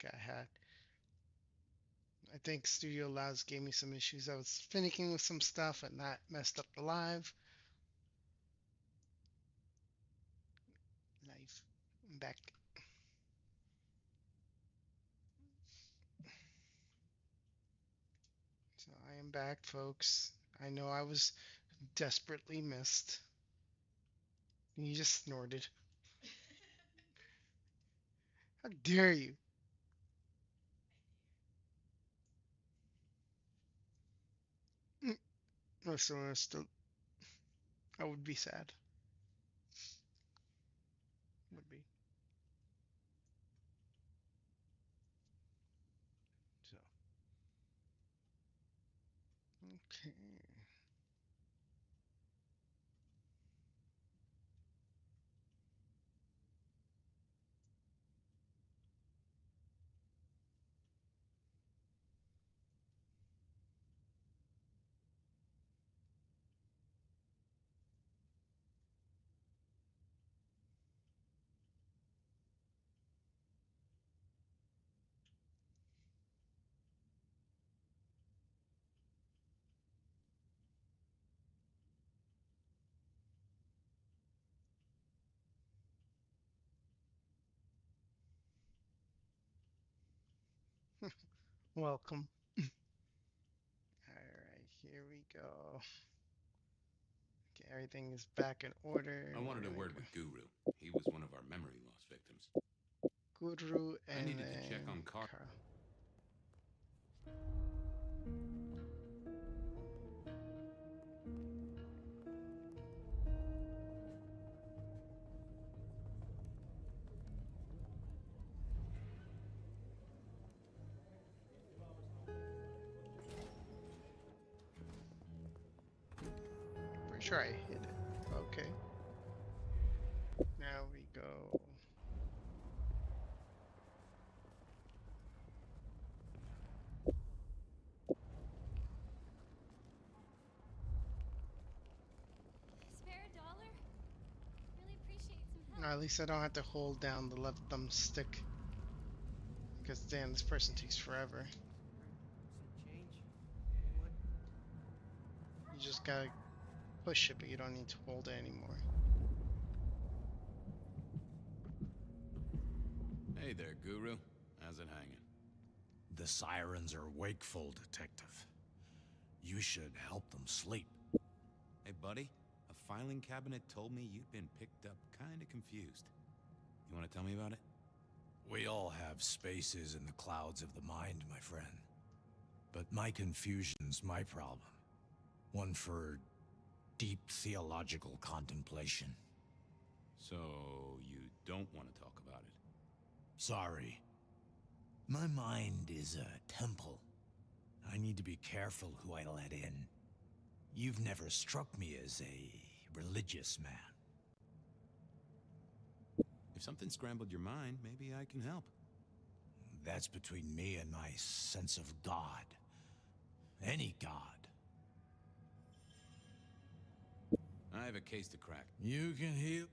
I had. I think Studio Labs gave me some issues. I was finicking with some stuff and that messed up the live. Life. I'm back. So I am back, folks. I know I was desperately missed. You just snorted. How dare you? Mm, Listen, I would be sad. Would be. So, okay. Welcome. All right, here we go. Okay, everything is back in order. I We're wanted a gonna word go with Guru. He was one of our memory loss victims. Guru I and needed to check then on Carl. Carl. Pretty sure I hit it. Okay, now we go. Spare a dollar? Really appreciate some help. At least I don't have to hold down the left thumbstick. Because damn, this person takes forever. Some change? What? You just gotta push it, but you don't need to hold it anymore. Hey there, Guru. How's it hanging? The sirens are wakeful, Detective. You should help them sleep. Hey, buddy. A filing cabinet told me you'd been picked up kinda confused. You wanna tell me about it? We all have spaces in the clouds of the mind, my friend. But my confusion's my problem. One for deep theological contemplation. So, you don't want to talk about it? Sorry. My mind is a temple. I need to be careful who I let in. You've never struck me as a religious man. If something scrambled your mind, maybe I can help. That's between me and my sense of God. Any God. I have a case to crack. You can heal.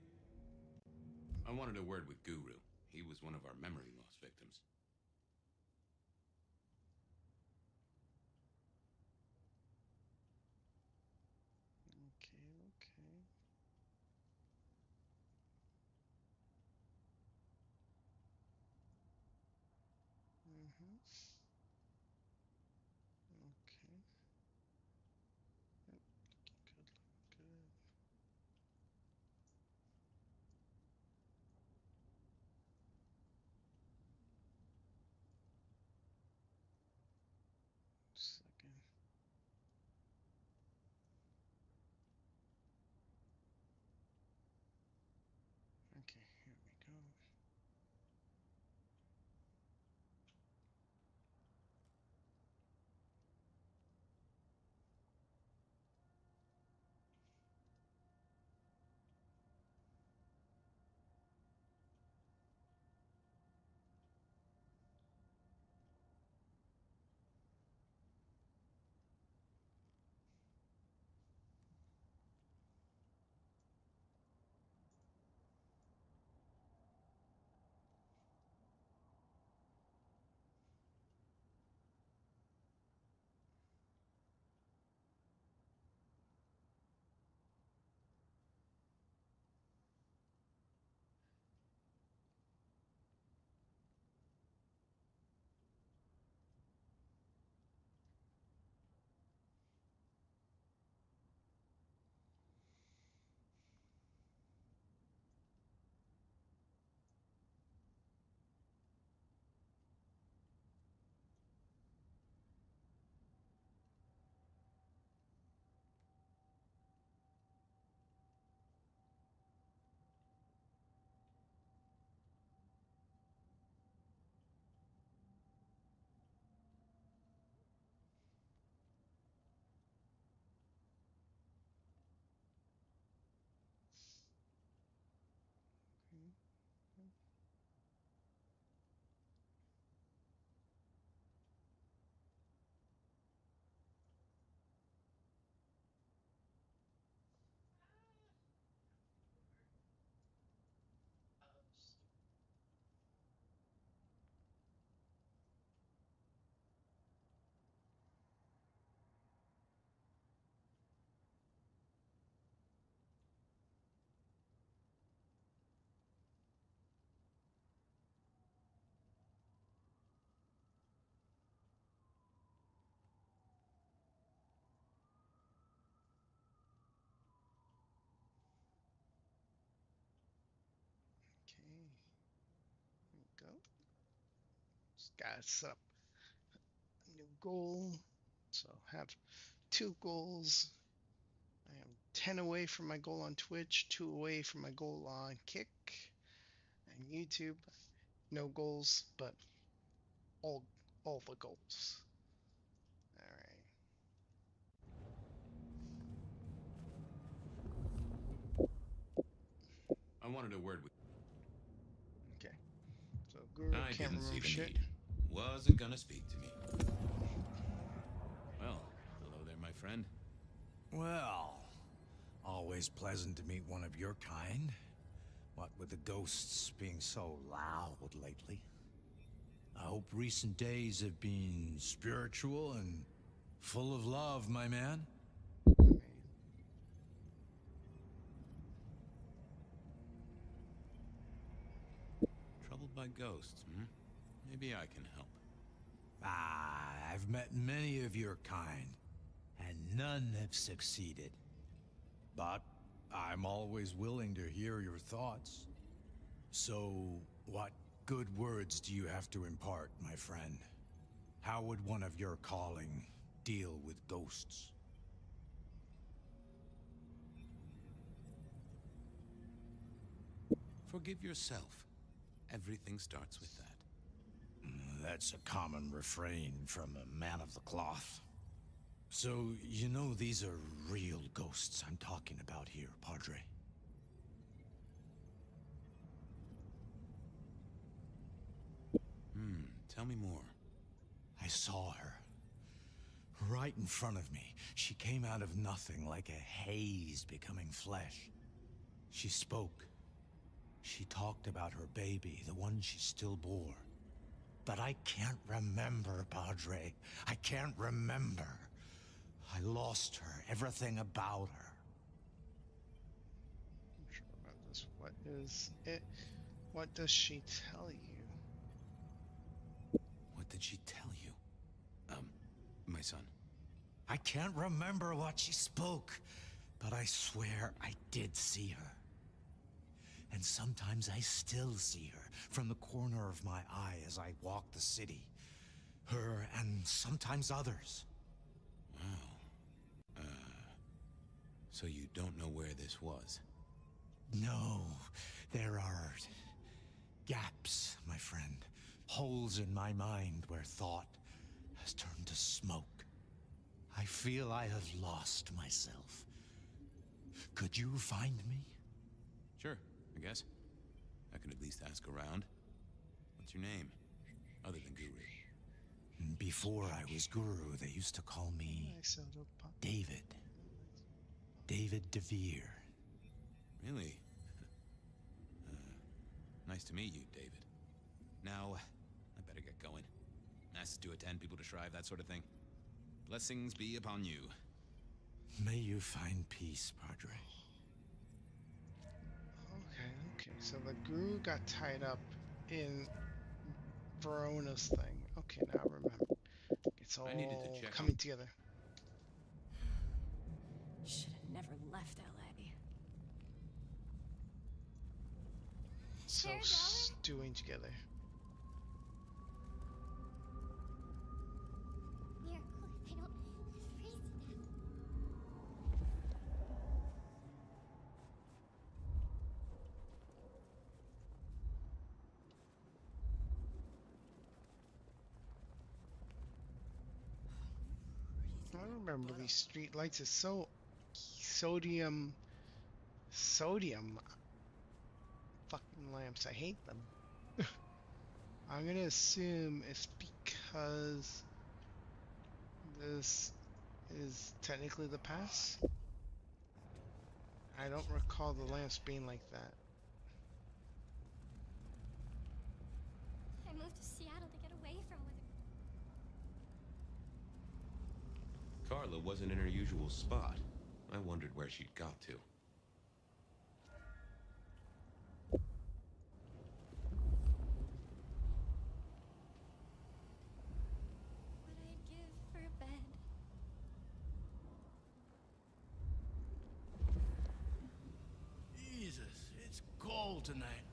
I wanted a word with Guru. He was one of our memory loss victims. Okay, okay. Mm-hmm. Okay. Yep, looking good, looking good. Second. Okay, here we go. Gotta set up a new goal. So have 2 goals. I am 10 away from my goal on Twitch, 2 away from my goal on Kick and YouTube. No goals, but all all the goals. All right. I wanted a word with Okay. So Guru I can't didn't see remember the shit. need. Wasn't gonna speak to me. Well, hello there, my friend. Well, always pleasant to meet one of your kind. What with the ghosts being so loud lately. I hope recent days have been spiritual and full of love, my man. Troubled by ghosts, hmm? Maybe I can help. I've met many of your kind, and none have succeeded. But I'm always willing to hear your thoughts. So, what good words do you have to impart, my friend? How would one of your calling deal with ghosts? Forgive yourself. Everything starts with that. That's a common refrain from a man of the cloth. So, you know these are real ghosts I'm talking about here, Padre. Tell me more. I saw her. Right in front of me. She came out of nothing, like a haze becoming flesh. She spoke. She talked about her baby, the one she still bore. But I can't remember, Padre. I can't remember. I lost her, everything about her. I'm sure about this. What is it? What does she tell you? What did she tell you? My son. I can't remember what she spoke, but I swear I did see her. And sometimes I still see her from the corner of my eye as I walk the city. Her and sometimes others. Wow. So you don't know where this was? No, there are gaps, my friend. Holes in my mind where thought has turned to smoke. I feel I have lost myself. Could you find me? Sure, I guess. I can at least ask around. What's your name? Other than Guru. Before I was Guru, they used to call me David. David DeVere. Really? Nice to meet you, David. Now, I better get going. Masses to attend, people to shrive, that sort of thing. Blessings be upon you. May you find peace, Padre. Okay. So the Guru got tied up in Verona's thing. Okay, now I remember. It's I needed to all check coming on... together. Should have never left LA. So Share a dollar? stewing together. Miracle, I don't freeze to death. I remember these street lights. It's so sodium fucking lamps. I hate them. I'm gonna assume it's because this is technically the pass. I don't recall the lamps being like that. I moved to Seattle to get away from Carla wasn't in her usual spot. I wondered where she'd got to. what I'd give for a bed. Jesus, it's cold tonight.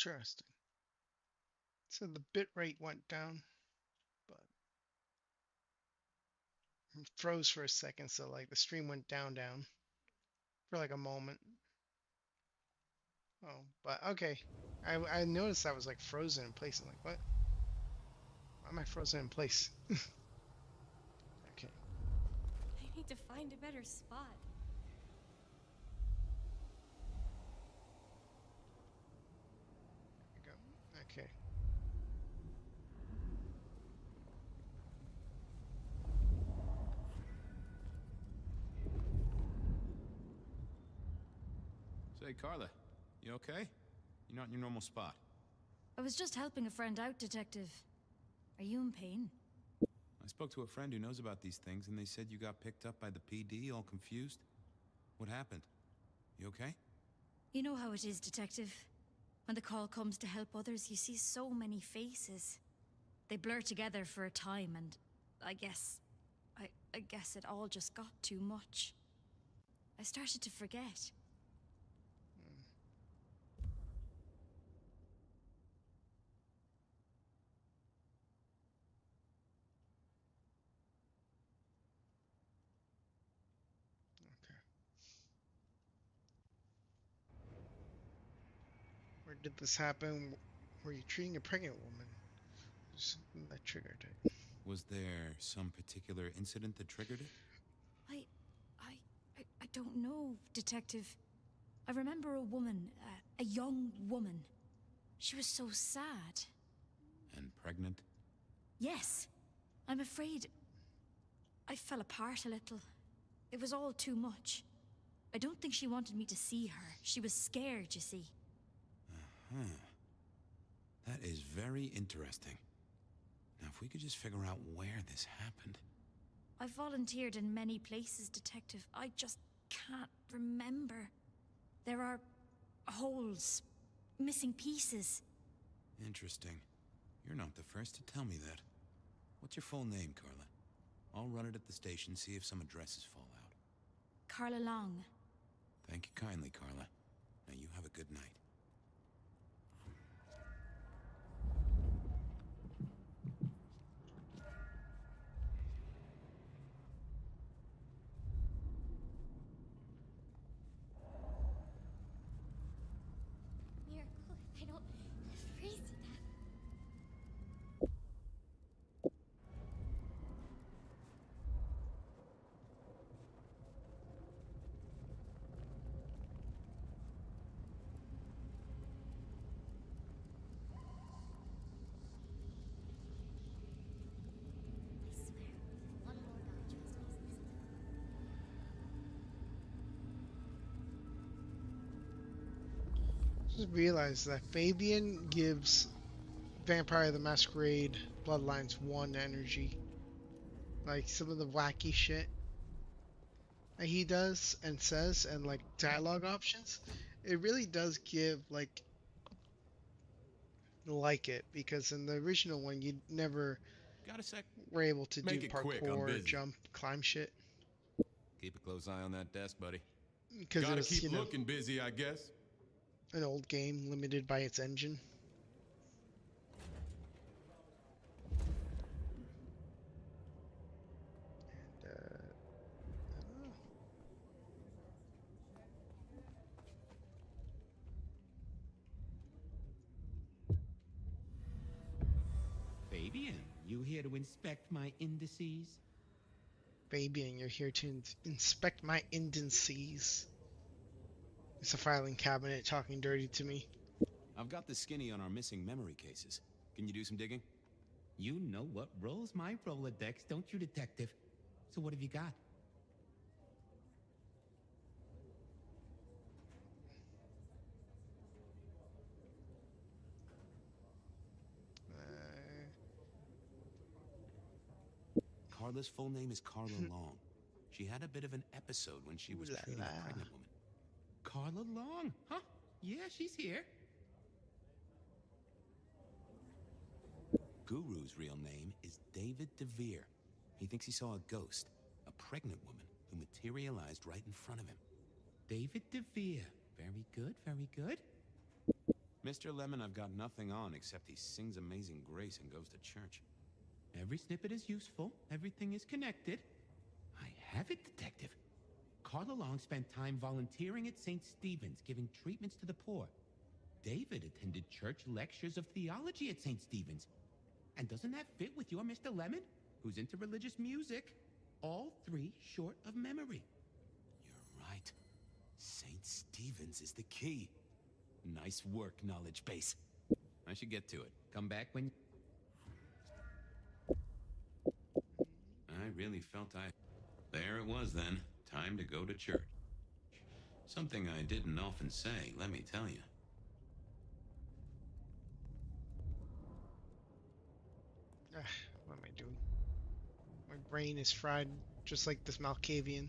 Interesting. So the bit rate went down, but it froze for a second. So like the stream went down for like a moment. Oh, but okay. I noticed I was like frozen in place. I'm like, what? Why am I frozen in place? Okay. I need to find a better spot. There we go. Okay. Say, Carla, you okay? You're not in your normal spot. I was just helping a friend out, Detective. Are you in pain? I spoke to a friend who knows about these things, and they said you got picked up by the PD, all confused. What happened? You okay? You know how it is, Detective. When the call comes to help others, you see so many faces. They blur together for a time, and I guess it all just got too much. I started to forget. Hmm. Okay. Where did this happen? Were you treating a pregnant woman? Something that triggered it. Was there some particular incident that triggered it? I, I don't know, Detective. I remember a woman, a young woman. She was so sad. And pregnant? Yes. I'm afraid I fell apart a little. It was all too much. I don't think she wanted me to see her. She was scared, you see. Huh. That is very interesting. Now, if we could just figure out where this happened. I've volunteered in many places, Detective. I just can't remember. There are holes, missing pieces. Interesting. You're not the first to tell me that. What's your full name, Carla? I'll run it at the station, see if some addresses fall out. Carla Long. Thank you kindly, Carla. Now you have a good night. Miracle, if I don't freeze to death. I swear, one more guy tries to use this. Just realized that Fabian gives Vampire the Masquerade Bloodlines 1 energy. Like some of the wacky shit that he does and says and like dialogue options, it really does give like it because in the original one you never Got a sec? were able to do Make it quick, I'm parkour, busy. jump, climb shit Keep a close eye on that desk, buddy. because it Gotta was, keep you know, looking busy, I guess. an old game limited by its engine. And I don't know. Fabian, you here to inspect my indices? Fabian, you're here to inspect my indices. It's a filing cabinet talking dirty to me. I've got the skinny on our missing memory cases. Can you do some digging? You know what rolls my Rolodex, don't you, Detective? So what have you got? Uh, Carla's full name is Carla Long. She had a bit of an episode when she was Ooh la treating la. a pregnant woman. Carla Long, huh? Yeah, she's here. Guru's real name is David DeVere. He thinks he saw a ghost, a pregnant woman who materialized right in front of him. David DeVere. Very good, very good. Mr. Lemon, I've got nothing on except he sings Amazing Grace and goes to church. Every snippet is useful. Everything is connected. I have it, Detective. Carla Long spent time volunteering at St. Stephen's, giving treatments to the poor. David attended church lectures of theology at St. Stephen's. And doesn't that fit with your Mr. Lemon, who's into religious music? All three short of memory. You're right. St. Stephen's is the key. Nice work, knowledge base. I should get to it. Come back when... I really felt There it was then. Time to go to church. Something I didn't often say, let me tell you. What am I doing? My brain is fried just like this Malkavian.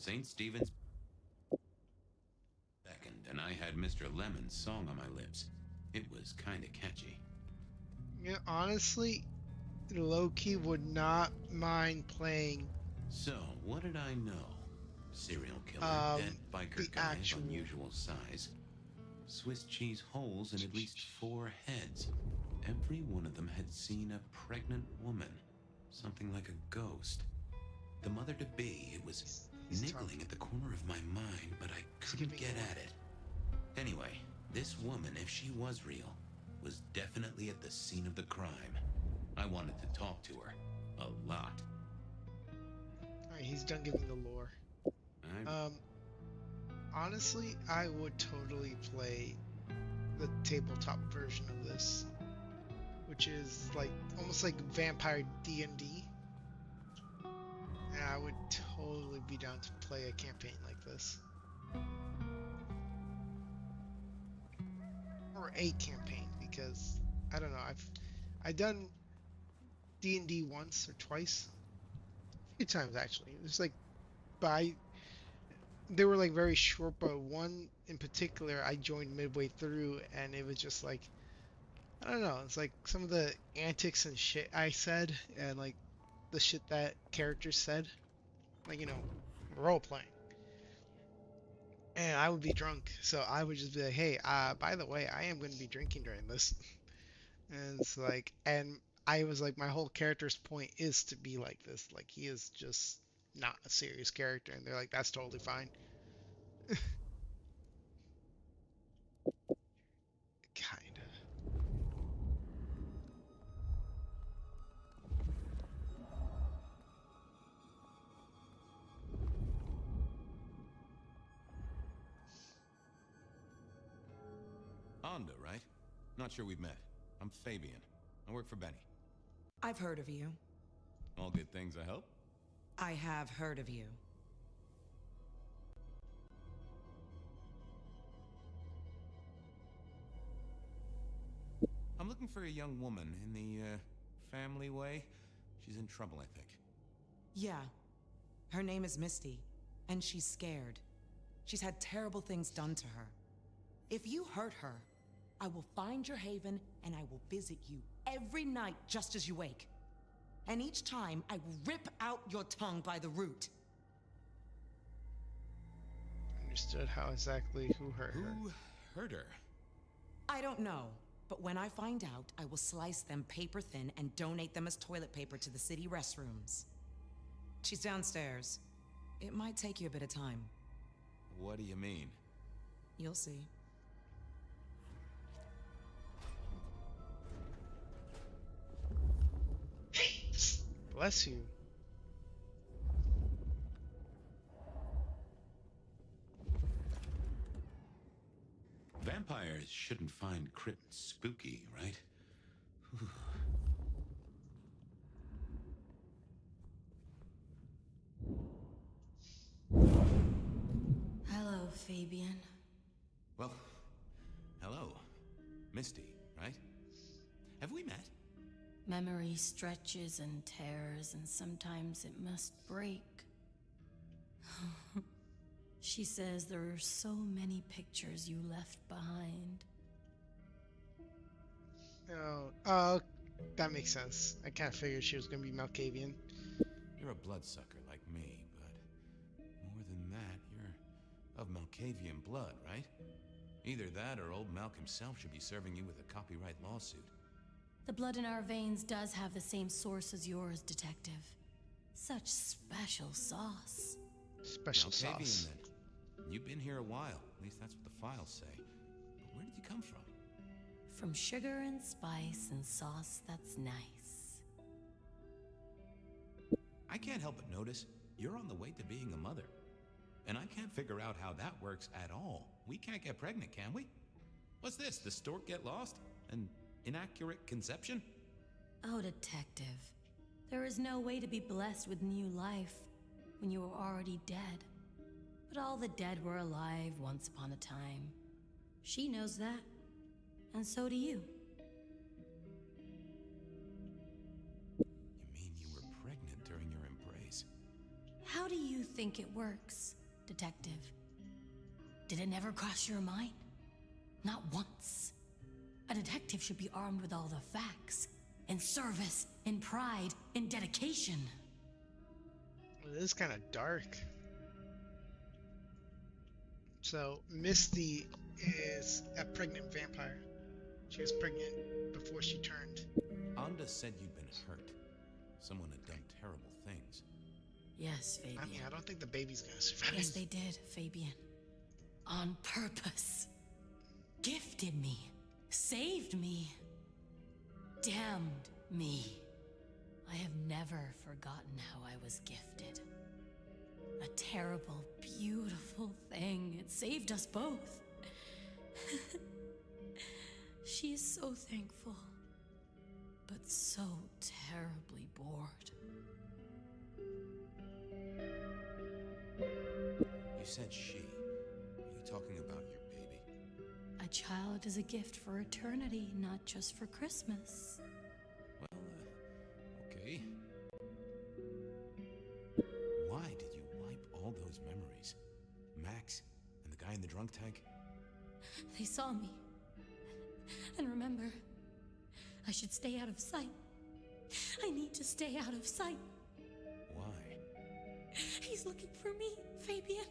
St. Stephen's beckoned, and I had Mr. Lemon's song on my lips. It was kind of catchy. Yeah, honestly, low-key would not mind playing So, what did I know? Serial killer, dead biker the guy actual- of unusual size, Swiss cheese holes in at least 4 heads. Every one of them had seen a pregnant woman, something like a ghost. The mother-to-be, it was He's niggling talking. at the corner of my mind, but I couldn't giving get away. at it. Anyway, this woman, if she was real, was definitely at the scene of the crime. I wanted to talk to her. A lot. Alright, he's done giving the lore. Honestly, I would totally play the tabletop version of this, which is like almost like Vampire D&D. And I would totally be down to play a campaign like this. Or a campaign, because I don't know, I've done D&D once or twice. A few times actually. It was like they were like very short, but one in particular I joined midway through and it was just like, I don't know, it's like some of the antics and shit I said and like the shit that characters said, like, you know, role playing. And I would be drunk, so I would just be like, hey, by the way, I am going to be drinking during this. And it's like, and I was like, my whole character's point is to be like this. Like, he is just not a serious character. And they're like, that's totally fine. Kinda. Anda, right? Not sure we've met. I'm Fabian. I work for Benny. I've heard of you. All good things, I hope? I have heard of you. I'm looking for a young woman in the, family way. She's in trouble, I think. Yeah. Her name is Misty, and she's scared. She's had terrible things done to her. If you hurt her, I will find your haven and I will visit you every night just as you wake. And each time, I will rip out your tongue by the root. Understood how exactly who hurt her. Who hurt her? I don't know, but when I find out, I will slice them paper thin and donate them as toilet paper to the city restrooms. She's downstairs. It might take you a bit of time. What do you mean? You'll see. Bless you. Vampires shouldn't find crypts spooky, right? Hello, Fabian. Well, hello. Misty, right? Have we met? Memory stretches and tears, and sometimes it must break. She says there are so many pictures you left behind. Oh, That makes sense. I kind of figured she was going to be Malkavian. You're a bloodsucker like me, but more than that, you're of Malkavian blood, right? Either that or old Malk himself should be serving you with a copyright lawsuit. The blood in our veins does have the same source as yours, Detective. Such special sauce. Special Malkavian, sauce. then. You've been here a while. At least that's what the files say. But where did you come from? From sugar and spice and sauce that's nice. I can't help but notice you're on the way to being a mother. And I can't figure out how that works at all. We can't get pregnant, can we? What's this? The stork get lost? An inaccurate conception? Oh, Detective. There is no way to be blessed with new life when you are already dead. But all the dead were alive once upon a time. She knows that. And so do you. You mean you were pregnant during your embrace? How do you think it works, Detective? Did it never cross your mind? Not once. A detective should be armed with all the facts, in service, in pride, in dedication. It is kind of dark. So, Misty is a pregnant vampire. She was pregnant before she turned. Anda said you'd been hurt. Someone had done terrible things. Yes, Fabian. I mean, I don't think the baby's gonna survive. Yes, they did, Fabian. On purpose. Gifted me. Saved me. Damned me. I have never forgotten how I was gifted. A terrible, beautiful thing. It saved us both. She is so thankful, but so terribly bored. You said she. Are you talking about your baby? A child is a gift for eternity, not just for Christmas. Well, okay. Why did you wipe all those memories? Max and the guy in the drunk tank? They saw me. And remember, I should stay out of sight. I need to stay out of sight. Why? He's looking for me, Fabian.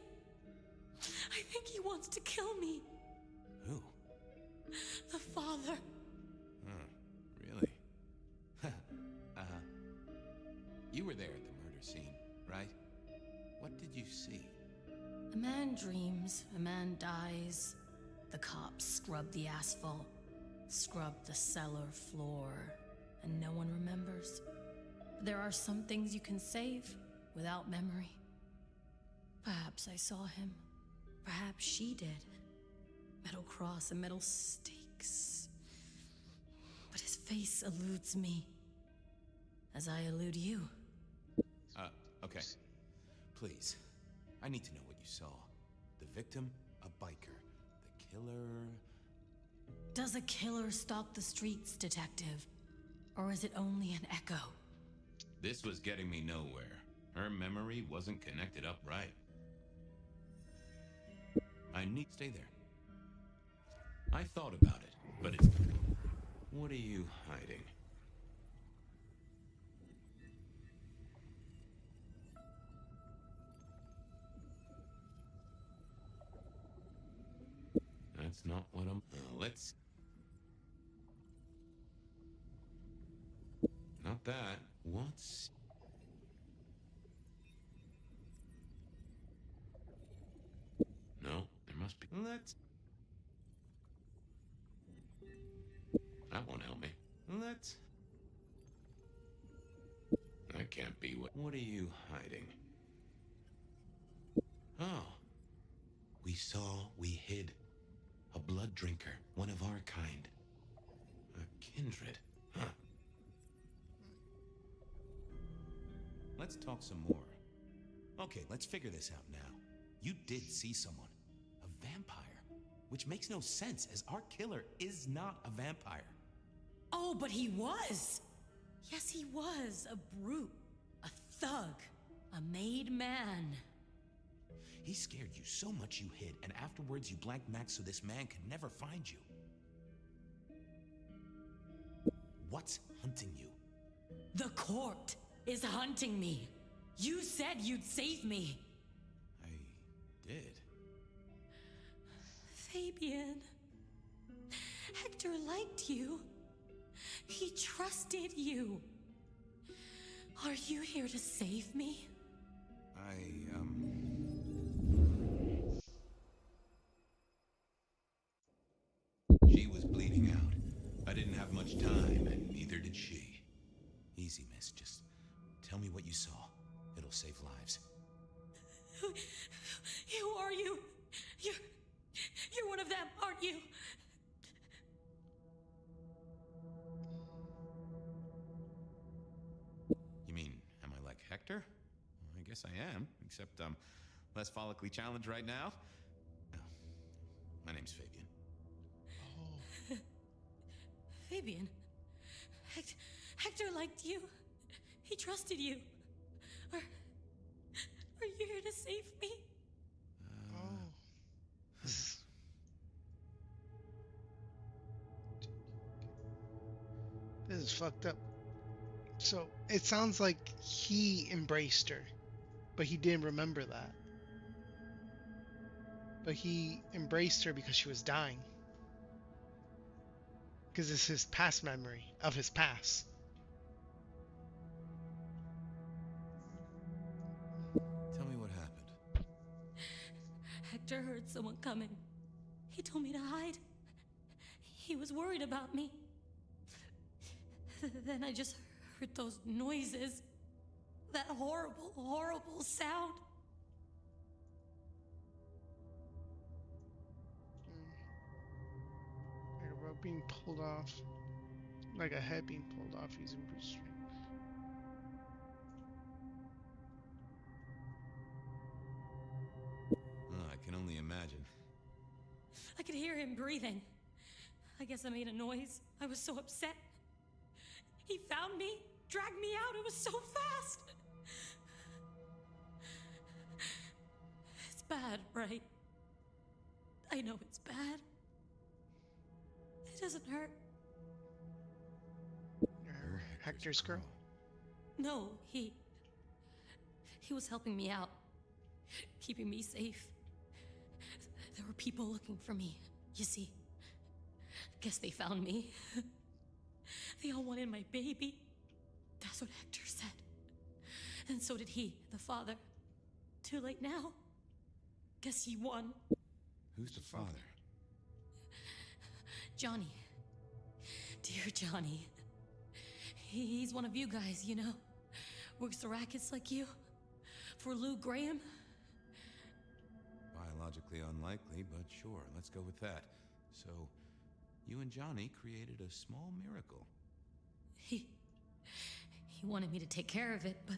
I think he wants to kill me. Who? The father. Really? You were there at the murder scene, right? What did you see? A man dreams, a man dies. The cops scrub the asphalt, scrub the cellar floor, and no one remembers. There are some things you can save without memory. Perhaps I saw him. Perhaps she did. Metal cross and metal stakes. But his face eludes me, as I elude you. Okay. Please. I need to know what you saw. The victim, a biker. The killer... Does a killer stalk the streets, Detective? Or is it only an echo? This was getting me nowhere. Her memory wasn't connected up right. I need to stay there. I thought about it, but it's... What are you hiding? That's not what I'm... let's... Not that. What's... No, there must be... Let's... That won't help me. Let's... That can't be what... What are you hiding? Oh. We hid. A blood drinker, one of our kind. A kindred, huh? Let's talk some more. Okay, let's figure this out now. You did see someone. A vampire. Which makes no sense, as our killer is not a vampire. Oh, but he was! Yes, he was. A brute. A thug. A made man. He scared you so much you hid, and afterwards you blanked Max so this man could never find you. What's hunting you? The court is hunting me. You said you'd save me. I did. Fabian. Hector liked you. He trusted you. Are you here to save me? She was bleeding out. I didn't have much time, and neither did she. Easy, miss. Just tell me what you saw. It'll save lives. Who are you? You're one of them, aren't you? You mean, am I like Hector? Well, I guess I am, except I'm less follically challenged right now. No, my name's Fabian. Fabian. Hector liked you. He trusted you. Are you here to save me? This is fucked up. So it sounds like he embraced her, but he didn't remember that. But he embraced her because she was dying. Because it's his past memory of his past. Tell me what happened. Hector heard someone coming. He told me to hide. He was worried about me. Then I just heard those noises. That horrible, horrible sound. Like a rope being pulled off. Like a head being pulled off using Bruce string. Oh, I can only imagine. I could hear him breathing. I guess I made a noise. I was so upset. He found me, dragged me out. It was so fast. It's bad, right? I know it's bad. It doesn't hurt. You're Hector's girl. No, he was helping me out, keeping me safe. There were people looking for me, you see. Guess they found me. They all wanted my baby. That's what Hector said. And so did he, the father. Too late now. Guess he won. Who's the father? Johnny. Dear Johnny. He's one of you guys, you know. Works the rackets like you. For Lou Graham. Biologically unlikely, but sure, let's go with that. So, you and Johnny created a small miracle. He wanted me to take care of it, but...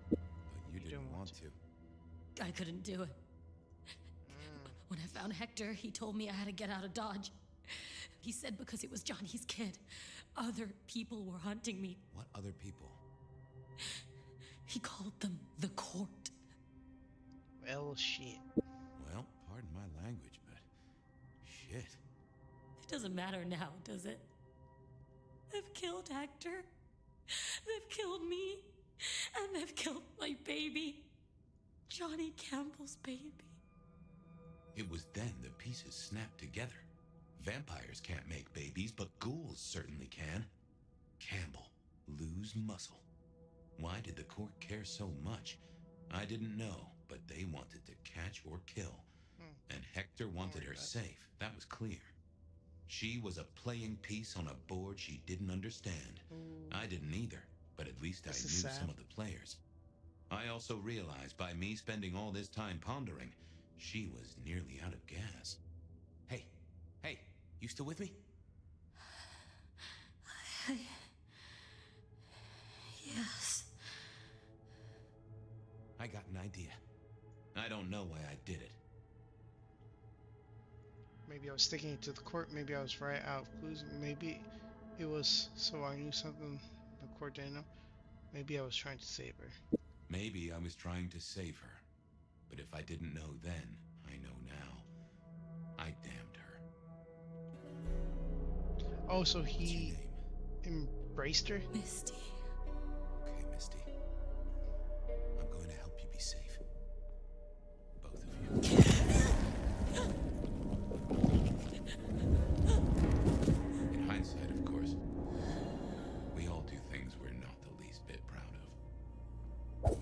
But you didn't want to. I couldn't do it. When I found Hector, he told me I had to get out of Dodge. He said because it was Johnny's kid, other people were hunting me. What other people? He called them the court. Well, shit. Well, pardon my language, but shit. It doesn't matter now, does it? They've killed Hector. They've killed me. And they've killed my baby. Johnny Campbell's baby. It was then the pieces snapped together. Vampires can't make babies, but ghouls certainly can. Campbell, lose muscle. Why did the court care so much? I didn't know, but they wanted to catch or kill. And Hector wanted her safe, that was clear. She was a playing piece on a board she didn't understand. I didn't either, but at least I knew some of the players. I also realized by me spending all this time pondering, she was nearly out of gas. Hey, you still with me? Yes. I got an idea. I don't know why I did it. Maybe I was sticking it to the court. Maybe I was right out of clues. Maybe it was so I knew something the court didn't know. Maybe I was trying to save her. Maybe I was trying to save her. But if I didn't know then, I know now. I damned her. Oh, so What's your he name? embraced her? Misty. Okay, Misty. I'm going to help you be safe. Both of you. In hindsight, of course, we all do things we're not the least bit proud of.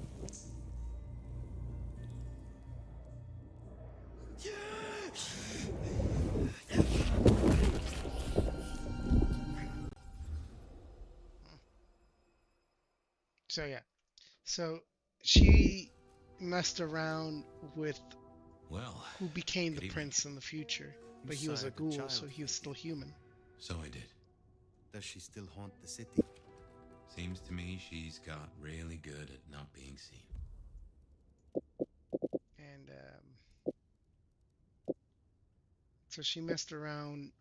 So yeah. So she messed around with Well, who became the good evening. prince in the future, You but he was a sired the ghoul, child, so he was still human. So I did. Does she still haunt the city? Seems to me she's got really good at not being seen. And so she messed around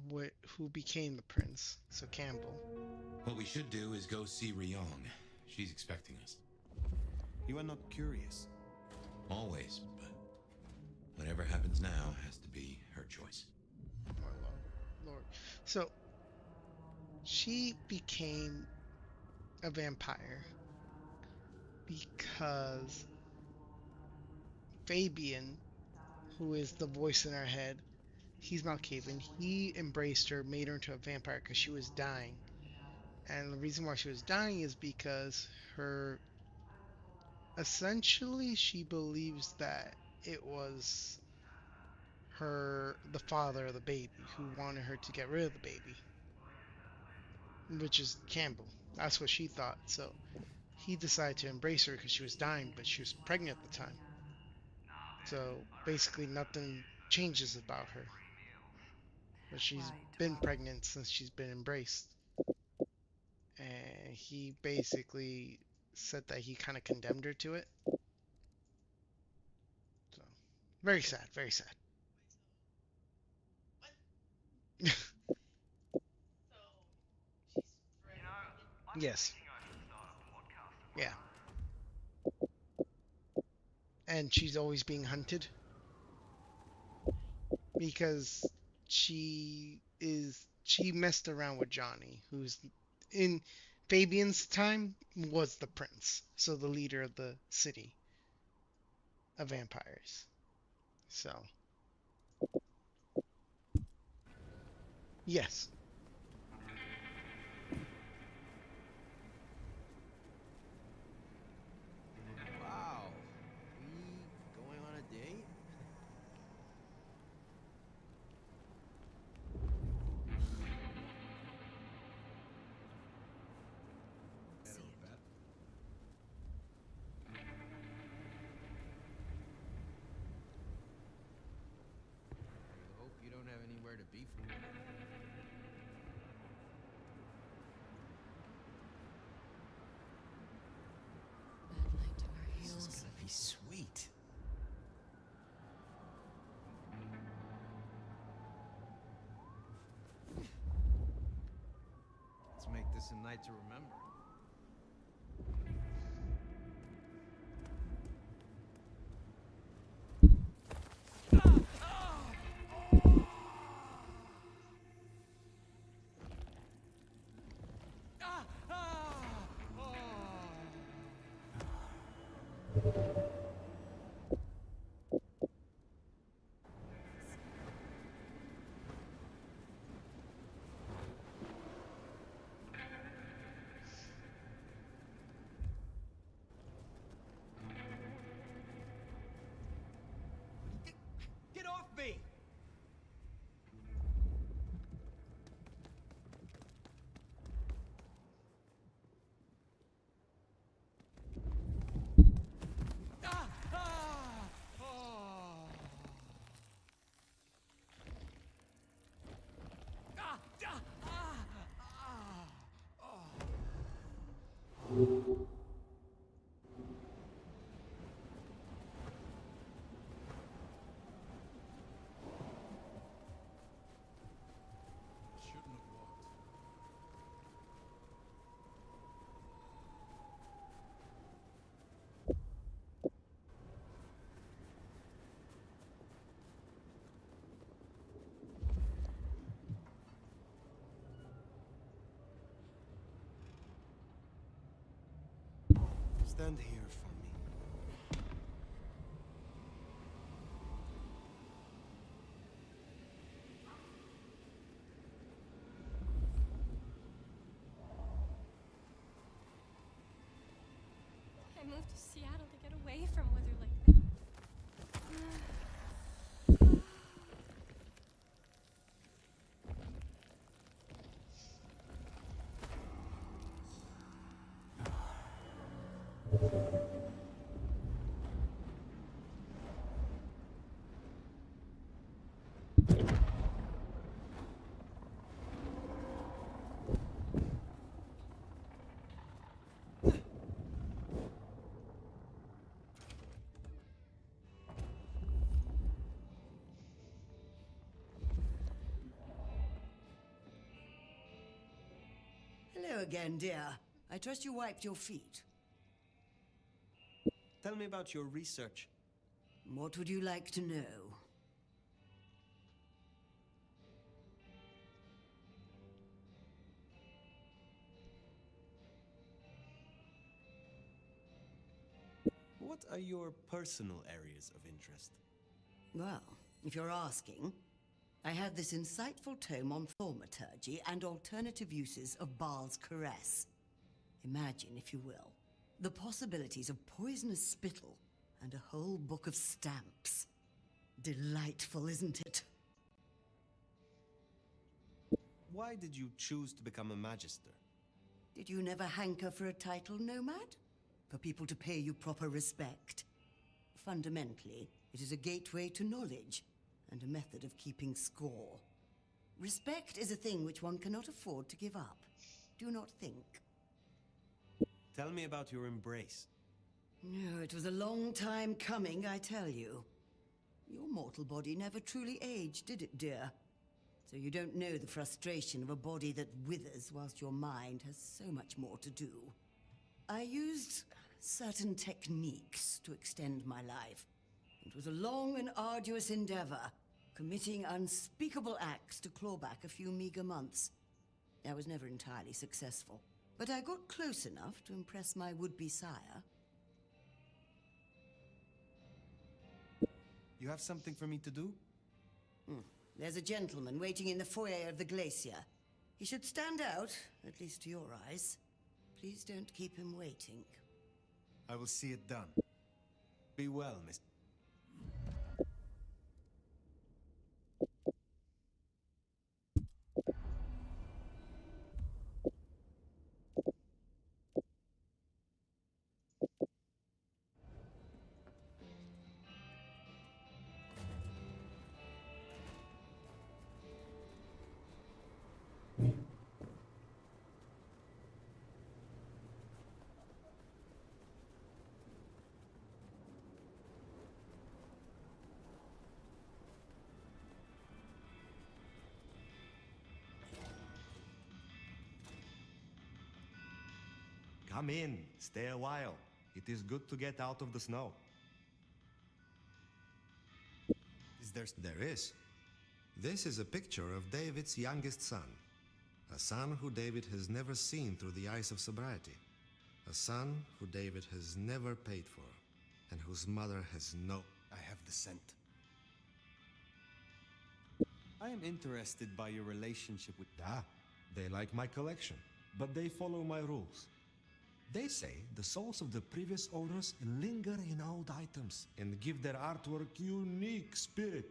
with who became the prince, so Campbell. What we should do is go see Ryong. She's expecting us. You are not curious. Always, but whatever happens now has to be her choice. Oh, Lord. So she became a vampire because Fabian, who is the voice in our head, he's Malkavian. He embraced her, made her into a vampire because she was dying. And the reason why she was dying is because essentially, she believes that it was the father of the baby, who wanted her to get rid of the baby, which is Campbell. That's what she thought. So he decided to embrace her because she was dying, but she was pregnant at the time. So basically, nothing changes about her. But she's been pregnant since she's been embraced. And he basically said that he kind of condemned her to it. So very sad, very sad. Yes. Yeah. And she's always being hunted because she messed around with Johnny, who's in Fabian's time was the prince, so the leader of the city of vampires. So yes. Wow. We going on a date? I hope you don't have anywhere to be for it. Bad night to our This is heels. gonna be sweet. Let's make this a night to remember. Stand here for me. I moved to Seattle to get away from weather like that. Hello again, dear. I trust you wiped your feet. Tell me about your research. What would you like to know? What are your personal areas of interest? Well, if you're asking, I have this insightful tome on thaumaturgy and alternative uses of Baal's caress. Imagine, if you will, the possibilities of poisonous spittle and a whole book of stamps. Delightful, isn't it? Why did you choose to become a magister? Did you never hanker for a title, Nomad? For people to pay you proper respect? Fundamentally, it is a gateway to knowledge and a method of keeping score. Respect is a thing which one cannot afford to give up. Do not think. Tell me about your embrace. No, it was a long time coming, I tell you. Your mortal body never truly aged, did it, dear? So you don't know the frustration of a body that withers whilst your mind has so much more to do. I used certain techniques to extend my life. It was a long and arduous endeavor, committing unspeakable acts to claw back a few meager months. I was never entirely successful, but I got close enough to impress my would-be sire. You have something for me to do? There's a gentleman waiting in the foyer of the glacier. He should stand out, at least to your eyes. Please don't keep him waiting. I will see it done. Be well, Miss. Come in, stay a while. It is good to get out of the snow. Is there... There is. This is a picture of David's youngest son. A son who David has never seen through the eyes of sobriety. A son who David has never paid for, and whose mother has no... I have the scent. I am interested by your relationship with... Ah, they like my collection, but they follow my rules. They say the souls of the previous owners linger in old items and give their artwork unique spirit.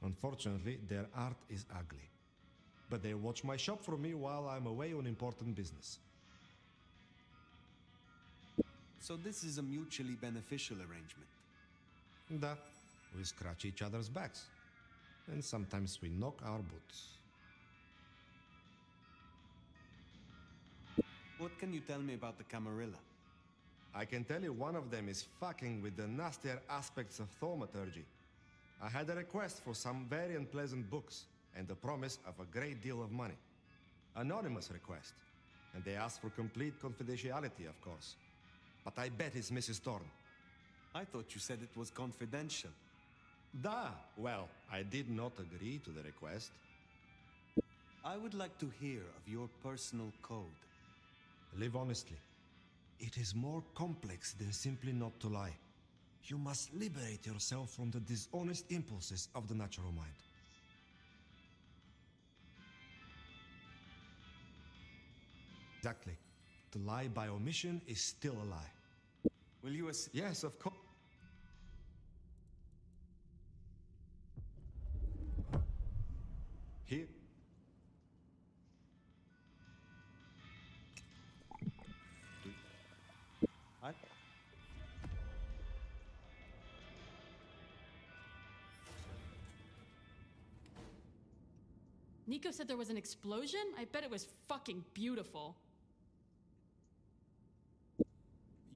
Unfortunately, their art is ugly. But they watch my shop for me while I'm away on important business. So this is a mutually beneficial arrangement? Da. We scratch each other's backs. And sometimes we knock our boots. What can you tell me about the Camarilla? I can tell you one of them is fucking with the nastier aspects of thaumaturgy. I had a request for some very unpleasant books, and a promise of a great deal of money. Anonymous request, and they asked for complete confidentiality, of course. But I bet it's Mrs. Thorne. I thought you said it was confidential. Da! Well, I did not agree to the request. I would like to hear of your personal code. Live honestly. It is more complex than simply not to lie. You must liberate yourself from the dishonest impulses of the natural mind. Exactly. To lie by omission is still a lie. Will you Yes, of course. Here. What? Nico said there was an explosion? I bet it was fucking beautiful.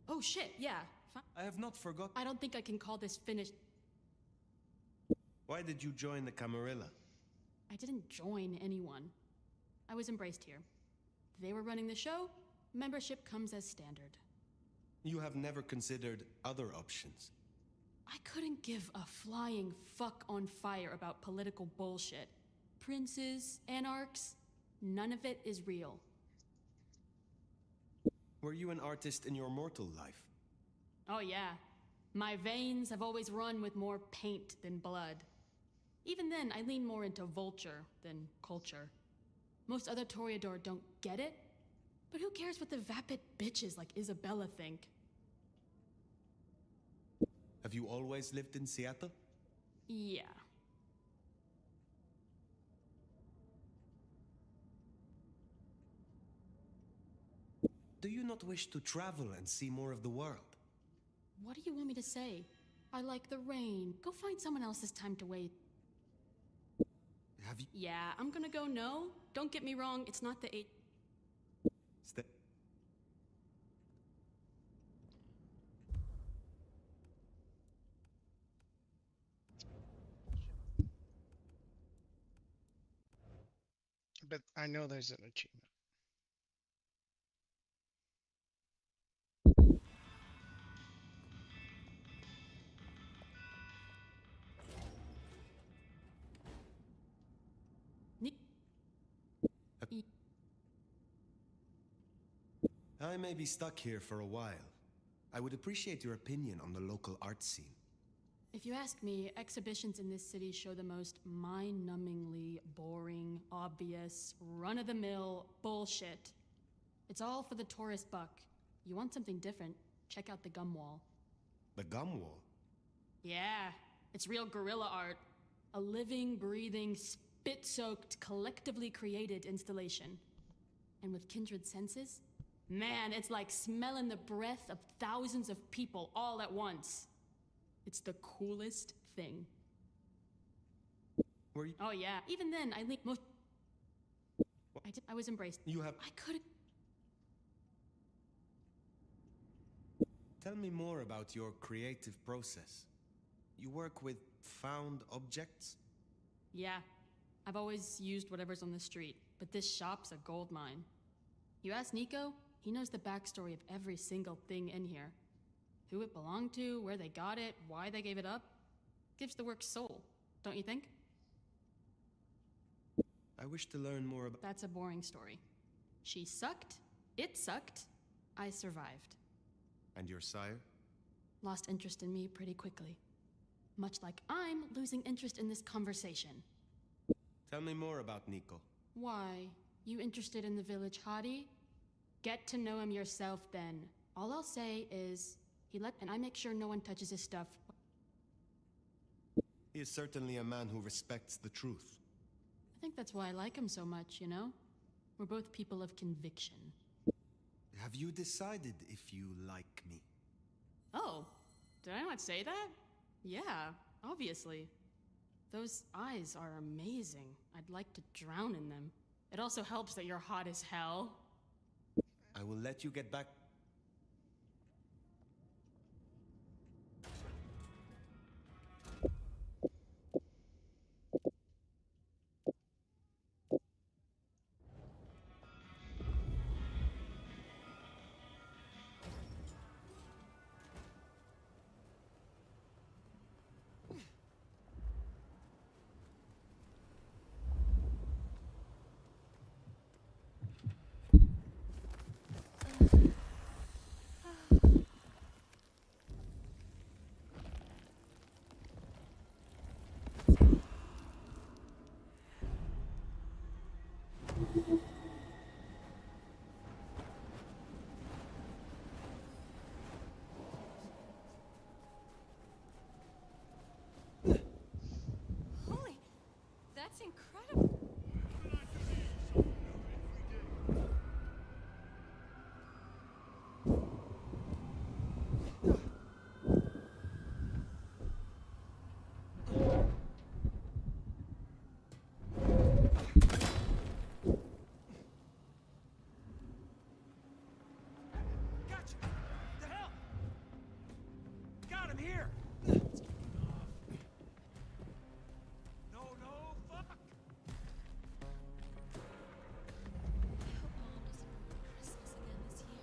Oh shit, yeah. I have not forgotten. I don't think I can call this finished. Why did you join the Camarilla? I didn't join anyone. I was embraced here. They were running the show. Membership comes as standard. You have never considered other options. I couldn't give a flying fuck on fire about political bullshit. Princes, anarchs, none of it is real. Were you an artist in your mortal life? Oh yeah. My veins have always run with more paint than blood. Even then, I lean more into vulture than culture. Most other Toreador don't get it, but who cares what the vapid bitches like Isabella think? Have you always lived in Seattle? Yeah. Do you not wish to travel and see more of the world? What do you want me to say? I like the rain. Go find someone else's time to wait. Have you... Yeah, I'm gonna go no. Don't get me wrong, it's not the 8... But I know there's an achievement. I may be stuck here for a while. I would appreciate your opinion on the local art scene. If you ask me, exhibitions in this city show the most mind-numbingly boring, obvious, run-of-the-mill bullshit. It's all for the tourist buck. You want something different, check out the Gum Wall. The Gum Wall? Yeah, it's real guerrilla art. A living, breathing, spit-soaked, collectively created installation. And with kindred senses, man, it's like smelling the breath of thousands of people all at once. It's the coolest thing. Were you... Oh yeah, even then, I most... I was embraced. You have... I could've... Tell me more about your creative process. You work with found objects? Yeah, I've always used whatever's on the street, but this shop's a gold mine. You ask Nico, he knows the backstory of every single thing in here. Who it belonged to, where they got it, why they gave it up. Gives the work soul, don't you think? I wish to learn more about... That's a boring story. She sucked, it sucked, I survived. And your sire? Lost interest in me pretty quickly. Much like I'm losing interest in this conversation. Tell me more about Nico. Why? You interested in the village hottie? Get to know him yourself then. All I'll say is, and I make sure no one touches his stuff. He is certainly a man who respects the truth. I think that's why I like him so much, you know? We're both people of conviction. Have you decided if you like me? Oh, did I not say that? Yeah, obviously. Those eyes are amazing. I'd like to drown in them. It also helps that you're hot as hell. I will let you get back. Holy, that's incredible. Gotcha! The hell? Got him here! No, no, fuck! I hope Mom doesn't ruin Christmas again this year.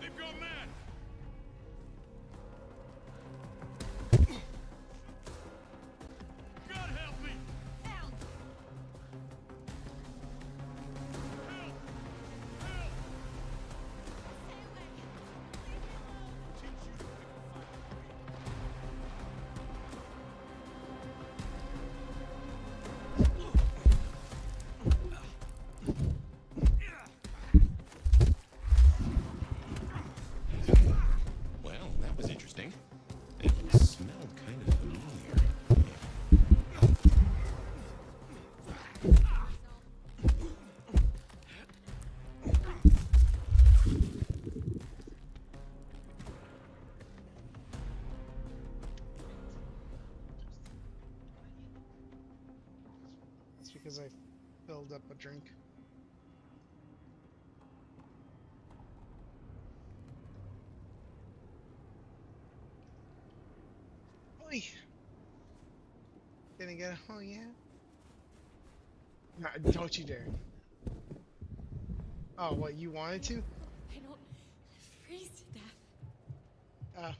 They've gone mad! God help me! Help! Help! Help! Stay away! Leave me alone! Teach you to pick a fight. Well, that was interesting. It smelled kind of familiar. It's because I filled up a drink. Oi! Gonna get a oh yeah? No, don't you dare. Oh, what, you wanted to? I don't freeze to death.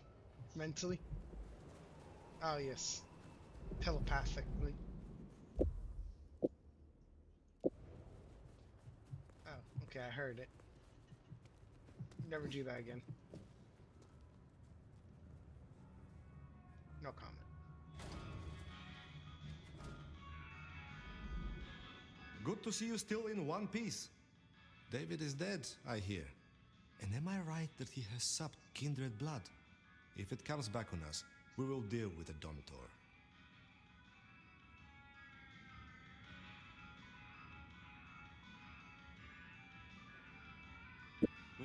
Mentally? Oh, yes. Telepathically. Oh, okay, I heard it. Never do that again. No comment. Good to see you still in one piece. David is dead, I hear. And am I right that he has supped kindred blood? If it comes back on us, we will deal with the Dominator.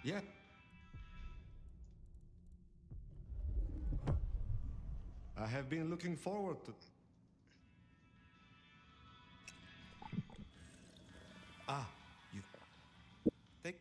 Yeah. I have been looking forward to... Ah, you... Take...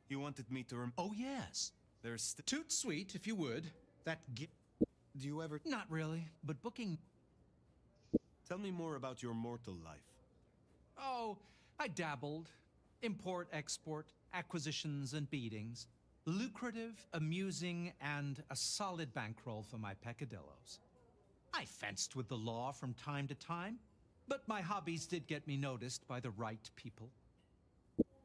You wanted me to Oh, yes. There's Toot sweet, if you would. Do you ever... Not really, but booking... Tell me more about your mortal life. Oh, I dabbled. Import, export, acquisitions and beatings. Lucrative, amusing, and a solid bankroll for my peccadillos. I fenced with the law from time to time, but my hobbies did get me noticed by the right people.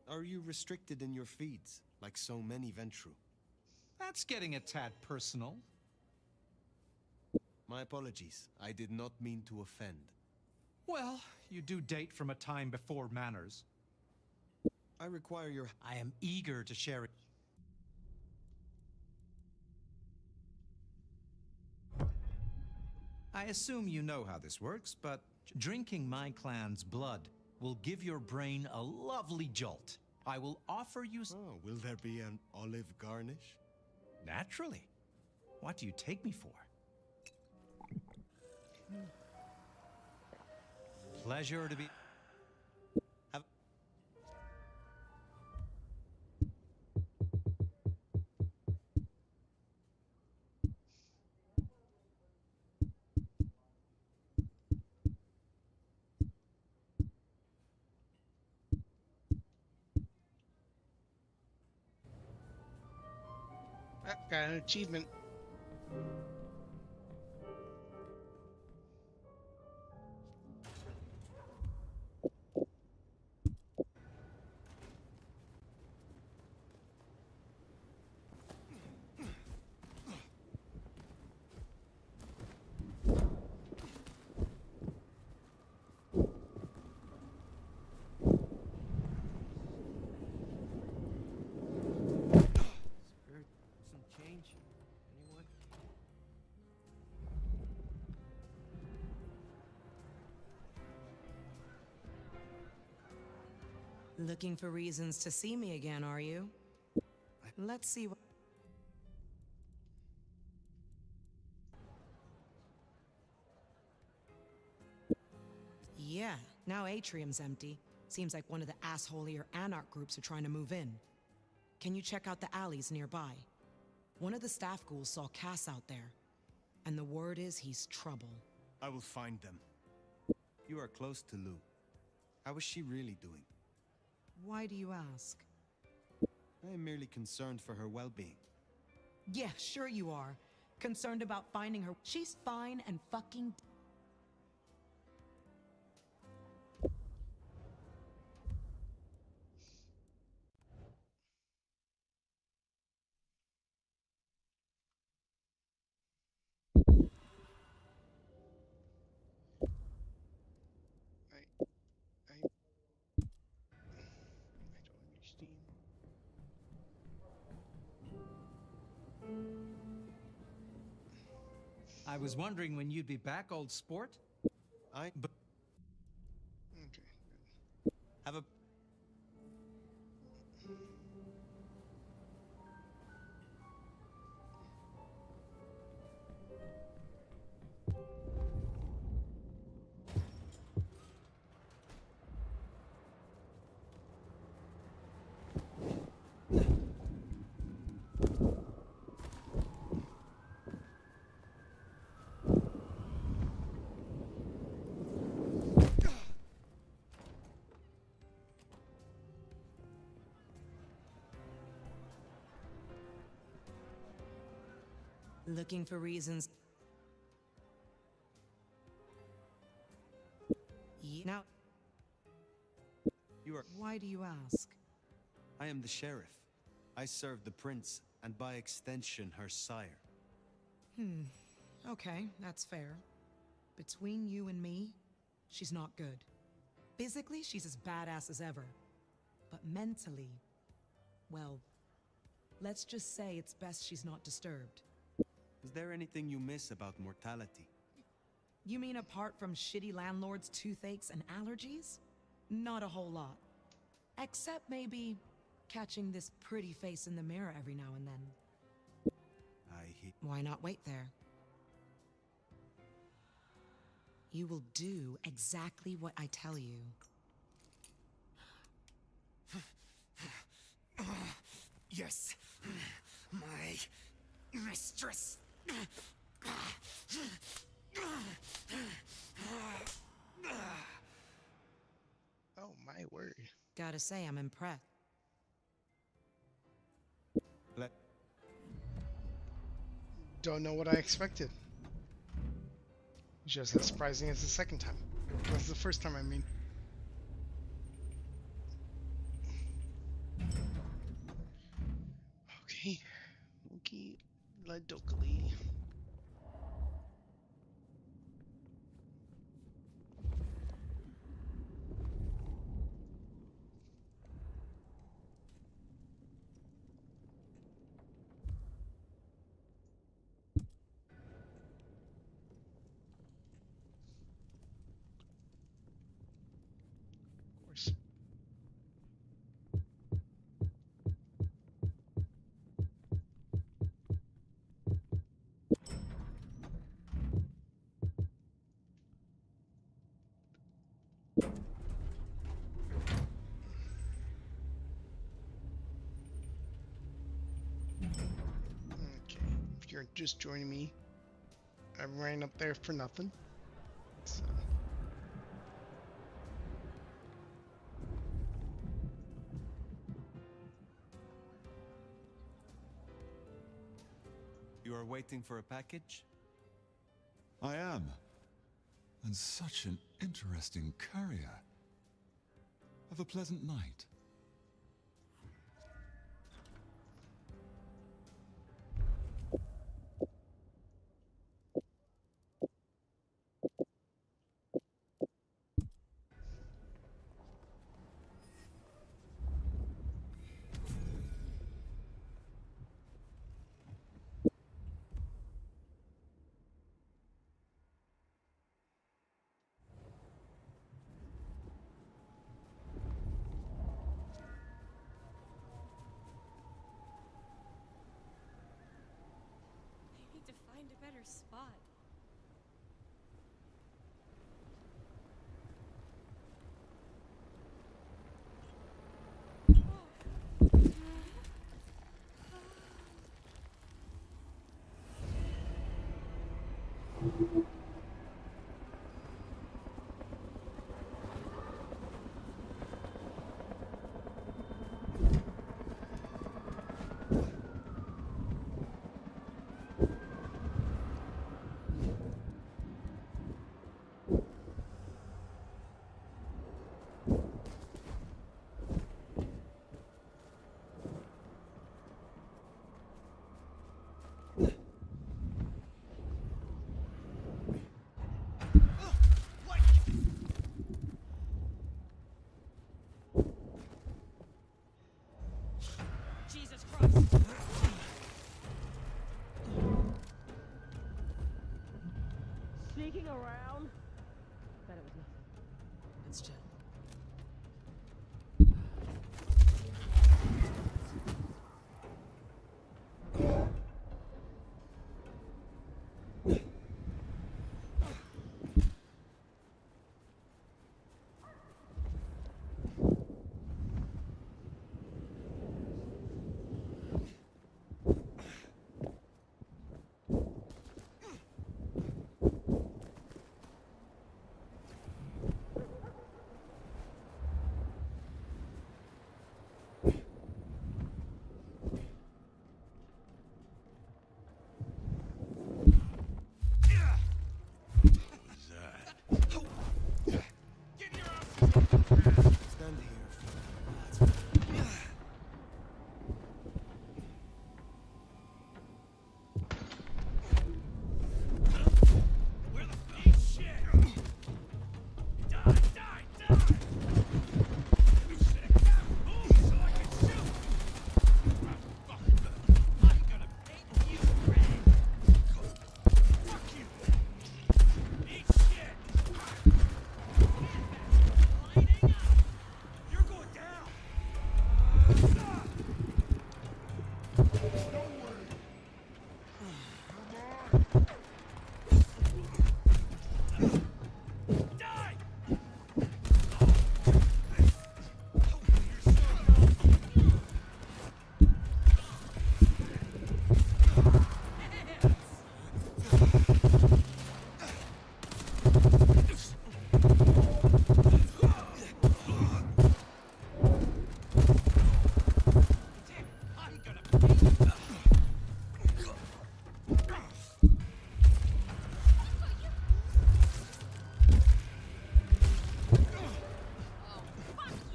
Are you restricted in your feeds, like so many Ventru? That's getting a tad personal. My apologies. I did not mean to offend. Well, you do date from a time before manners. I require your... I am eager to share it. I assume you know how this works, but drinking my clan's blood will give your brain a lovely jolt. I will offer you... Oh, will there be an olive garnish? Naturally. What do you take me for? Pleasure to be... Have... Got an achievement. Some change? Anyone? Looking for reasons to see me again, are you? Let's see what... Yeah, now Atrium's empty. Seems like one of the assholier anarch groups are trying to move in. Can you check out the alleys nearby? One of the staff ghouls saw Cass out there, and the word is he's trouble. I will find them. You are close to Lou. How is she really doing? Why do you ask? I am merely concerned for her well-being. Yeah, sure you are. Concerned about finding her. She's fine and fucking... I don't understand. I was wondering when you'd be back, old sport. But... Okay. Have a... Looking for reasons... Why do you ask? I am the sheriff. I serve the prince, and by extension, her sire. Okay, that's fair. Between you and me, she's not good. Physically, she's as badass as ever. But mentally, well, let's just say it's best she's not disturbed. Is there anything you miss about mortality? You mean apart from shitty landlords, toothaches, and allergies? Not a whole lot. Except maybe catching this pretty face in the mirror every now and then. Why not wait there? You will do exactly what I tell you. Yes, my mistress. Oh my word. Gotta say, I'm impressed. Don't know what I expected. Just as surprising as the second time. That's the first time, I mean. Okay. Okie Ladokali. Of course. Okay, if you're just joining me, I ran up there for nothing. So. You are waiting for a package? I am. And such an interesting courier. Have a pleasant night. I need to find a better spot. Jesus Christ! Sneaking around? Bet it was nothing. It's Jen.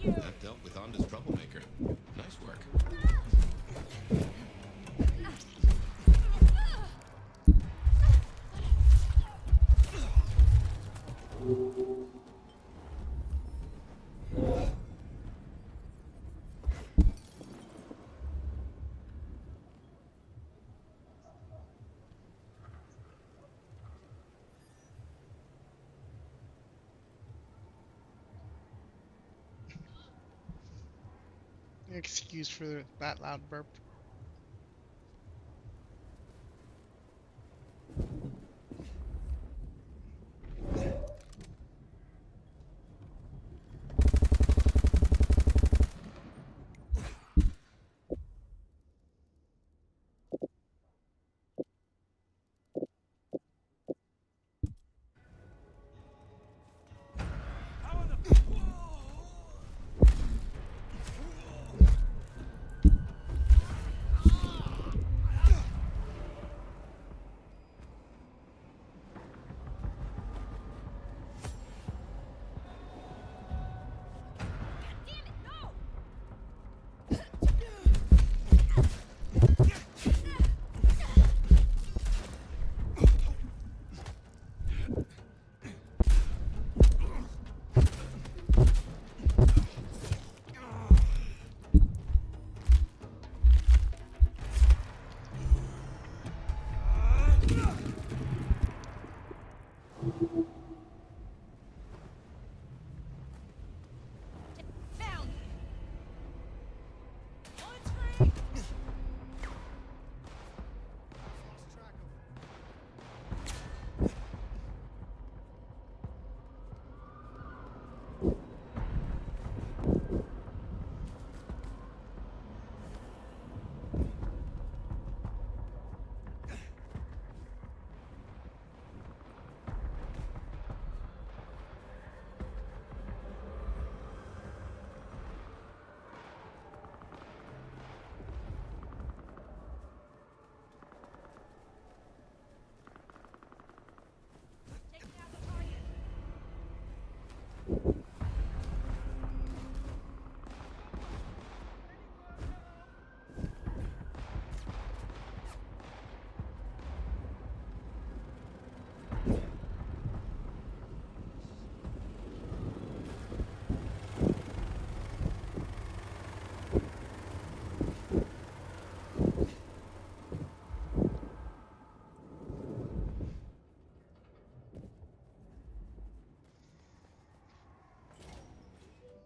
That dealt with Anda's troublemaker. Nice work. Excuse for that loud burp.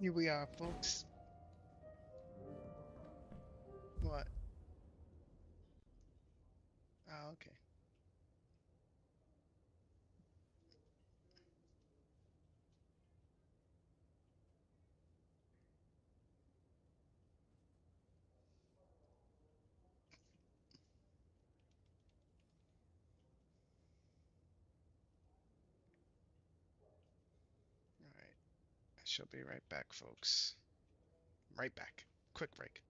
Here we are, folks. What? Oh, okay. All right. I shall be right back, folks. Right back. Quick break.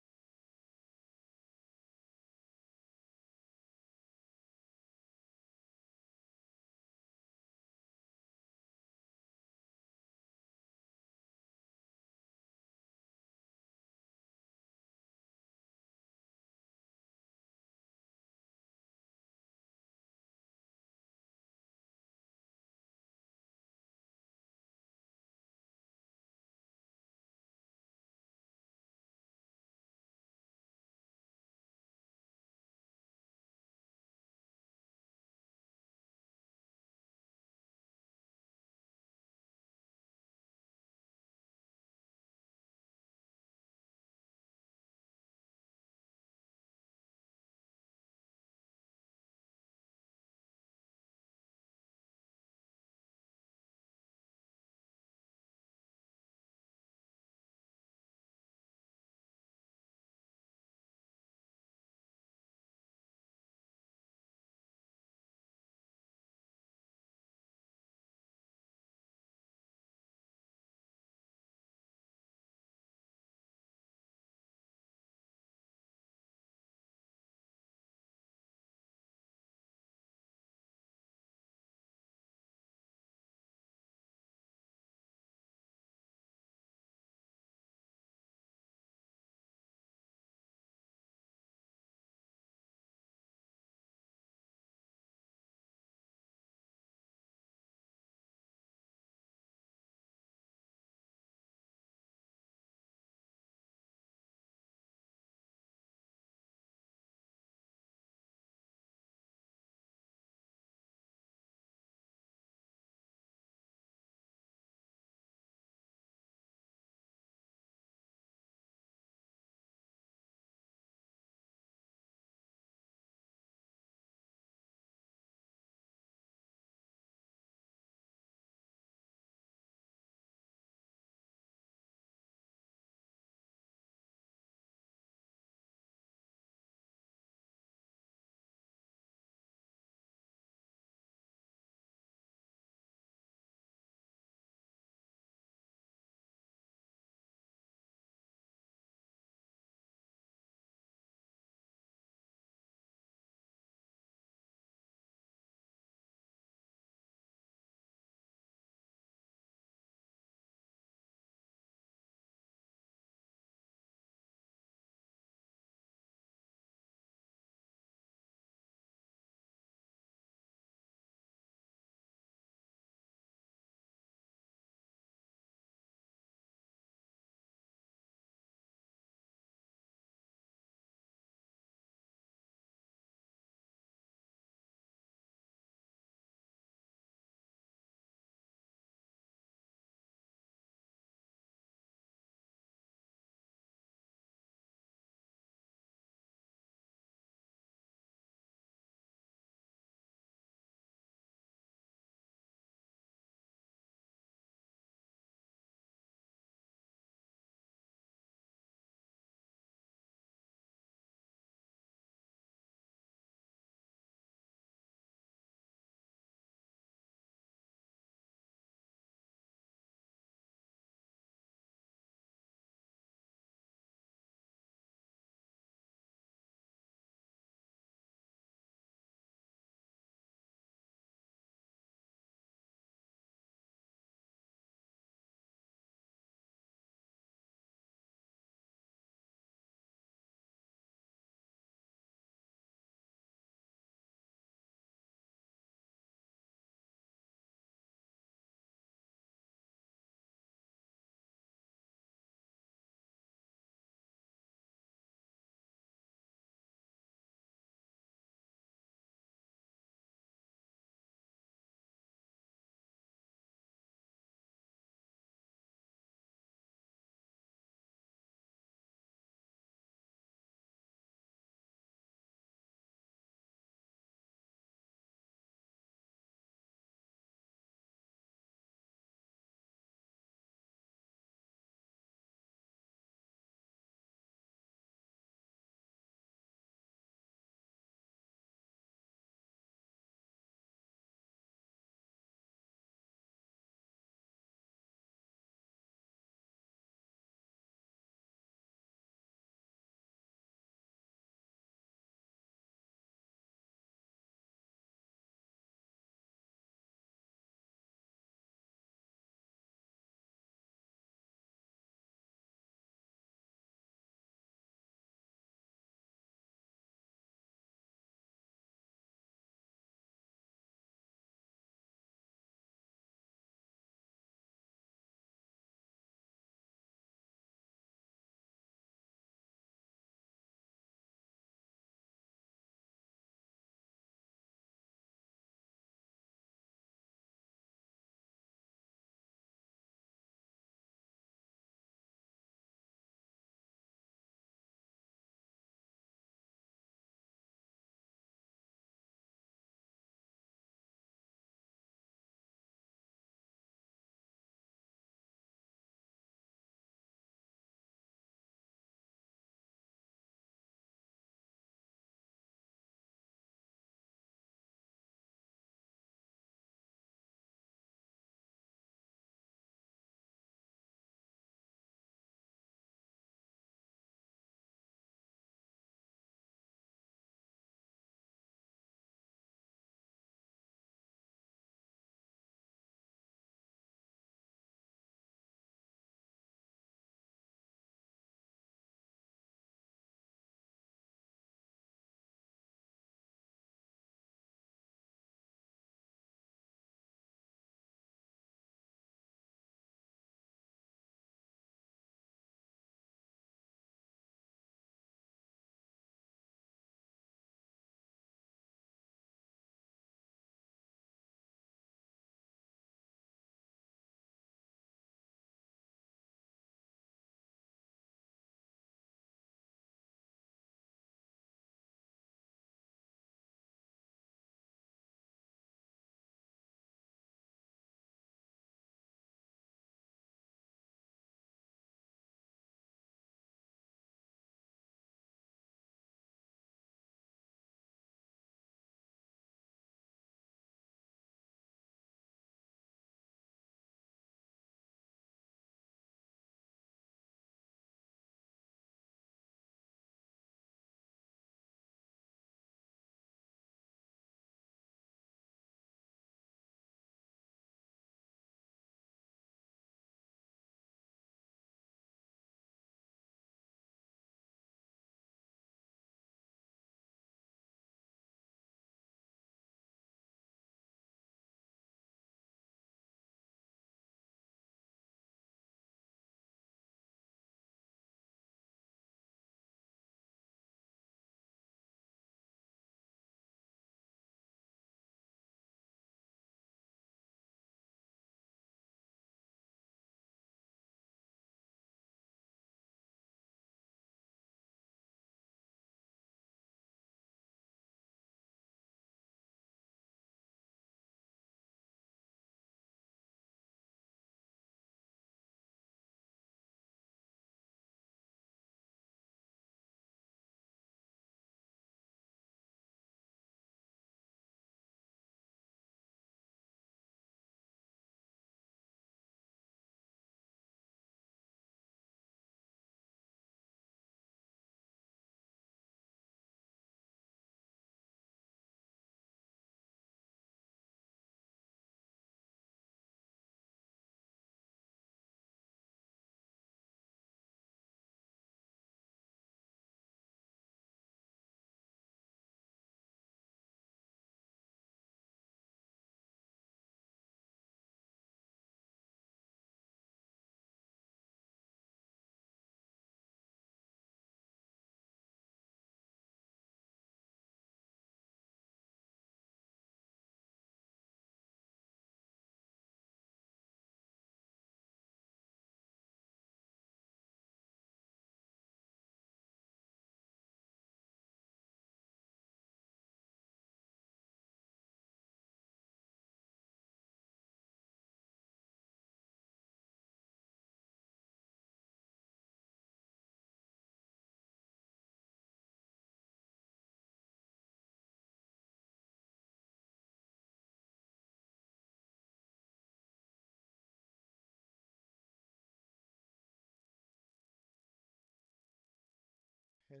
Hello,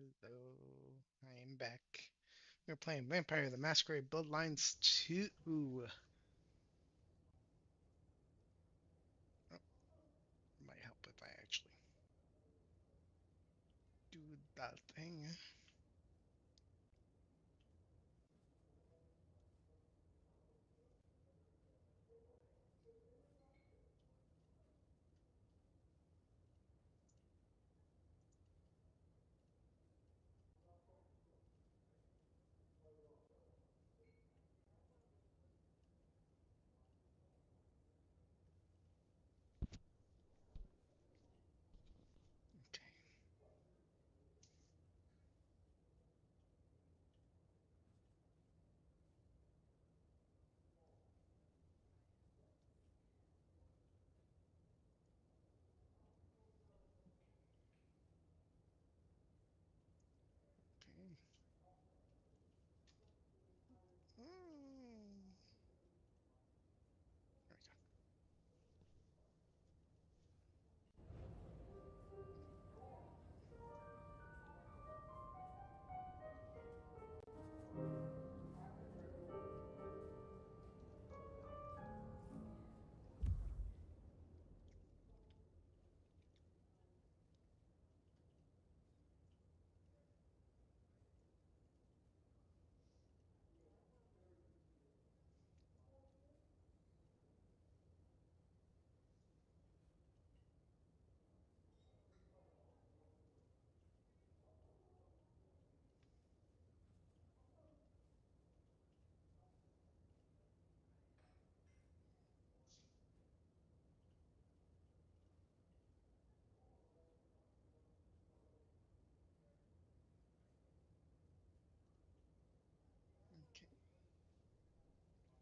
I am back. We're playing Vampire the Masquerade Bloodlines 2. Oh, might help if I actually do that thing. Okay. Okay. Oh.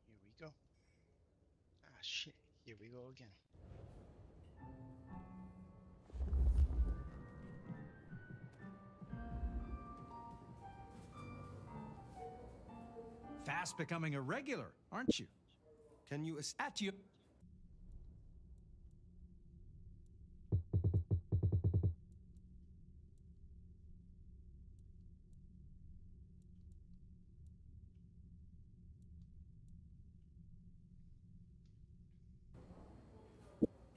There we go. Okay. Here we go. Ah, shit. Here we go again. Fast becoming a regular, aren't you? Can you At you.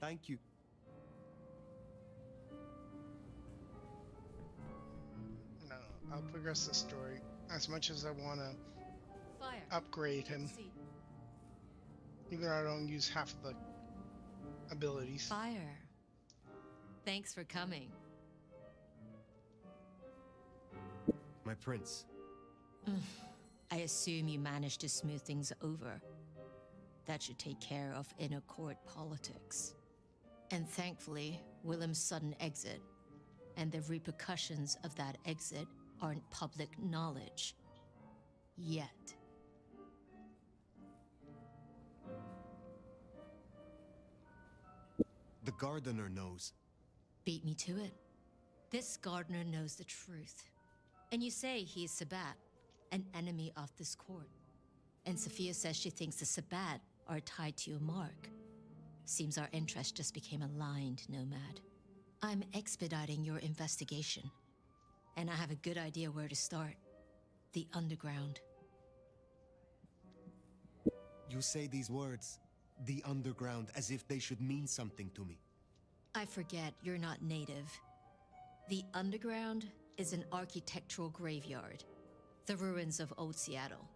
Thank you. No, I'll progress the story as much as I want to Fire. upgrade him. Even though I don't use half of the abilities. Fire. Thanks for coming. My prince. I assume you managed to smooth things over. That should take care of inner court politics. And thankfully, Willem's sudden exit and the repercussions of that exit aren't public knowledge. Yet. The gardener knows. Beat me to it. This gardener knows the truth. And you say he's Sabat, an enemy of this court. And Sophia says she thinks the Sabat are tied to your mark. Seems our interest just became aligned, Nomad. I'm expediting your investigation. And I have a good idea where to start. The underground. You say these words, the underground, as if they should mean something to me. I forget you're not native. The underground is an architectural graveyard. The ruins of old Seattle.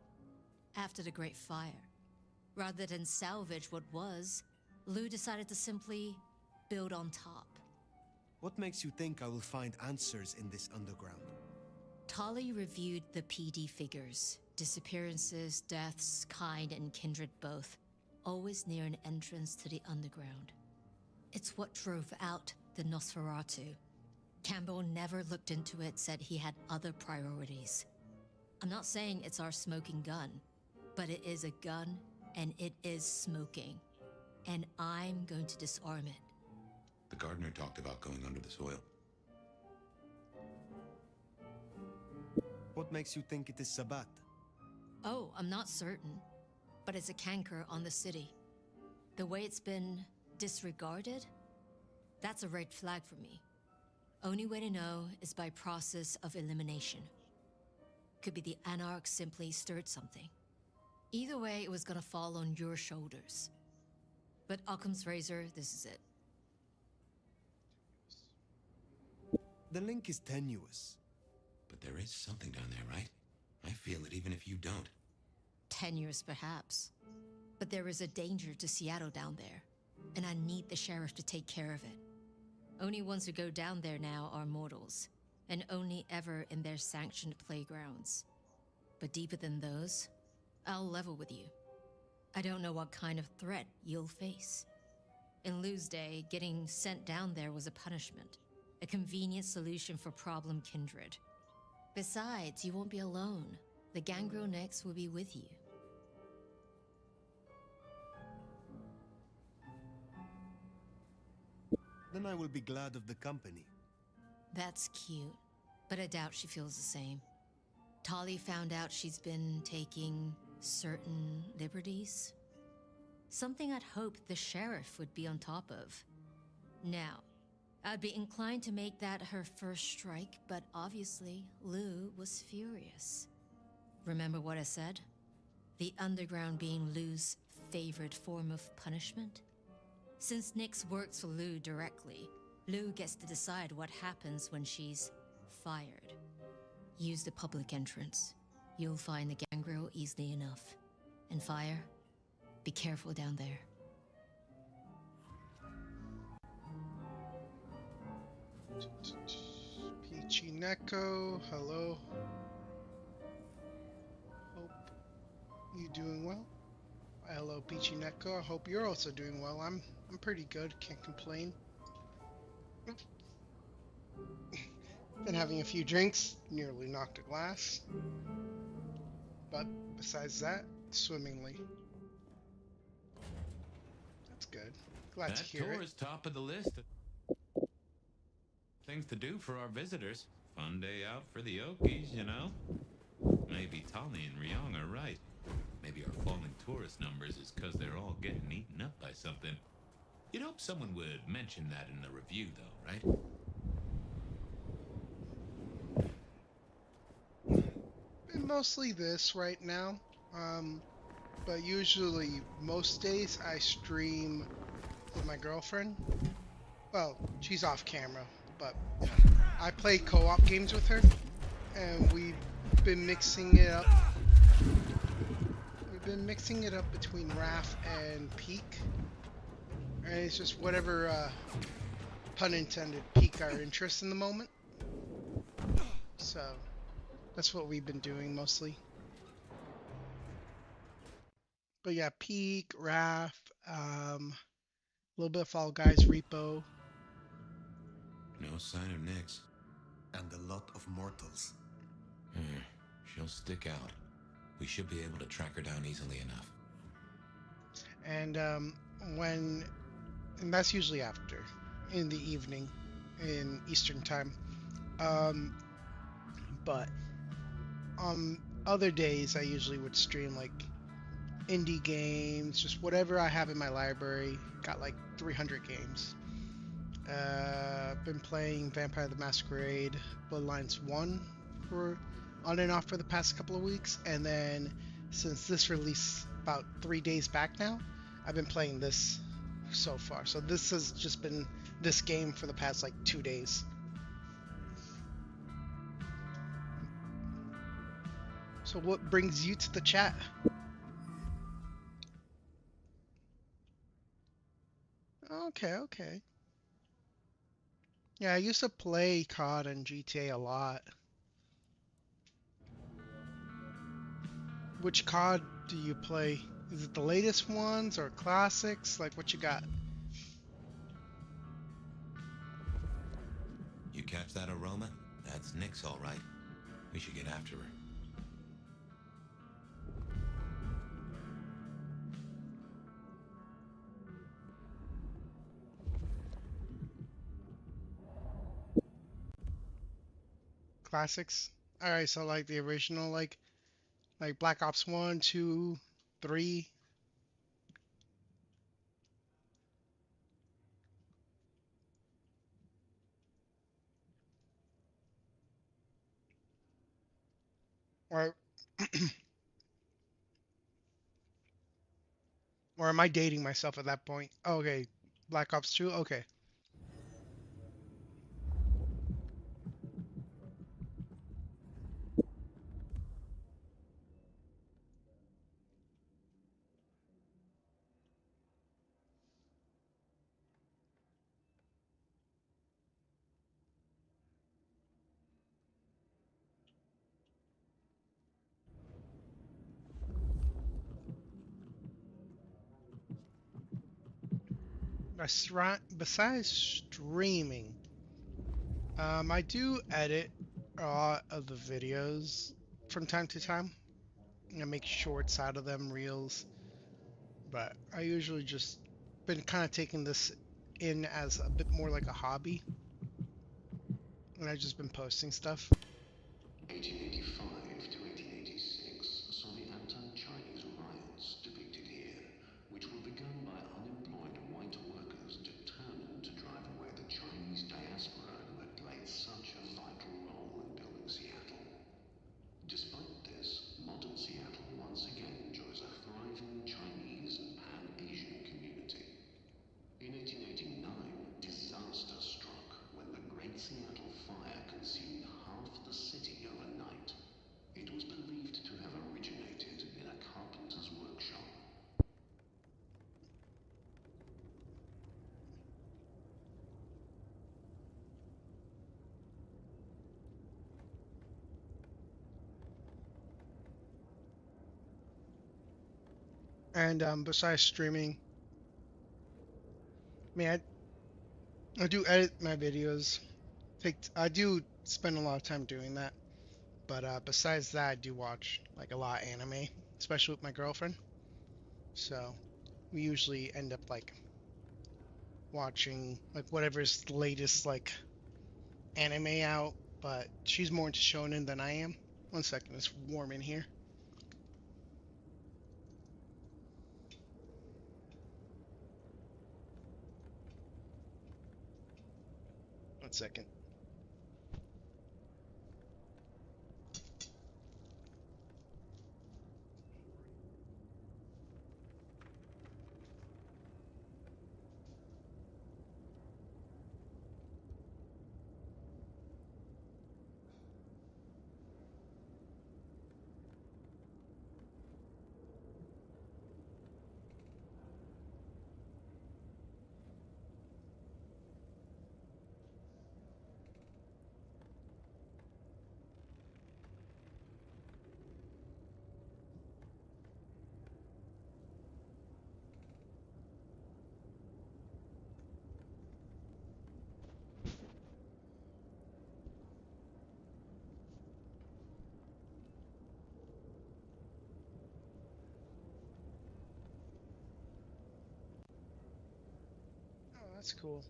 After the Great Fire. Rather than salvage what was, Lou decided to simply build on top. What makes you think I will find answers in this underground? Tali reviewed the PD figures. Disappearances, deaths, kind and kindred both. Always near an entrance to the underground. It's what drove out the Nosferatu. Campbell never looked into it, said he had other priorities. I'm not saying it's our smoking gun, but it is a gun and it is smoking. And I'm going to disarm it. The gardener talked about going under the soil. What makes you think it is Sabat? Oh, I'm not certain. But it's a canker on the city. The way it's been disregarded, that's a red flag for me. Only way to know is by process of elimination. Could be the Anarch simply stirred something. Either way, it was gonna fall on your shoulders. But Occam's razor, this is it. The link is tenuous. But there is something down there, right? I feel it even if you don't. Tenuous, perhaps. But there is a danger to Seattle down there, and I need the sheriff to take care of it. Only ones who go down there now are mortals, and only ever in their sanctioned playgrounds. But deeper than those, I'll level with you. I don't know what kind of threat you'll face. In Lou's day, getting sent down there was a punishment, a convenient solution for problem kindred. Besides, you won't be alone. The Gangrel Next will be with you. Then I will be glad of the company. That's cute, but I doubt she feels the same. Tali found out she's been taking certain liberties. Something I'd hoped the sheriff would be on top of. Now, I'd be inclined to make that her first strike, but obviously, Lou was furious. Remember what I said? The underground being Lou's favorite form of punishment? Since Nyx works for Lou directly, Lou gets to decide what happens when she's fired. Use the public entrance. You'll find the gangrel easily enough. And fire, be careful down there. Peachy Neko, hello. Hope you doing well. Hello, Peachy Neko. I hope you're also doing well. I'm pretty good. Can't complain. Been having a few drinks. Nearly knocked a glass. But besides that, swimmingly. That's good. Glad to hear That tour it. is top of the list. Things to do for our visitors. Fun day out for the Okies, you know? Maybe Tali and Ryong are right. Maybe our falling tourist numbers is because they're all getting eaten up by something. You'd hope someone would mention that in the review, though, right? Mostly this right now. But usually, most days, I stream with my girlfriend. Well, she's off camera, but I play co-op games with her, and we've been mixing it up. We've been mixing it up between RAF and Peak, and it's just whatever, pun intended, pique our interest in the moment. So that's what we've been doing mostly. But yeah, Peak, RAF, a little bit of Fall Guys, Repo. No sign of Nyx. And a lot of mortals. She'll stick out. We should be able to track her down easily enough. And and that's usually after, in the evening, in Eastern time. But on other days, I usually would stream like indie games, just whatever I have in my library. Got like 300 games. Been playing Vampire the Masquerade Bloodlines 1 for on and off for the past couple of weeks, and then since this release about 3 days back now, I've been playing this so far. So this has just been this game for the past like 2 days. So what brings you to the chat? Okay. Yeah, I used to play COD and GTA a lot. Which COD do you play? Is it the latest ones or classics? Like, what you got? You catch that aroma? That's Nyx, all right. We should get after her. Classics? Alright, so like the original, like Black Ops 1, 2, 3. Or or am I dating myself at that point? Okay, Black Ops 2. Okay. Besides streaming, I do edit a lot of the videos from time to time. I make shorts out of them, reels, but I usually just been kind of taking this in as a bit more like a hobby, and I've just been posting stuff. 1885 to 1886 saw the anti-Chinese riots depicted here, which were begun by unemployed white workers determined to drive away the Chinese diaspora who had played such a vital role in building Seattle. Despite this, modern Seattle once again enjoys a thriving Chinese and Pan-Asian community. In 1889, disaster struck when the Great Seattle Fire consumed half the city overnight. It was believed to have originated in a carpenter's workshop. And besides streaming, I mean, I do edit my videos. I do spend a lot of time doing that. But besides that, I do watch like a lot of anime, especially with my girlfriend. So we usually end up like watching like whatever's the latest like anime out. But she's more into shonen than I am. One second, it's warm in here. One second. Oh, that's cool.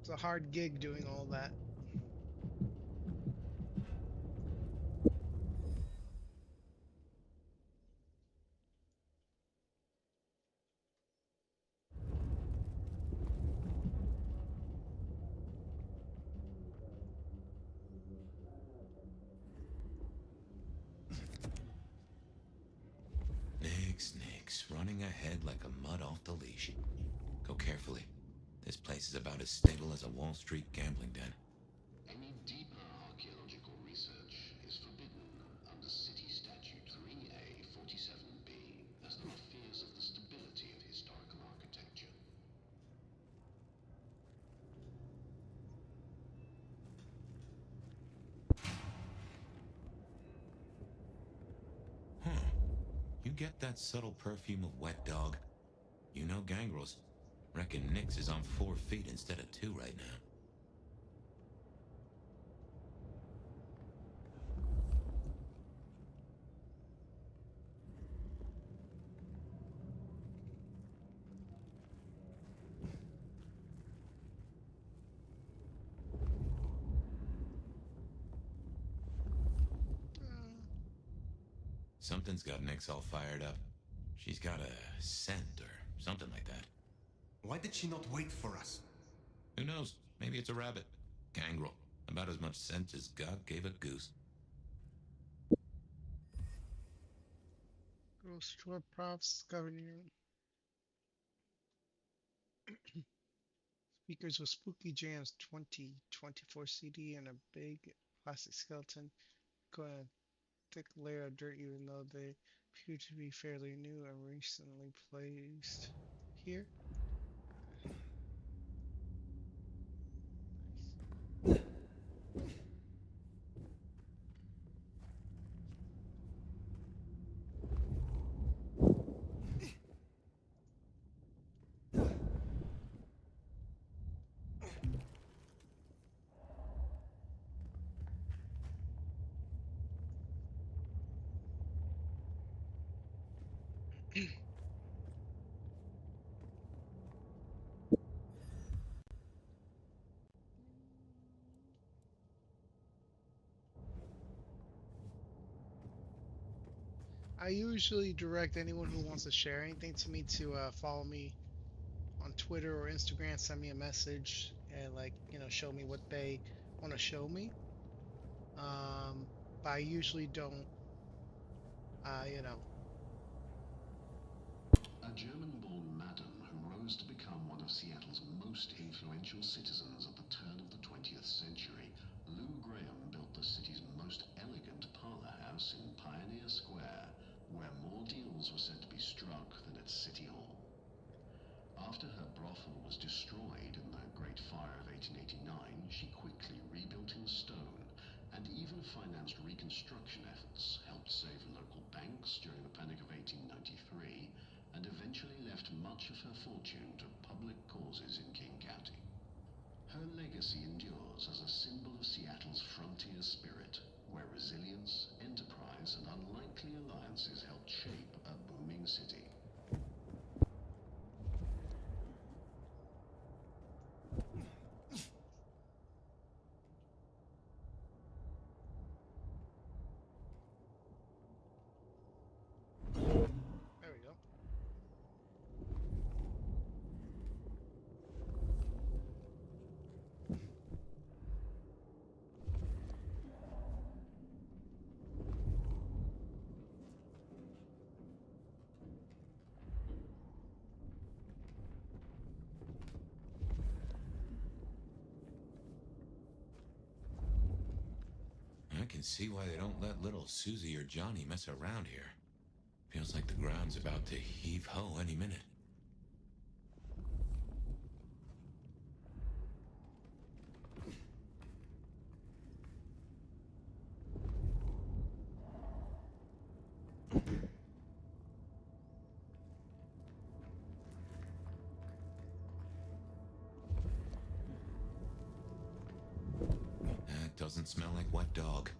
It's a hard gig doing all that. Nix, running ahead like a mud off the leash. Go carefully. This place is about as stable as a Wall Street gambling den. Any deeper archaeological research is forbidden under City Statute 3A 47B, as there are fears of the stability of historical architecture. You get that subtle perfume of wet dog? You know gangrels. Reckon Nix is on 4 feet instead of 2 right now. Something's got Nyx all fired up. She's got a scent or something like that. Why did she not wait for us? Who knows? Maybe it's a rabbit. Gangrel. About as much scent as God gave a goose. Grocery store props governing speakers with spooky jams 2024 CD and a big plastic skeleton. Got a thick layer of dirt even though they appear to be fairly new and recently placed here. I usually direct anyone who wants to share anything to me to follow me on Twitter or Instagram, send me a message and like, show me what they want to show me. But I usually don't, you know. A German-born madam who rose to become one of Seattle's most influential citizens at the turn of the 20th century, Lou Graham built the city's most elegant parlor house in Pioneer Square, where more deals were said to be struck than at City Hall. After her brothel was destroyed in the Great Fire of 1889, she quickly rebuilt in stone and even financed reconstruction efforts, helped save local banks during the Panic of 1893, and eventually left much of her fortune to public causes in King County. Her legacy endures as a symbol of Seattle's frontier spirit, where resilience, enterprise, and unlikely alliances helped shape a booming city. There we go. I can see why they don't let little Susie or Johnny mess around here. Feels like the ground's about to heave-ho any minute. That doesn't smell like wet dog.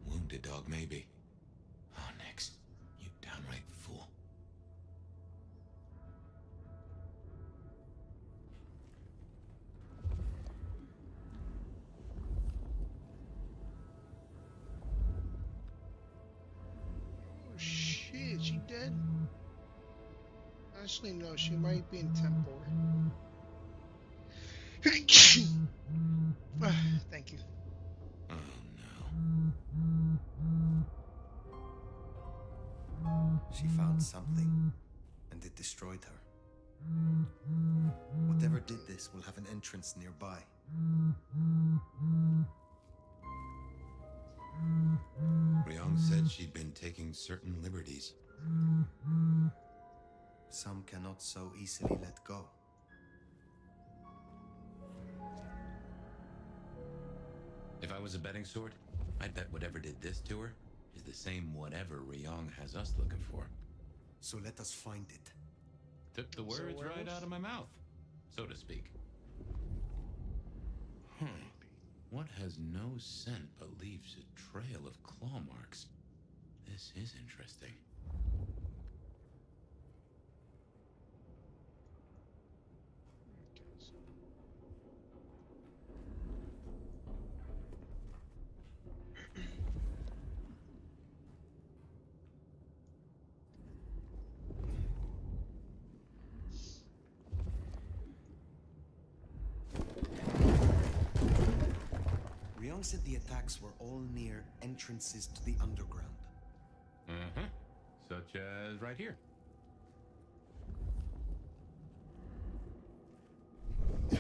Wounded dog, maybe. Oh, Nyx, you downright fool. Oh shit, she dead? Actually, no, she might be in temple. Thank you. Oh, no. She found something, and it destroyed her. Whatever did this will have an entrance nearby. Ryong said she'd been taking certain liberties. Some cannot so easily let go. If I was a betting sort, I'd bet whatever did this to her is the same whatever Ryong has us looking for. So let us find it. Took the words right out of my mouth, so to speak. What has no scent but leaves a trail of claw marks? This is interesting. Mom said the attacks were all near entrances to the underground. Uh-huh. Such as right here. Okay.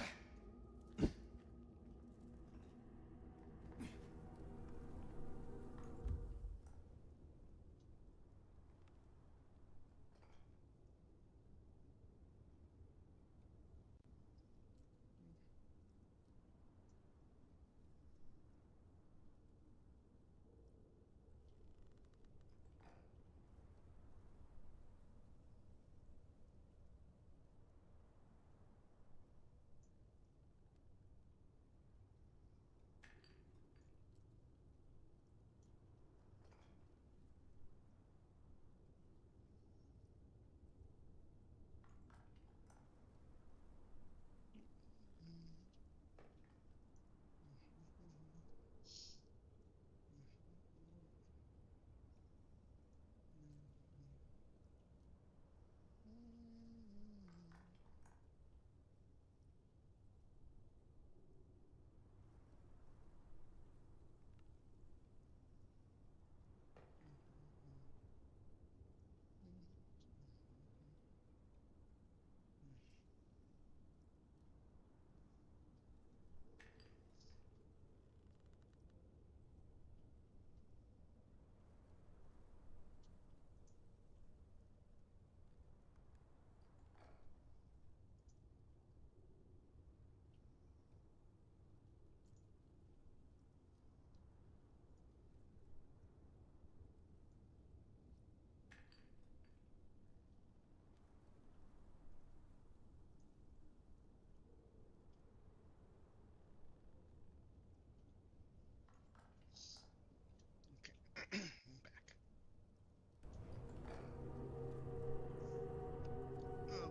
I'm back.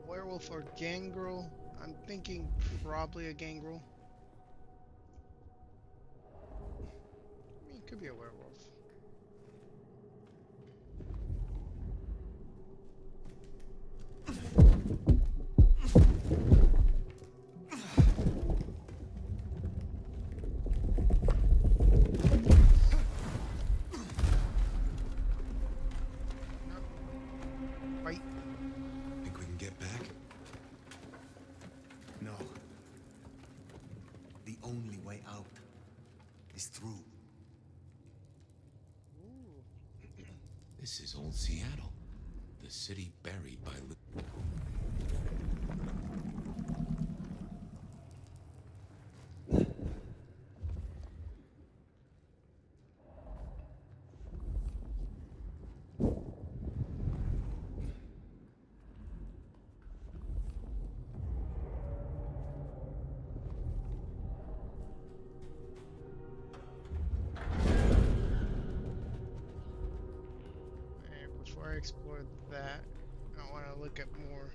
Werewolf or gangrel? I'm thinking probably a gangrel. I mean, it could be a werewolf. Think we can get back? No. The only way out is through. This is old Seattle. The city buried by... Before I explore that, I want to look at more.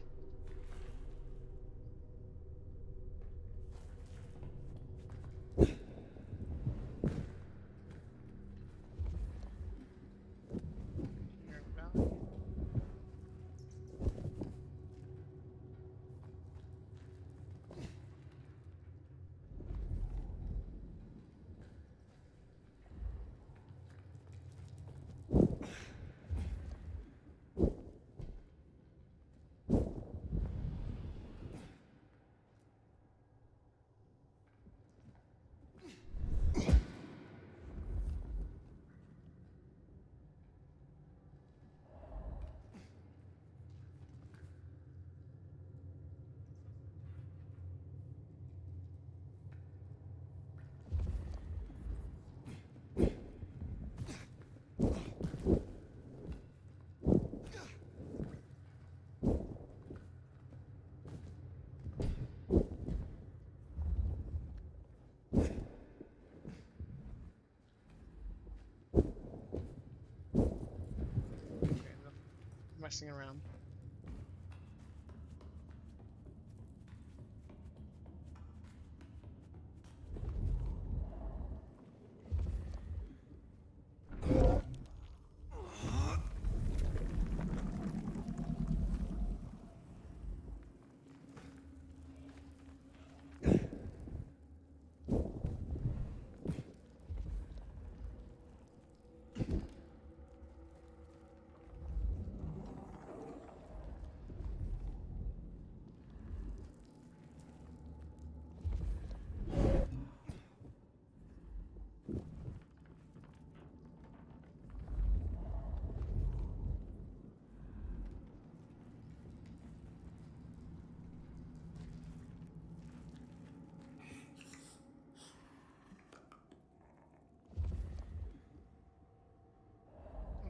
Messing around.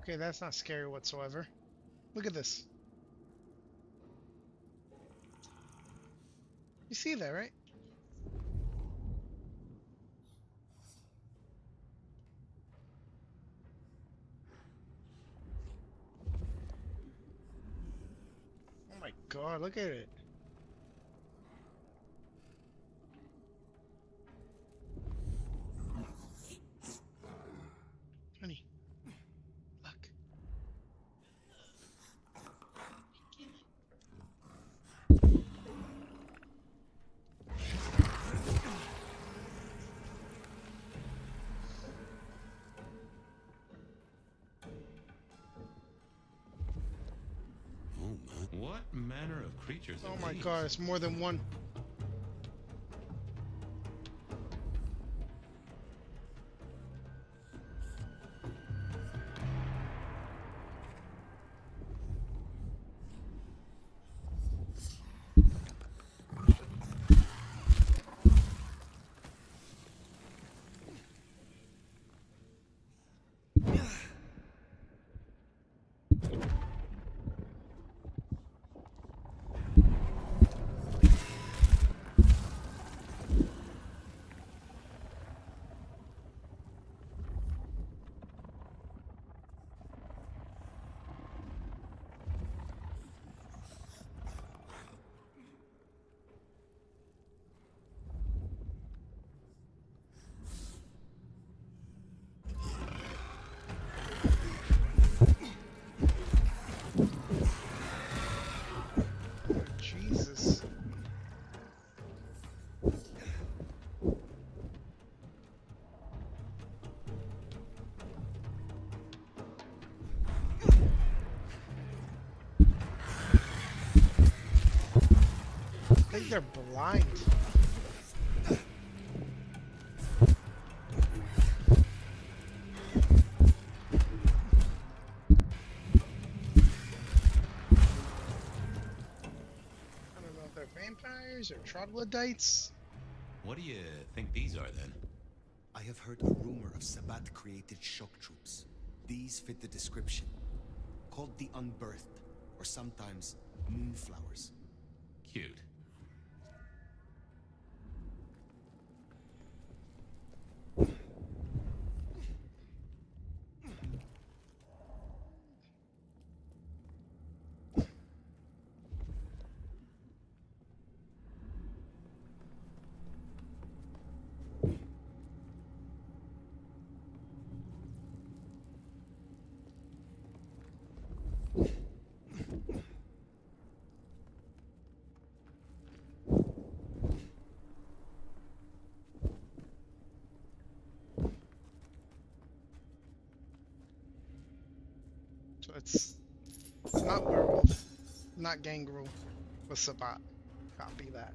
Okay, that's not scary whatsoever. Look at this. You see that, right? Oh my god, look at it. Honey, look. What manner of creatures are Oh my these? god, it's more than one. Jesus. I think they're blind. I don't know if they're vampires or troglodytes. What do you think these are then? I have heard a rumor of Sabbat-created shock troops. These fit the description. Called the Unbirthed, or sometimes Moonflowers. Cute. So it's not werewolf, not gangrel, but Sabbat. Copy that.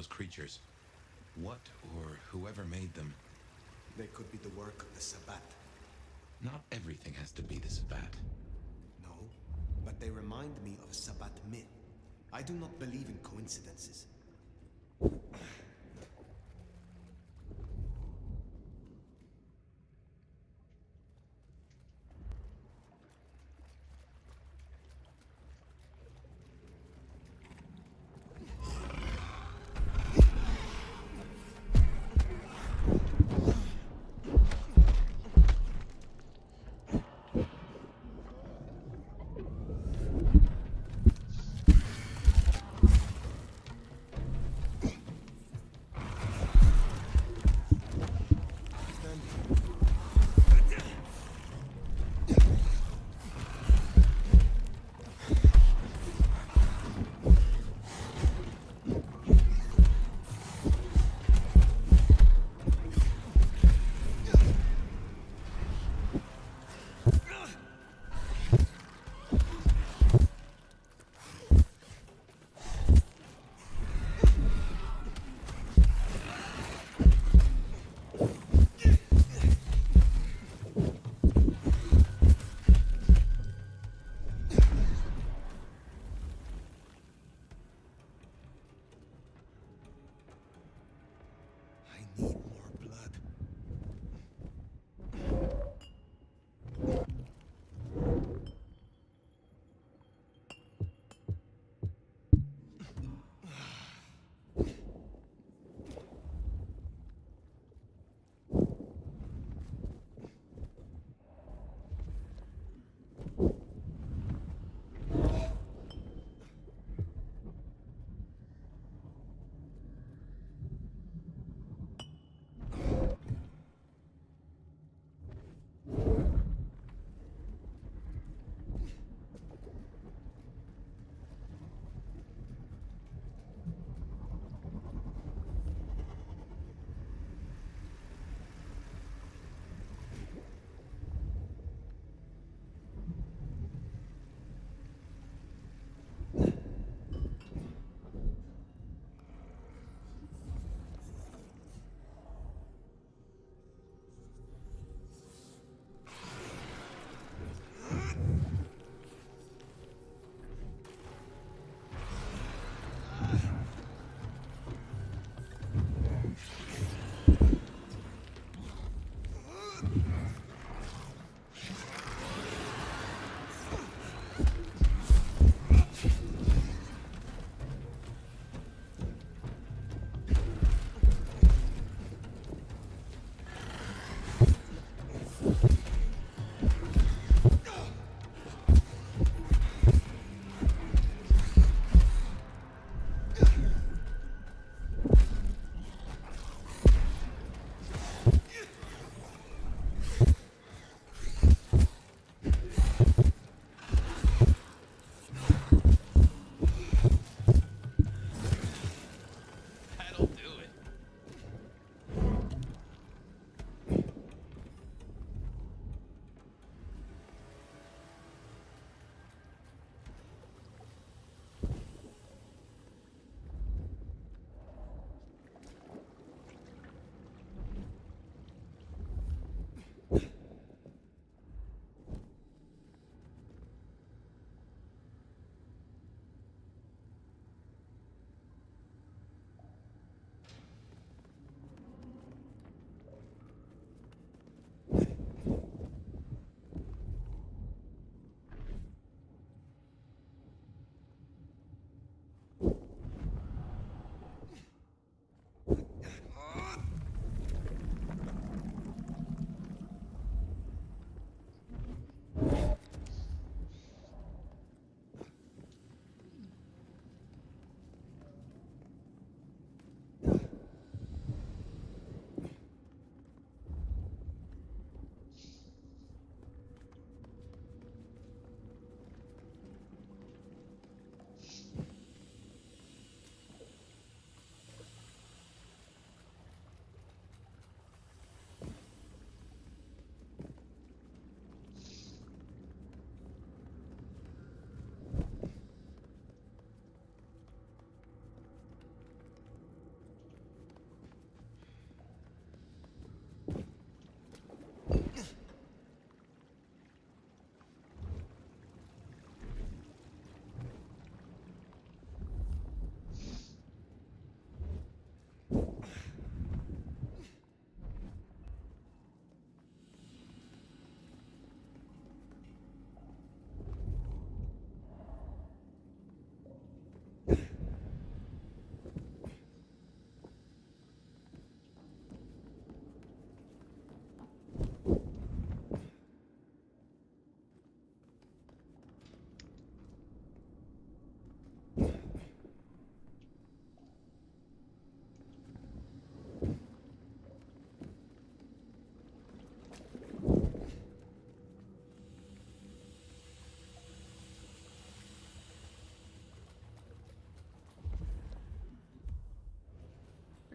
those creatures. What or whoever made them? They could be the work of the Sabbat. Not everything has to be the Sabbat. No, but they remind me of a Sabbat myth. I do not believe in coincidences.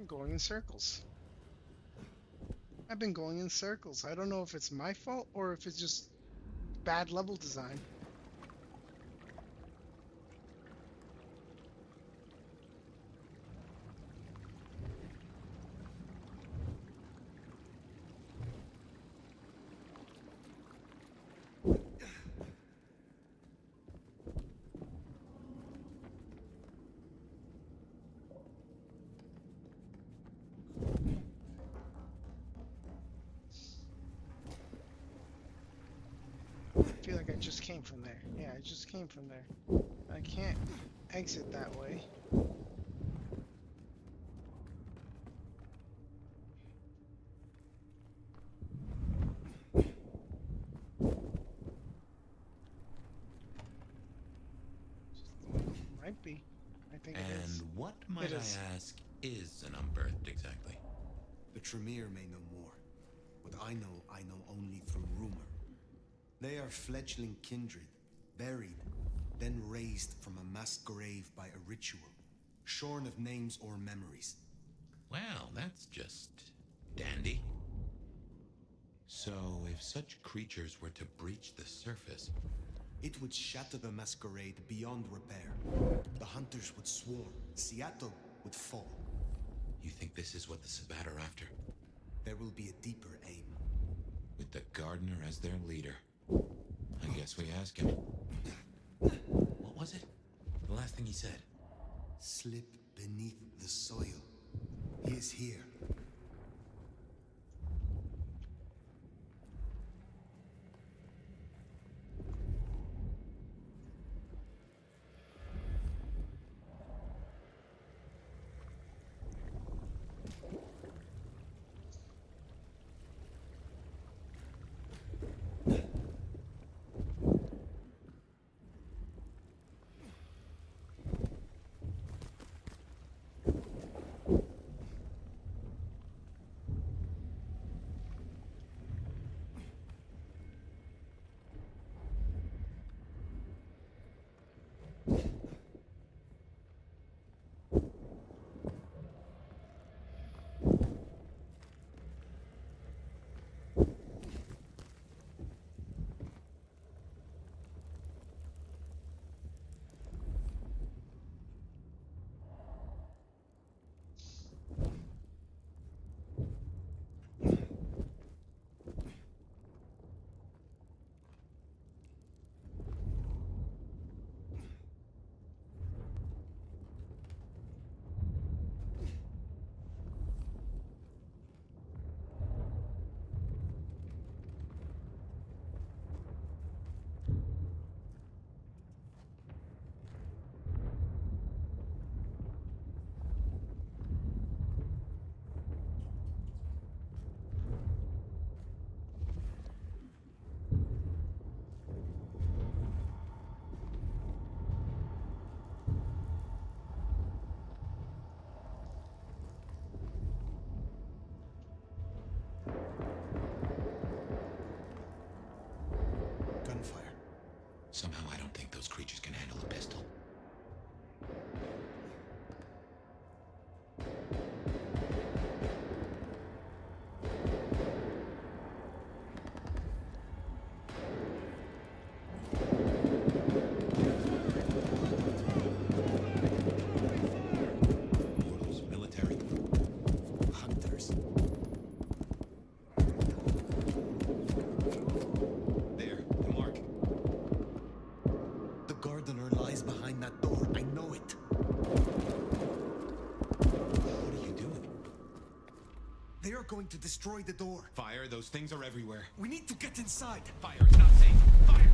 I'm going in circles. I've been going in circles. I don't know if it's my fault or if it's just bad level design. I feel like I just came from there. Yeah, I just came from there. I can't exit that way. Might be. I think it is. And what, might I ask, is an unbirthed exactly? The Tremere may know more. What I know only through rumor. They are fledgling kindred, buried, then raised from a mass grave by a ritual, shorn of names or memories. Well, that's just dandy. So, if such creatures were to breach the surface... It would shatter the Masquerade beyond repair. The hunters would swarm. Seattle would fall. You think this is what the Sabbat are after? There will be a deeper aim. With the gardener as their leader. I guess we ask him. What was it? The last thing he said? Slip beneath the soil. He is here. Somehow I don't think those creatures can handle a pistol. Mortals, military. Hunters. There, the mark. The gardener lies behind that door. I know it. What are you doing? They are going to destroy the door. Fire, those things are everywhere. We need to get inside. Fire, it's not safe. Fire!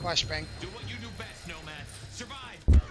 Flashbang. Do what you do best, Nomad. Survive!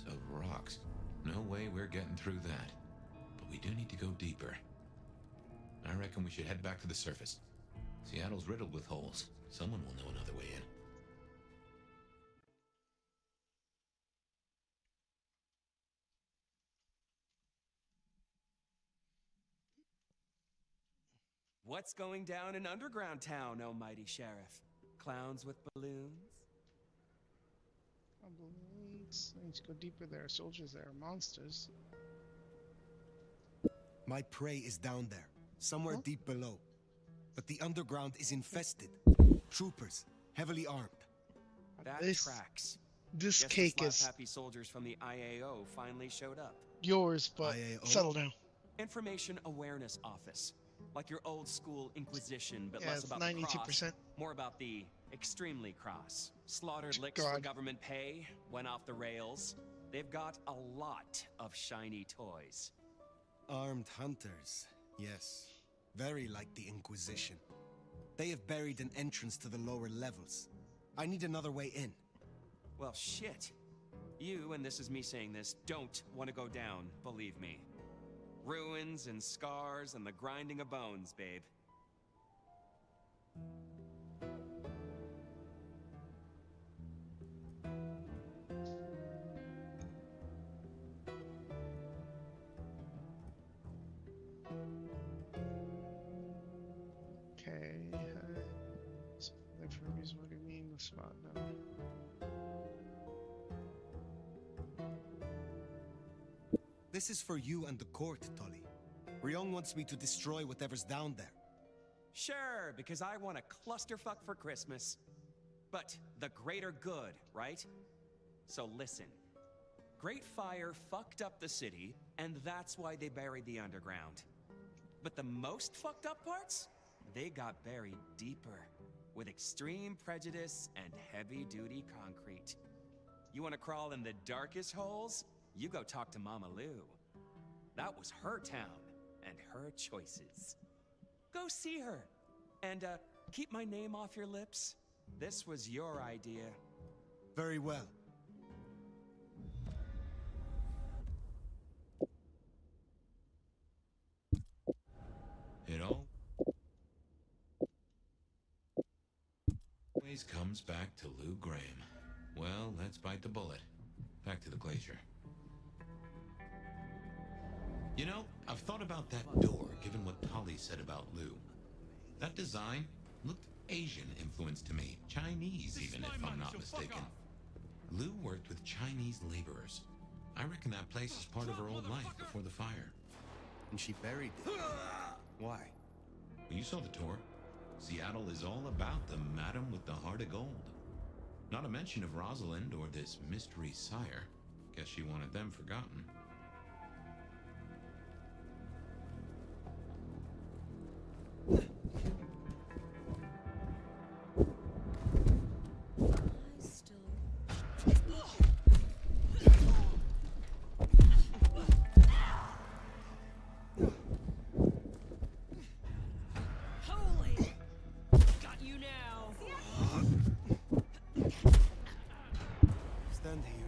Of rocks. No way we're getting through that. But we do need to go deeper. I reckon we should head back to the surface. Seattle's riddled with holes. Someone will know another way in. What's going down in Underground Town, oh mighty sheriff? Clowns with balloons? Balloons. I need to go deeper. There are soldiers. There are monsters. My prey is down there, somewhere deep below. But the underground is infested. Troopers, heavily armed. That tracks. This Guess cake the is slap-happy soldiers from the IAO finally showed up. yours, but IAO? settle down. Information Awareness Office. Like your old school Inquisition, but Yeah, less it's about 92%. the cross, more about the extremely cross. Slaughtered licks for government pay, went off the rails. They've got a lot of shiny toys. Armed hunters, yes. Very like the Inquisition. They have buried an entrance to the lower levels. I need another way in. Well, shit. You, and this is me saying this, don't want to go down, believe me. Ruins and scars and the grinding of bones, babe. Okay. Information, what do you mean? The spot now. This is for you and the court, Tully. Ryong wants me to destroy whatever's down there. Sure, because I want a clusterfuck for Christmas. But the greater good, right? So listen. Great Fire fucked up the city, and that's why they buried the underground. But the most fucked up parts? They got buried deeper, with extreme prejudice and heavy-duty concrete. You want to crawl in the darkest holes? You go talk to Mama Lou. That was her town, and her choices. Go see her, and keep my name off your lips. This was your idea. Very well. It always comes back to Lou Graham. Well, let's bite the bullet. Back to the glacier. You know, I've thought about that door, given what Tolly said about Lou. That design looked Asian influenced to me. Chinese, even, if I'm not mistaken. Lou worked with Chinese laborers. I reckon that place is part of her old life before the fire. And she buried it. Why? Well, you saw the tour. Seattle is all about the madam with the heart of gold. Not a mention of Rosalind or this mystery sire. Guess she wanted them forgotten. Holy! Got you now! Stand here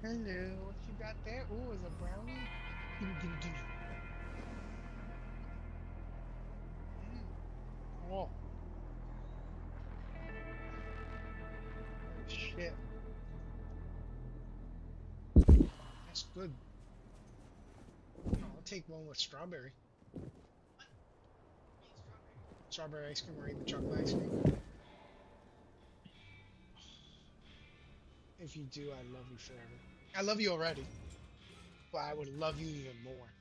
Hello, what you got there? Ooh, is a brownie? Gimme. Oh. Shit. That's good. Oh, I'll take one with strawberry. Strawberry ice cream or even chocolate ice cream. If you do, I love you forever. I love you already, but I would love you even more.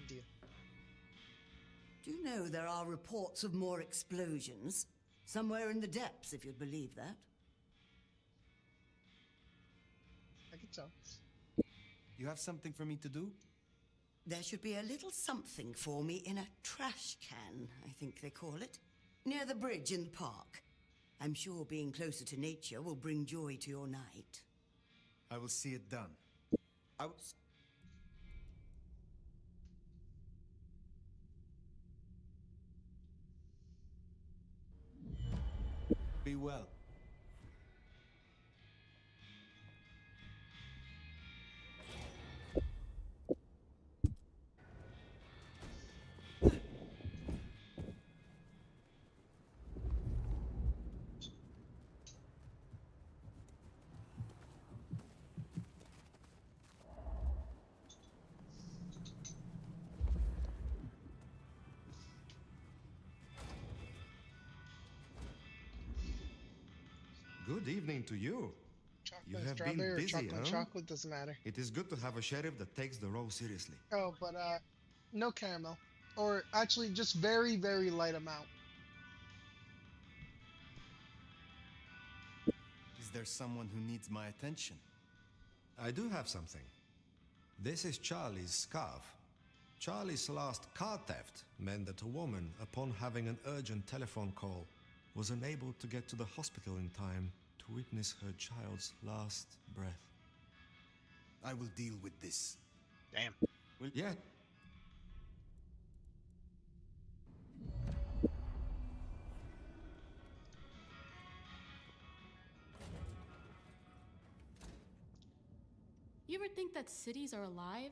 Deal. Do you know there are reports of more explosions? Somewhere in the depths, if you'd believe that. I can tell. You have something for me to do? There should be a little something for me in a trash can, I think they call it, near the bridge in the park. I'm sure being closer to nature will bring joy to your night. I will see it done. Be well. Good evening to you. You have been Strawberry or busy, chocolate? huh? Chocolate doesn't matter. It is good to have a sheriff that takes the role seriously. Oh, but no caramel, or actually just very, very light amount. Is there someone who needs my attention? I do have something. This is Charlie's scarf. Charlie's last car theft meant that a woman, upon having an urgent telephone call, was unable to get to the hospital in time to witness her child's last breath. I will deal with this. Damn. Yeah. You ever think that cities are alive?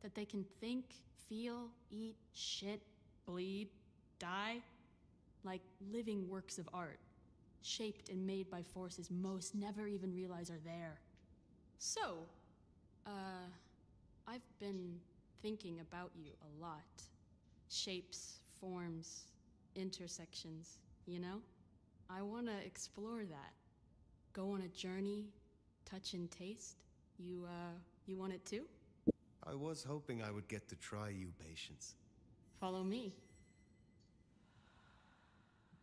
That they can think, feel, eat, shit, bleed, die? Like living works of art, shaped and made by forces most never even realize are there. So, I've been thinking about you a lot. Shapes, forms, intersections, you know? I want to explore that. Go on a journey, touch and taste. You want it too? I was hoping I would get to try you, Patience. Follow me.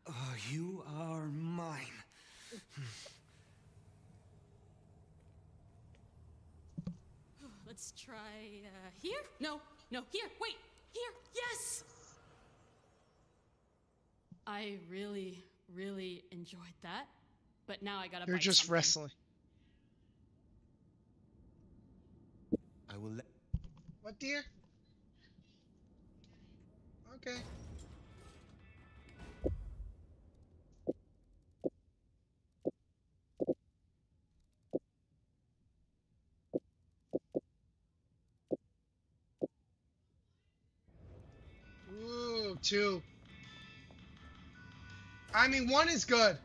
Oh, you are mine. Let's try, here? No, here, wait, here, yes! I really, really enjoyed that, but now I gotta You're bite just something. wrestling. I will let... What, dear? Okay. Ooh, 2. I mean, 1 is good.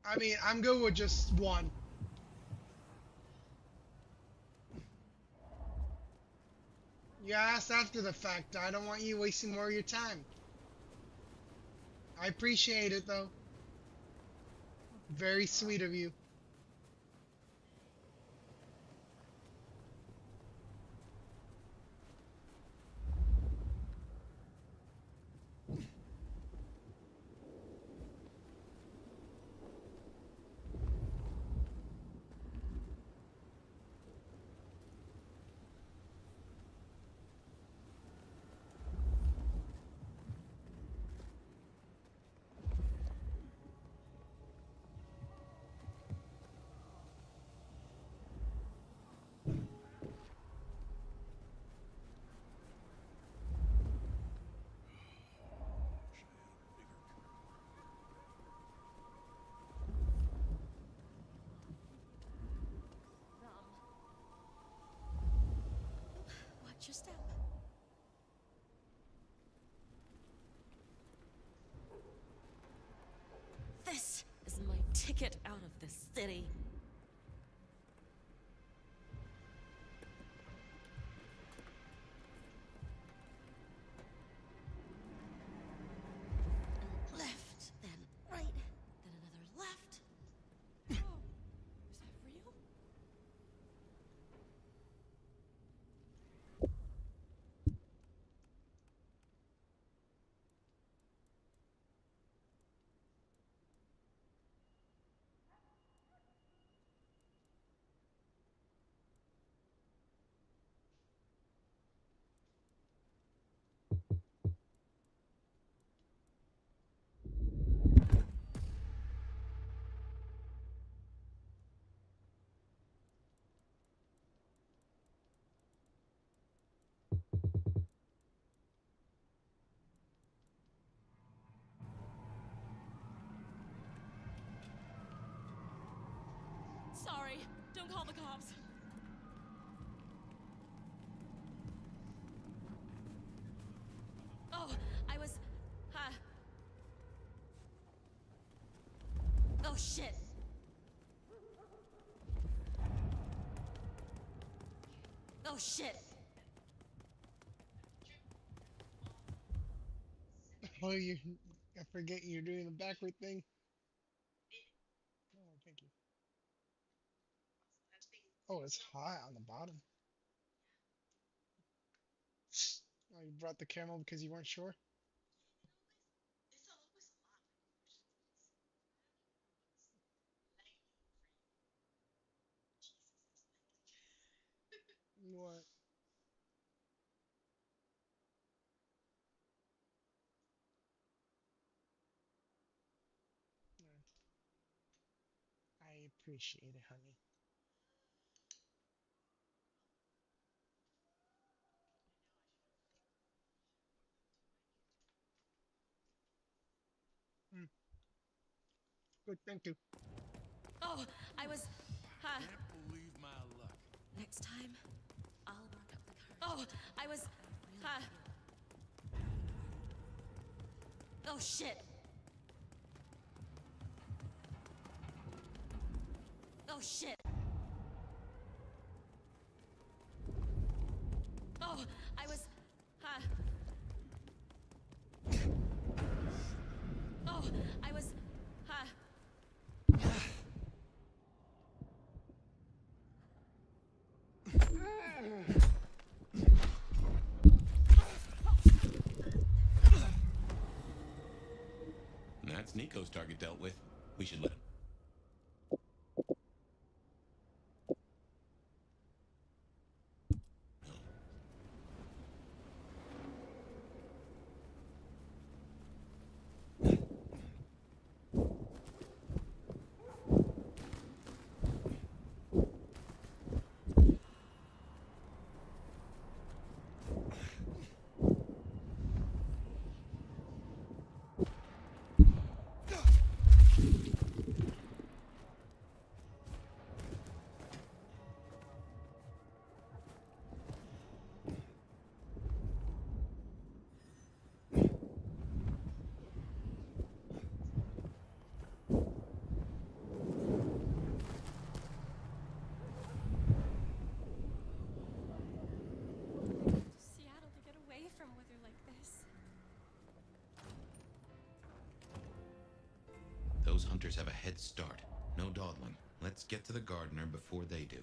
I mean, I'm good with just one. You asked after the fact. I don't want you wasting more of your time. I appreciate it, though. Very sweet of you. Watch your step. This is my ticket out of this city. Left, then right, then another left. Oh, is that real? Sorry, don't call the cops. Oh, I was... Oh, shit. Oh, shit. Oh, I forget you're doing the backward thing. Oh, thank you. Oh, it's hot on the bottom. Oh, you brought the caramel because you weren't sure? What? I appreciate it, honey. Mm. Good, thank you. Oh, I was... Can't believe my luck. Next time, I'll work up the courage. Oh, I was... Oh, shit. Oh, shit. Oh, I was... Oh, I was... That's Nico's target dealt with. We should let him. Those hunters have a head start. No dawdling. Let's get to the gardener before they do.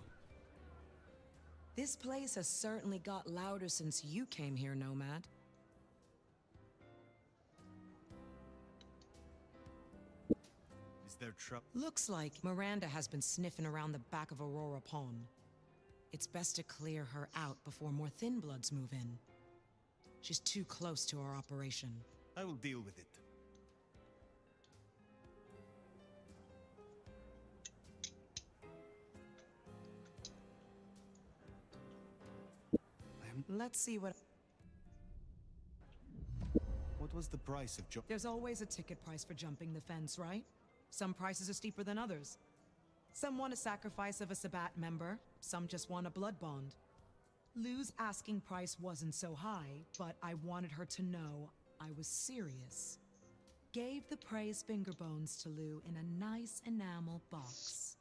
This place has certainly got louder since you came here, Nomad. Is there trouble? Looks like Miranda has been sniffing around the back of Aurora Pond. It's best to clear her out before more Thin Bloods move in. She's too close to our operation. I will deal with it. Let's see what was the price of There's always a ticket price for jumping the fence, right? Some prices are steeper than others. Some want a sacrifice of a Sabbat member, some just want a blood bond. Lou's asking price wasn't so high, but I wanted her to know I was serious. Gave the praise finger bones to Lou in a nice enamel box.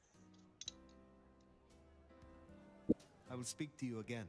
I will speak to you again.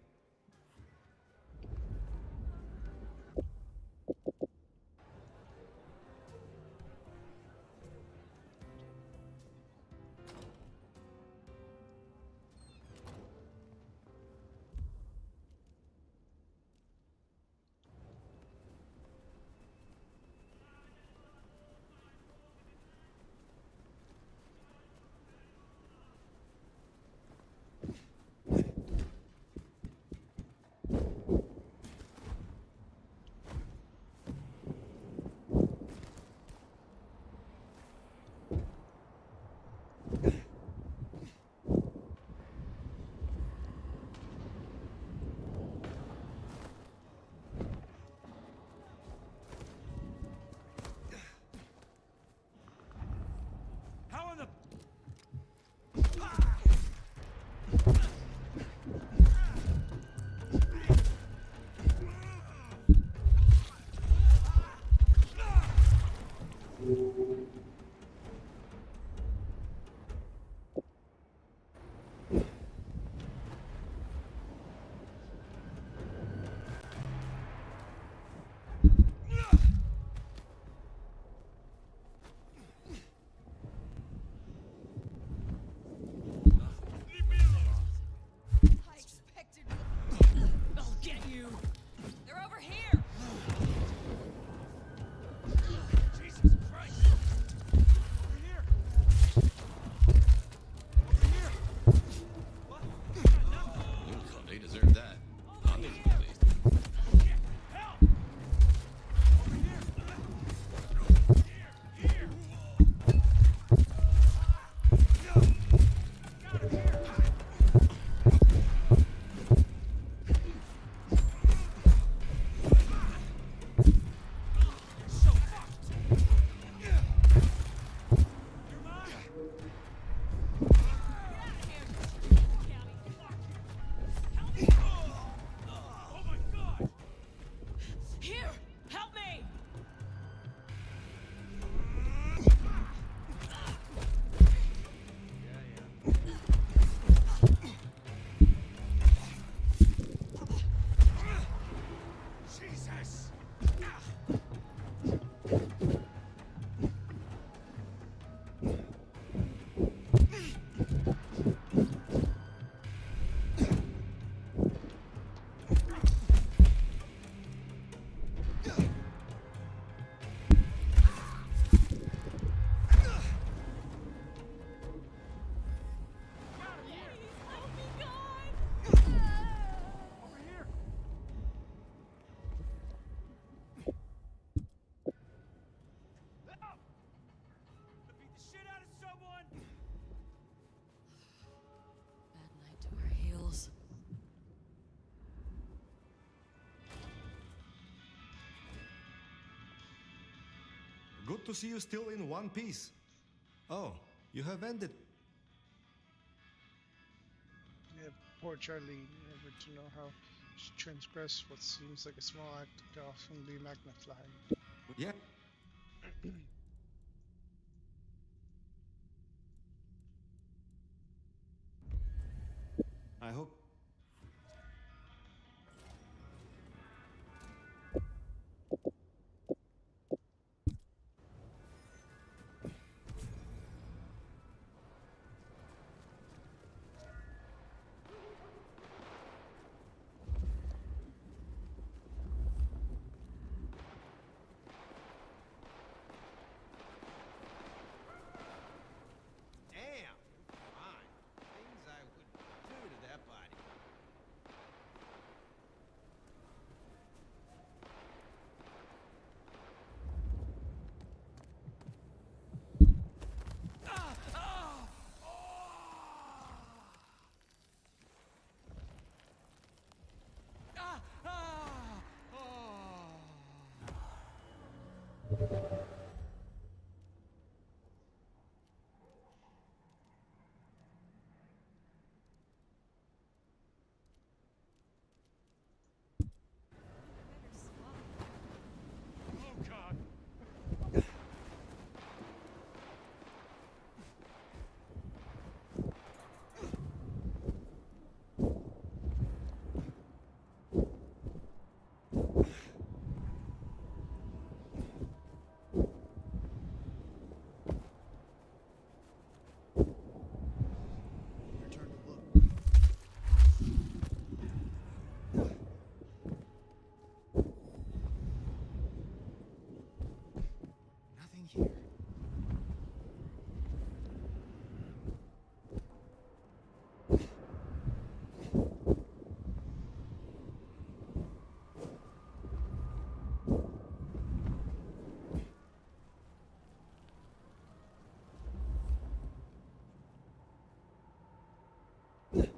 Good to see you still in one piece. Oh, you have ended. Yeah, poor Charlie, never to know how she transgressed what seems like a small act to often be magnified. Yeah. I hope. Yeah.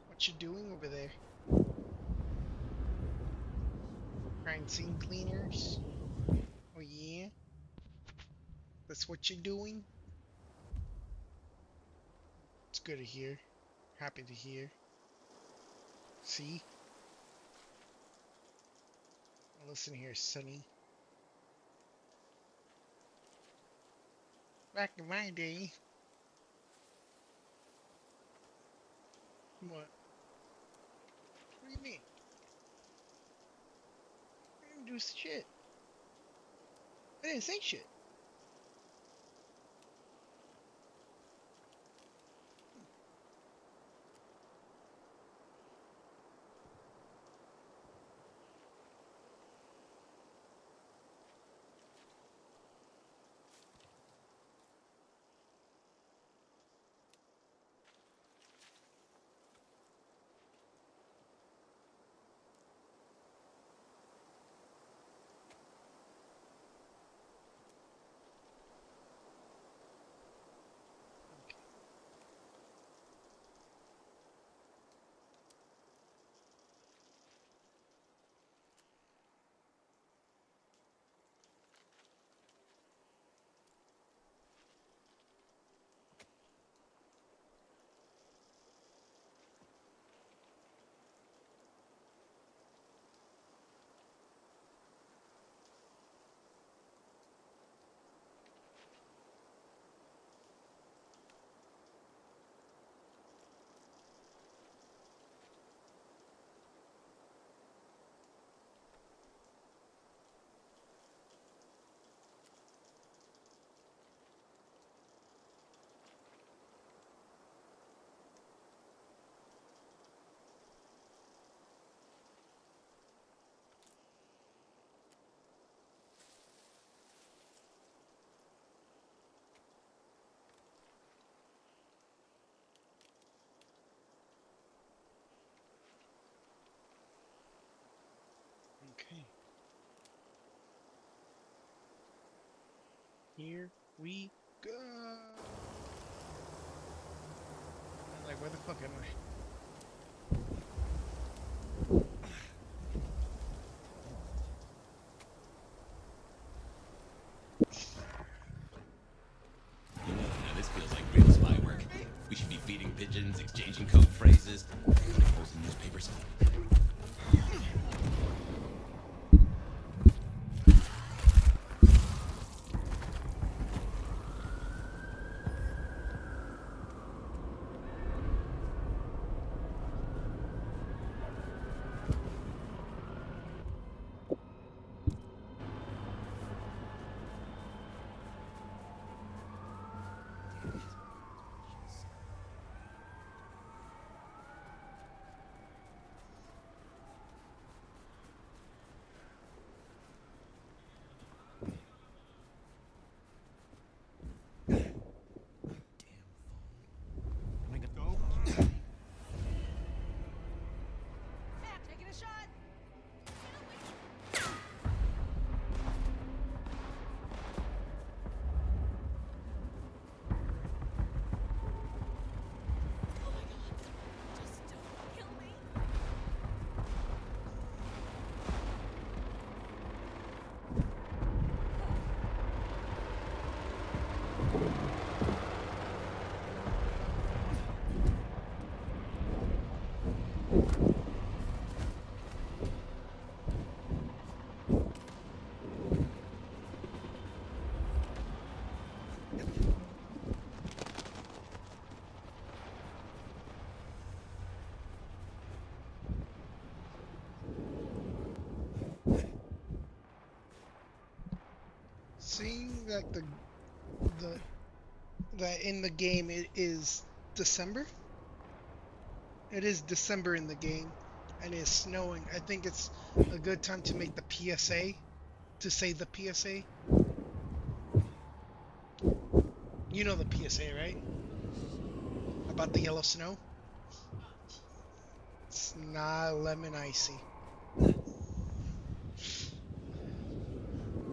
What you doing over there? Crime scene cleaners? Oh yeah? That's what you're doing? It's good to hear. Happy to hear. See? Well, listen here, Sonny. Back in my day. What? What do you mean? I didn't do shit. I didn't say shit. Okay. Here we go. I'm like, where the fuck am I? Now this feels like real spy work. We should be feeding pigeons, exchanging code phrases, posting newspapers. seeing that the that in the game it is December? It is December in the game, and it's snowing. I think it's a good time to make the PSA, to say the PSA. You know the PSA, right? About the yellow snow? It's not lemon icy.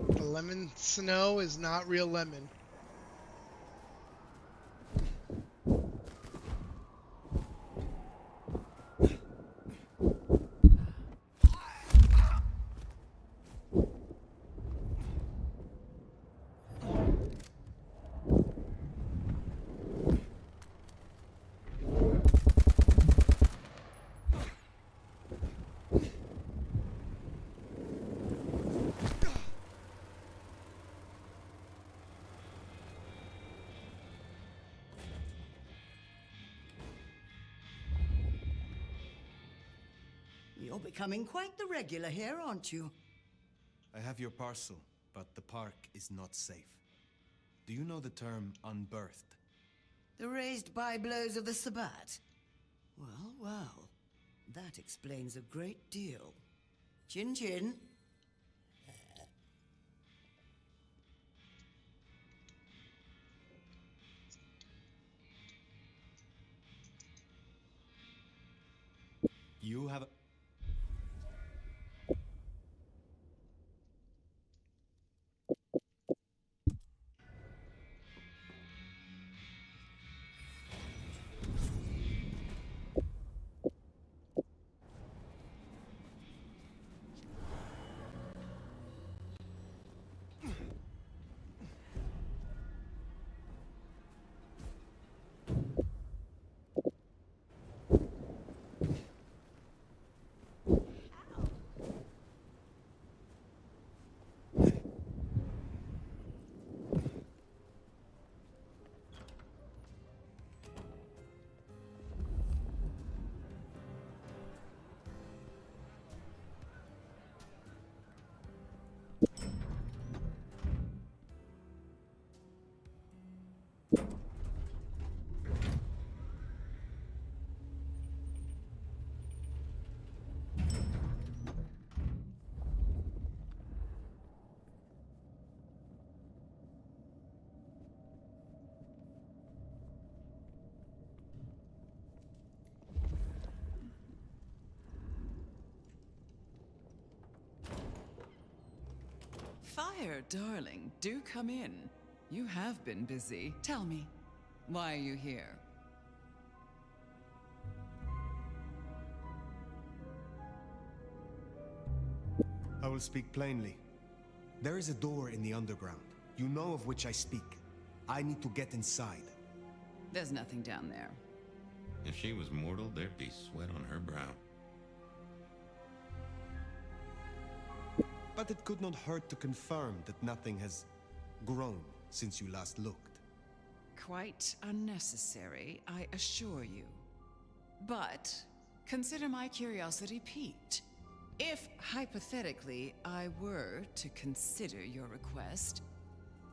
The lemon snow is not real lemon. You're becoming quite the regular here, aren't you? I have your parcel, but the park is not safe. Do you know the term unbirthed? The raised by-blows of the Sabbat? Well, well, that explains a great deal. Chin chin. You have a... Fire, darling, do come in. You have been busy. Tell me, why are you here? I will speak plainly. There is a door in the underground. You know of which I speak. I need to get inside. There's nothing down there. If she was mortal, there'd be sweat on her brow. But it could not hurt to confirm that nothing has grown since you last looked. Quite unnecessary, I assure you. But consider my curiosity piqued. If, hypothetically, I were to consider your request,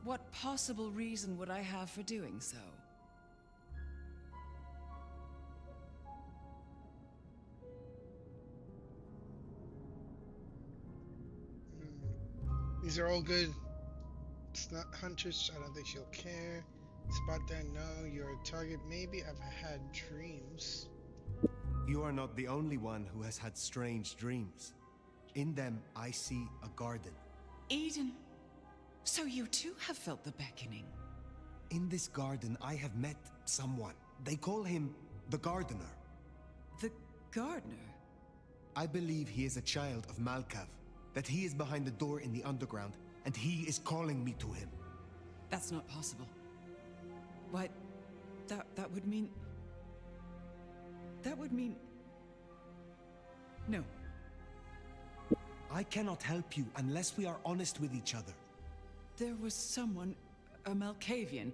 what possible reason would I have for doing so? These are all good. It's not hunters. I don't think she'll care. Spot that? No. You're a target. Maybe. I've had dreams. You are not the only one who has had strange dreams. In them, I see a garden. Eden, so you too have felt the beckoning. In this garden, I have met someone. They call him the Gardener. The Gardener? I believe he is a child of Malkav, that he is behind the door in the underground, and he is calling me to him. That's not possible. Why, that would mean... That would mean... No. I cannot help you unless we are honest with each other. There was someone, a Malkavian.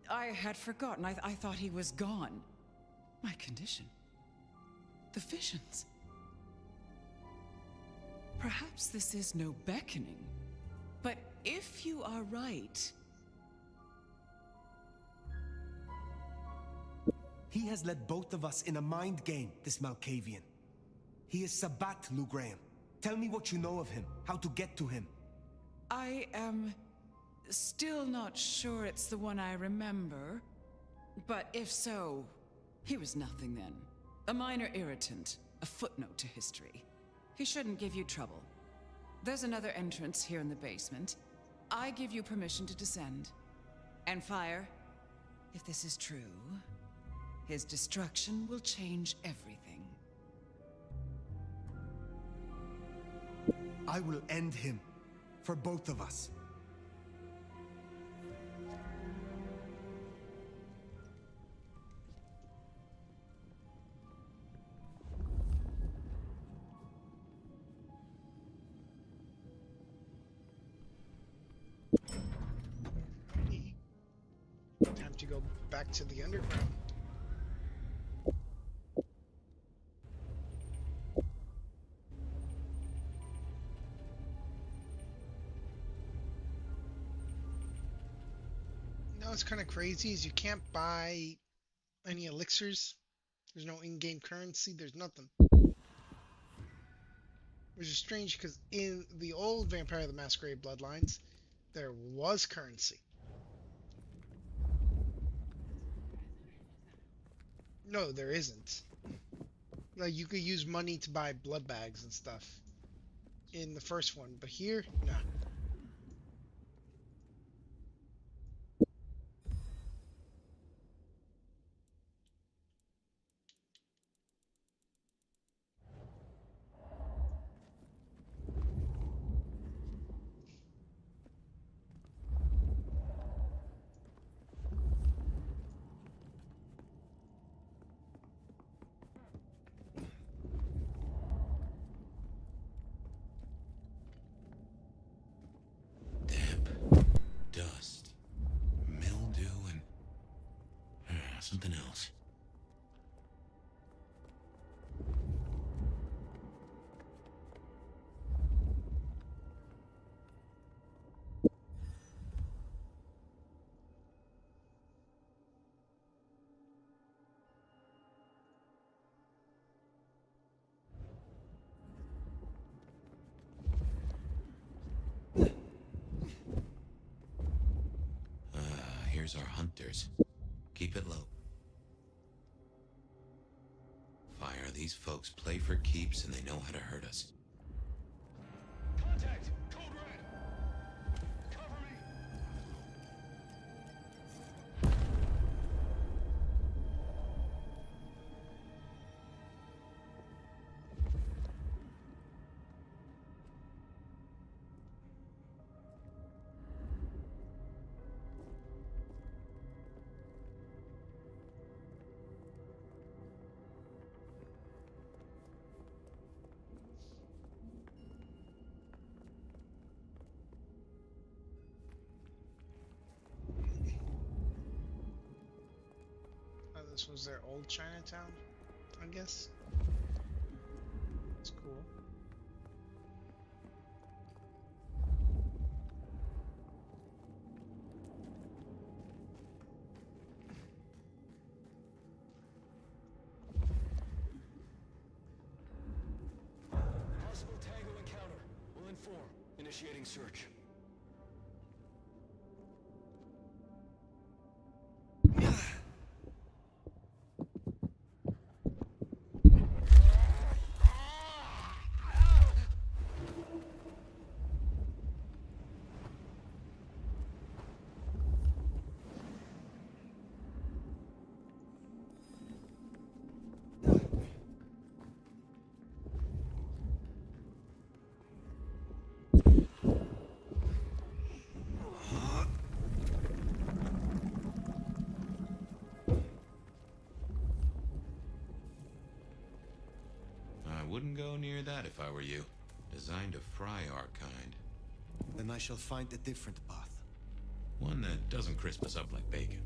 I had forgotten. I thought he was gone. My condition. The visions. Perhaps this is no beckoning, But if you are right, He has led both of us in a mind game, this Malkavian. He is Sabat, Lou Graham. Tell me what you know of him, how to get to him. I am still not sure it's the one I remember. But if so, he was nothing then. A minor irritant, a footnote to history. He shouldn't give you trouble. There's another entrance here in the basement. I give you permission to descend. And Fire, if this is true, his destruction will change everything. I will end him. For both of us. Time to go back to the underground. What's kind of crazy is you can't buy any elixirs. There's no in-game currency. There's nothing. Which is strange because in the old Vampire the Masquerade Bloodlines, there was currency. No, there isn't. Like you could use money to buy blood bags and stuff in the first one, but here, nah. Dust, mildew, and something else. Here's our hunters. Keep it low. Fire, these folks play for keeps and they know how to hurt us. Contact! Code red! Cover me! This was their old Chinatown, I guess. It's cool. Possible Tango encounter. We'll inform. Initiating search. Wouldn't go near that if I were you. Designed to fry our kind. Then I shall find a different path. One that doesn't crisp us up like bacon.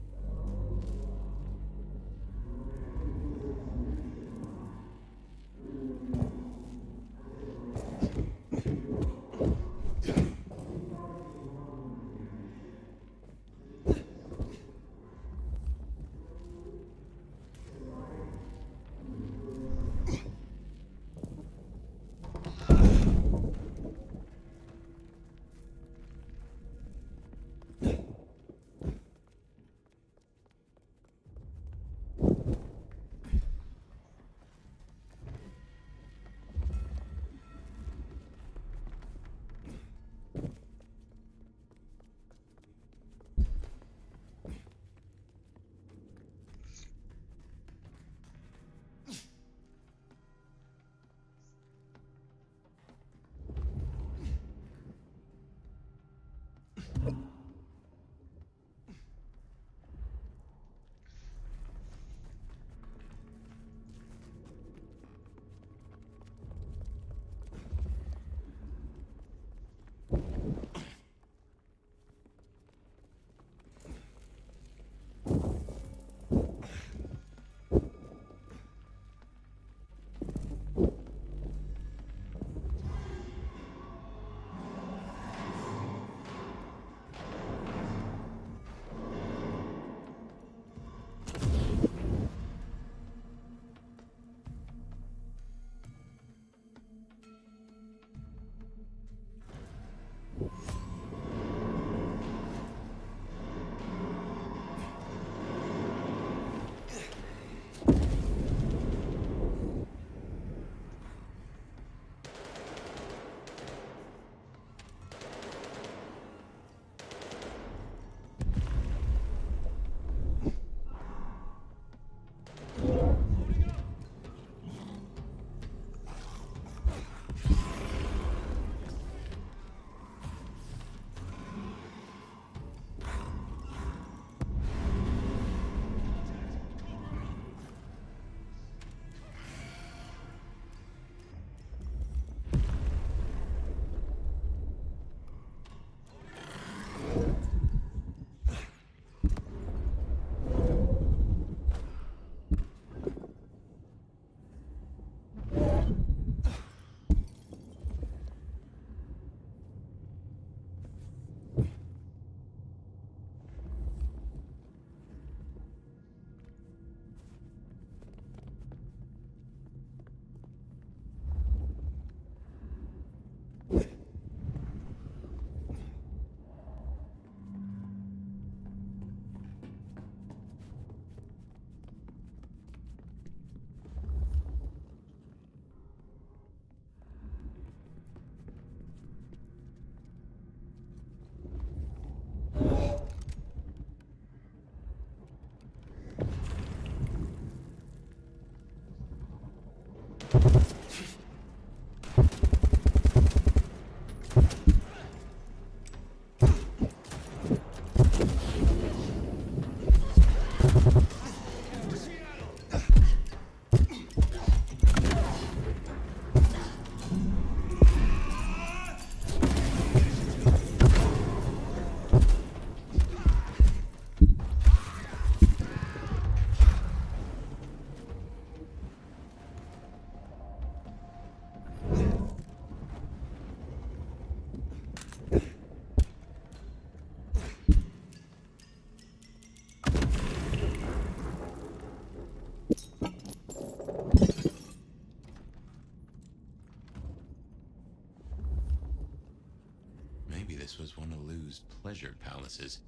this was one of Lou's pleasure palaces.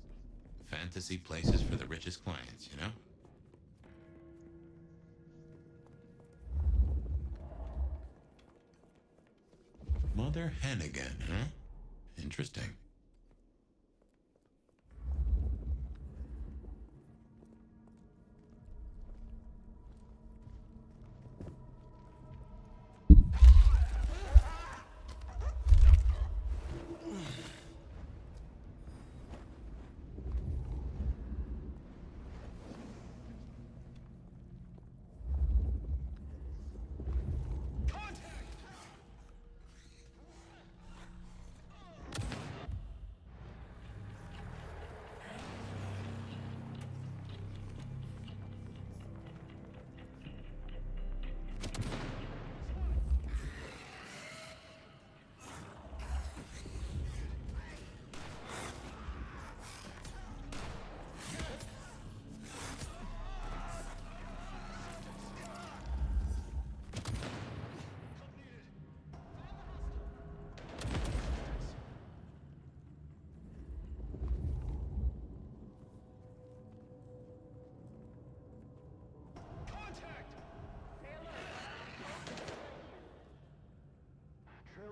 Fantasy places for the richest clients, you know? Mother hen again, huh? Interesting.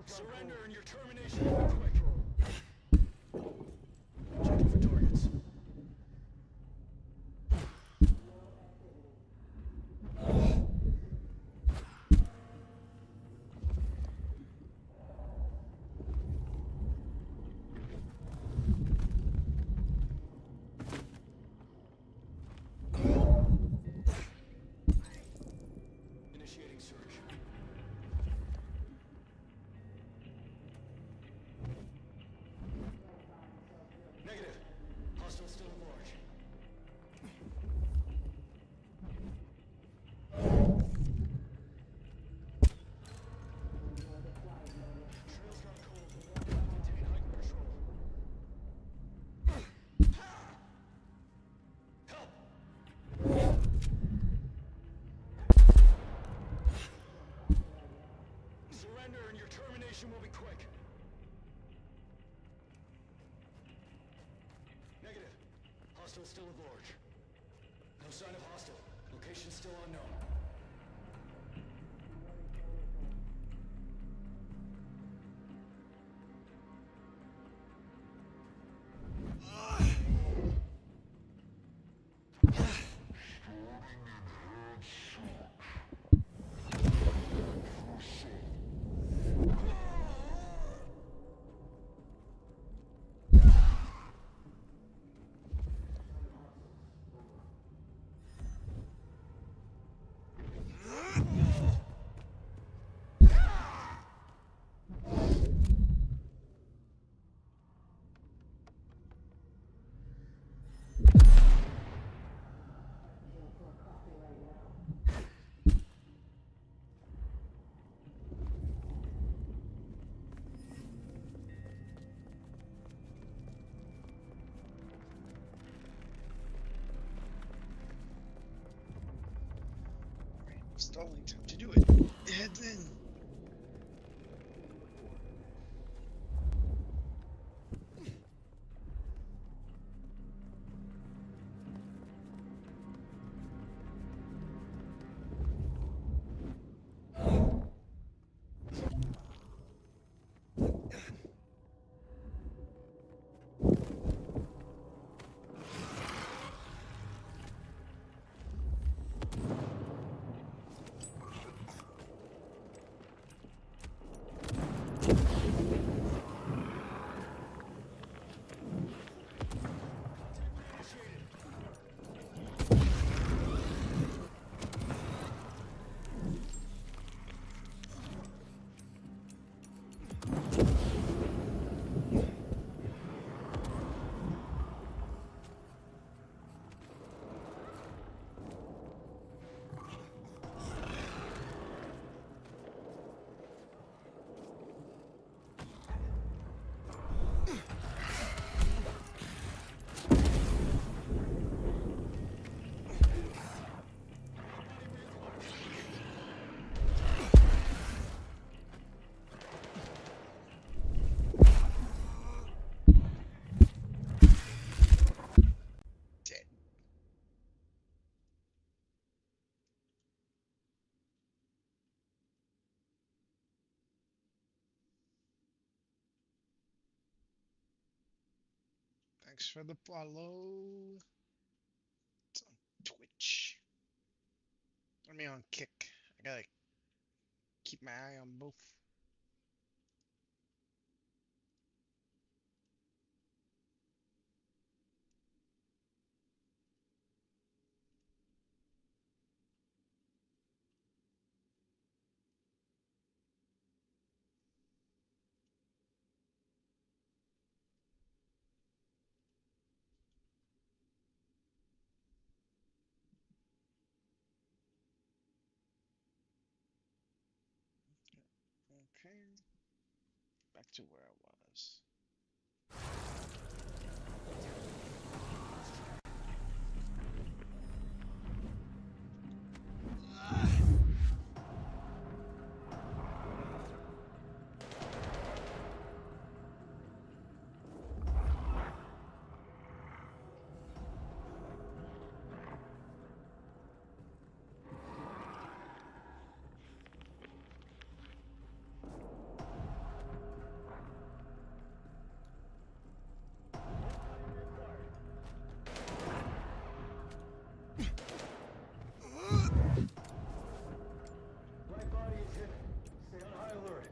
Surrender and your termination will be quick. Checking for targets. Initiating search. Negative. Hostile still at large. Trail's got cold. Maintain heightened patrol. Help! Surrender and your termination will be quick. Negative. Hostile still at large. No sign of hostile. Location still unknown. Stalling time to do it. Heads in. Thanks for the follow. It's on Twitch. I mean on Kick. I gotta keep my eye on both. Okay. Back to where I was. Right body is hit. Stay on high alert.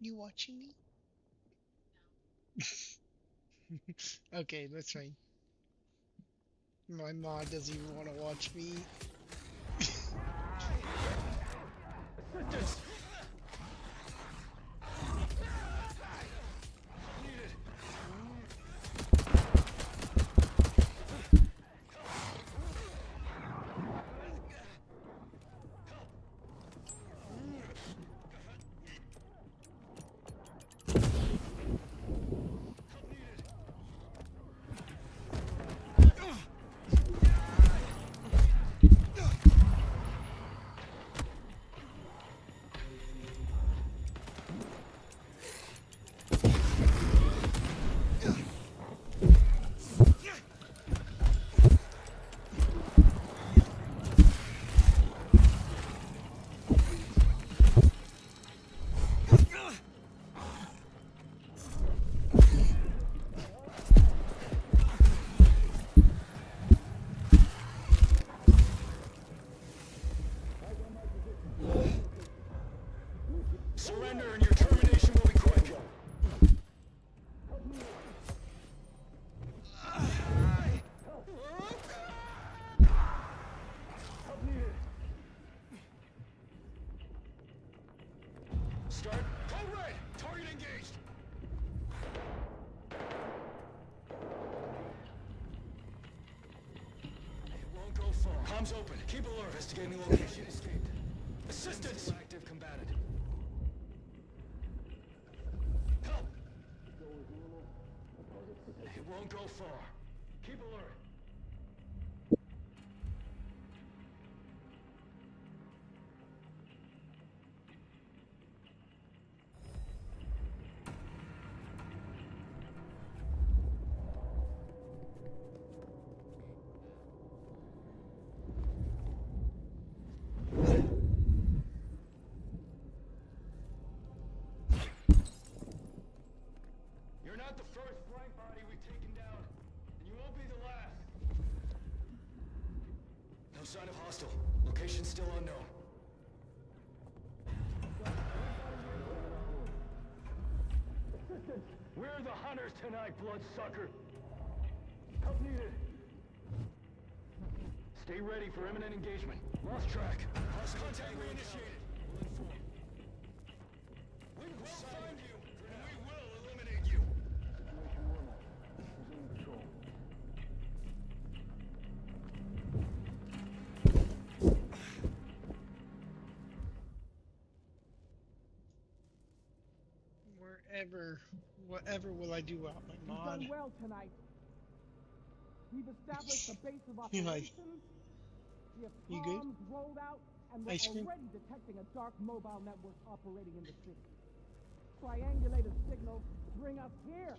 You watching me? Okay, that's fine. My mod doesn't even want to watch me. Comms open. Keep alert. Investigating location. Escaped. Assistance! Active combatant. Help! It won't go far. Keep alert. You're not the first flank body we've taken down, and you won't be the last. No sign of hostile. Location still unknown. Assistance! We're the hunters tonight, bloodsucker. Help needed. Stay ready for imminent engagement. Lost track. Contact reinitiated. We'll inform. We will find you, and we will eliminate you. Situation normal. Resume patrol. Whatever will I do out my mod? You've done well tonight. We've established a base of You operations. We have You good? comms rolled out, and we're Ice cream? already detecting a dark mobile network operating in the city. Triangulated signals bring us here.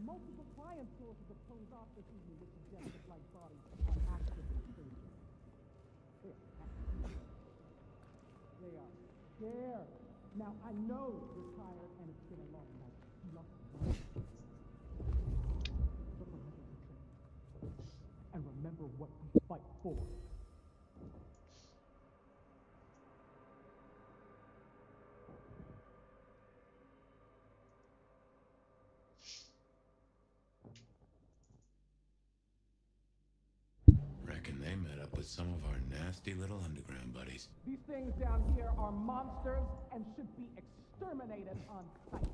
Multiple client sources have closed off this evening which suggest that like bodies are actively trading. They are scared. Now, I know you're tired and it's been a long night. You lost your mind. But remember the truth. And remember what we fight for. Reckon they met up with some of our nasty little underground buddies. These things down here are monsters and should be exterminated on sight.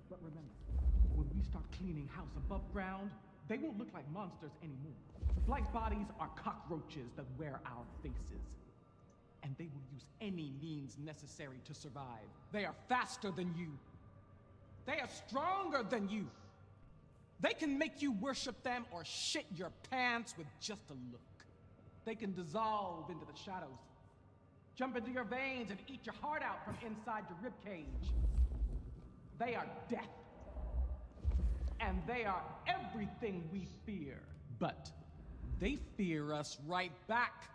But remember, when we start cleaning house above ground, they won't look like monsters anymore. Black bodies are cockroaches that wear our faces. And they will use any means necessary to survive. They are faster than you. They are stronger than you. They can make you worship them or shit your pants with just a look. They can dissolve into the shadows, jump into your veins and eat your heart out from inside your ribcage. They are death. And they are everything we fear. But they fear us right back.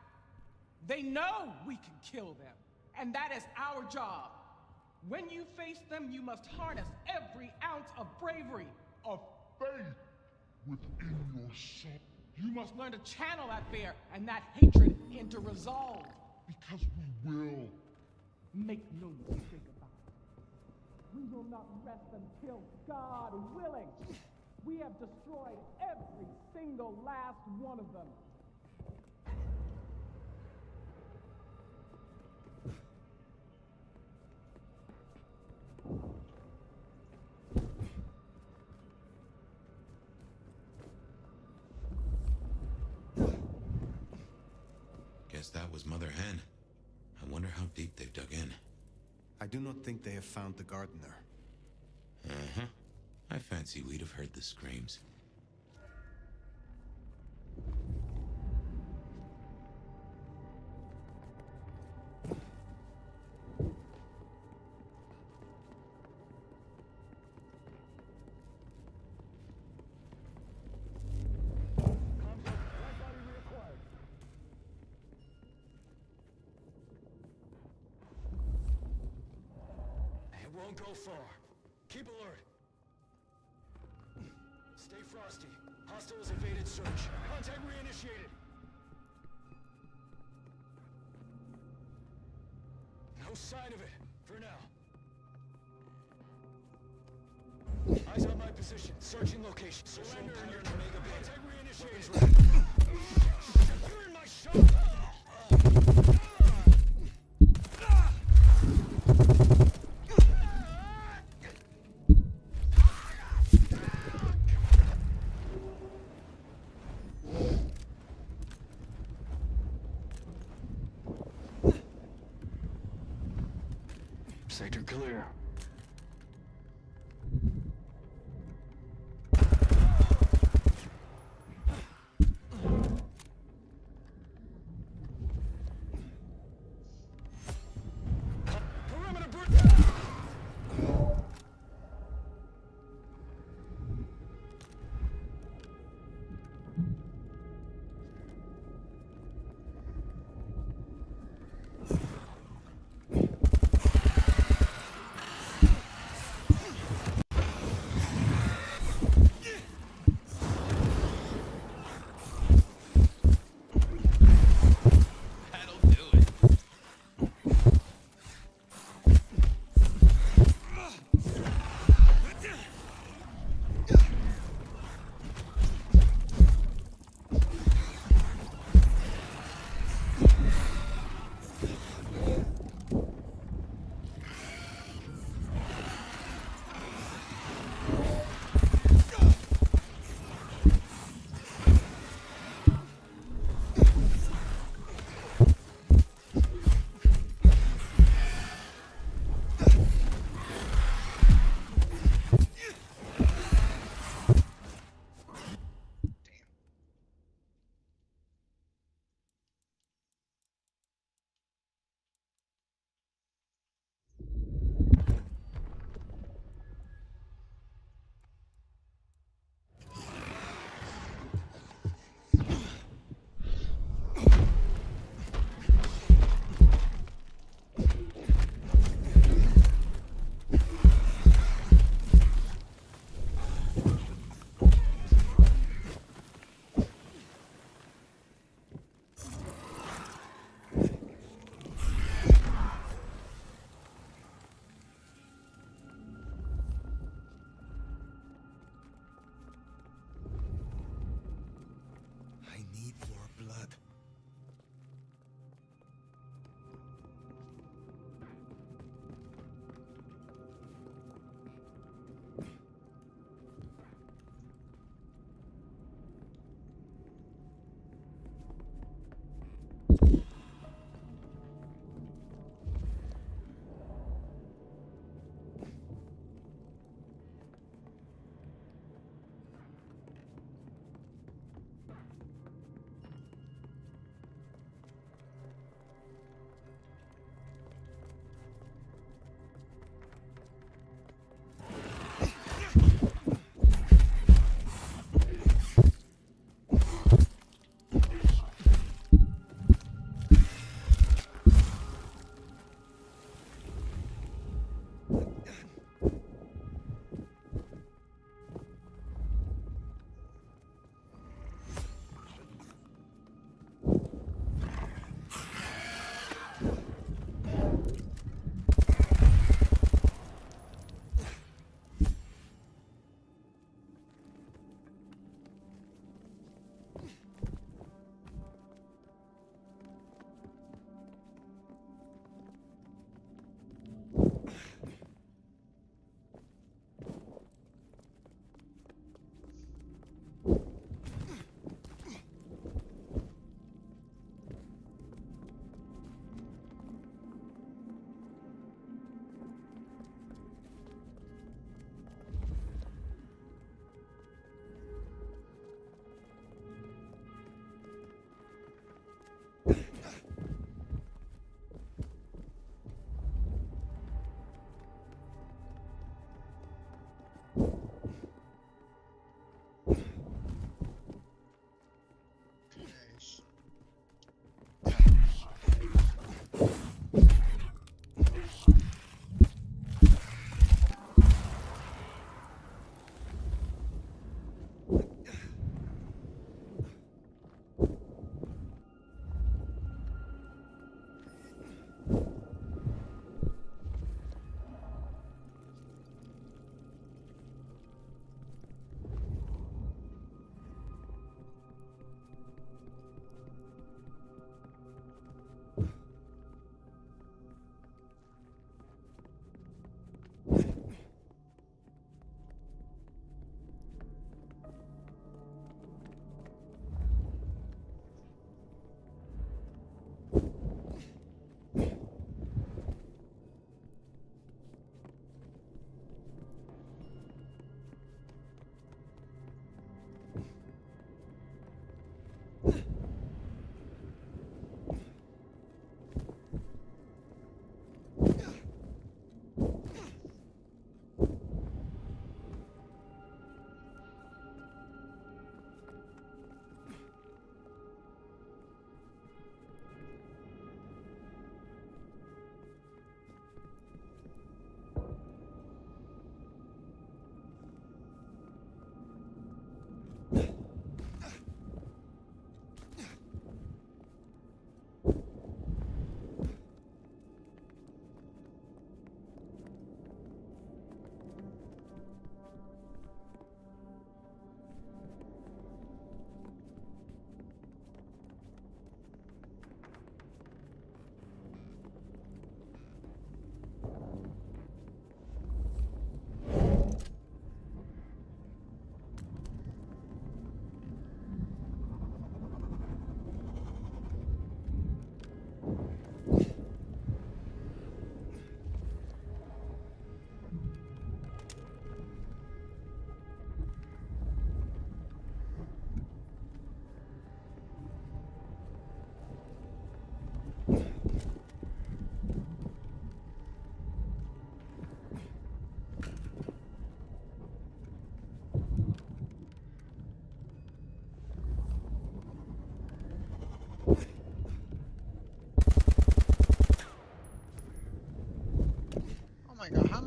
They know we can kill them. And that is our job. When you face them, you must harness every ounce of bravery, of faith within yourself. You must learn to channel that fear and that hatred into resolve. Because we will. Make no mistake about it. We will not rest until, God willing, we have destroyed every single last one of them. Guess that was Mother Hen. I wonder how deep they've dug in. I do not think they have found the gardener. Uh-huh. I fancy we'd have heard the screams. It won't go far. Keep alert. Stay frosty. Hostiles evaded search. Contact reinitiated. No sign of it, for now. Eyes on my position. Searching location. Surrender in your Omega Beta. Contact reinitiated. Weapons ready. You're in my shot! Sector clear. I need more blood.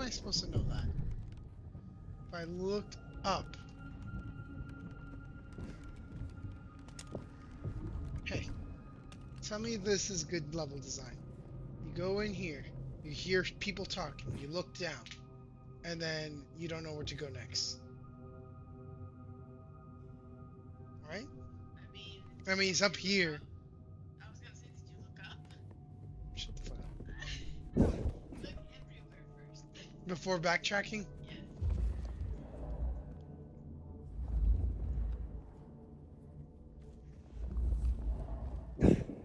I supposed to know that? If I looked up. Hey, tell me this is good level design. You go in here, you hear people talking, you look down, and then you don't know where to go next. Alright? I mean, it's up here. I was gonna say, did you look up? Shut the fuck up. Look everywhere first. Before backtracking? Yes.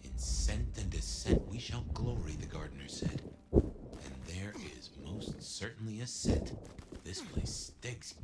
In scent and descent we shall glory, the gardener said. And there is most certainly a scent. This place stinks.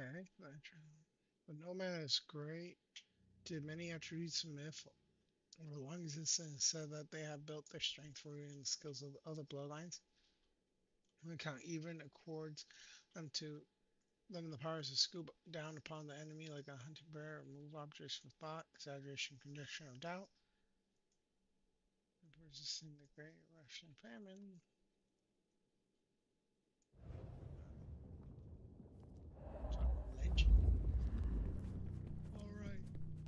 Okay. The nomad is great. Did many attributes of myth. Over the long existence said that they have built their strength rooted in the skills of other bloodlines. When count even accords unto them the powers to scoop down upon the enemy like a hunting bear, remove objects from thought, exaggeration, conjecture, or doubt. Resisting the great Russian famine. Legend. Alright,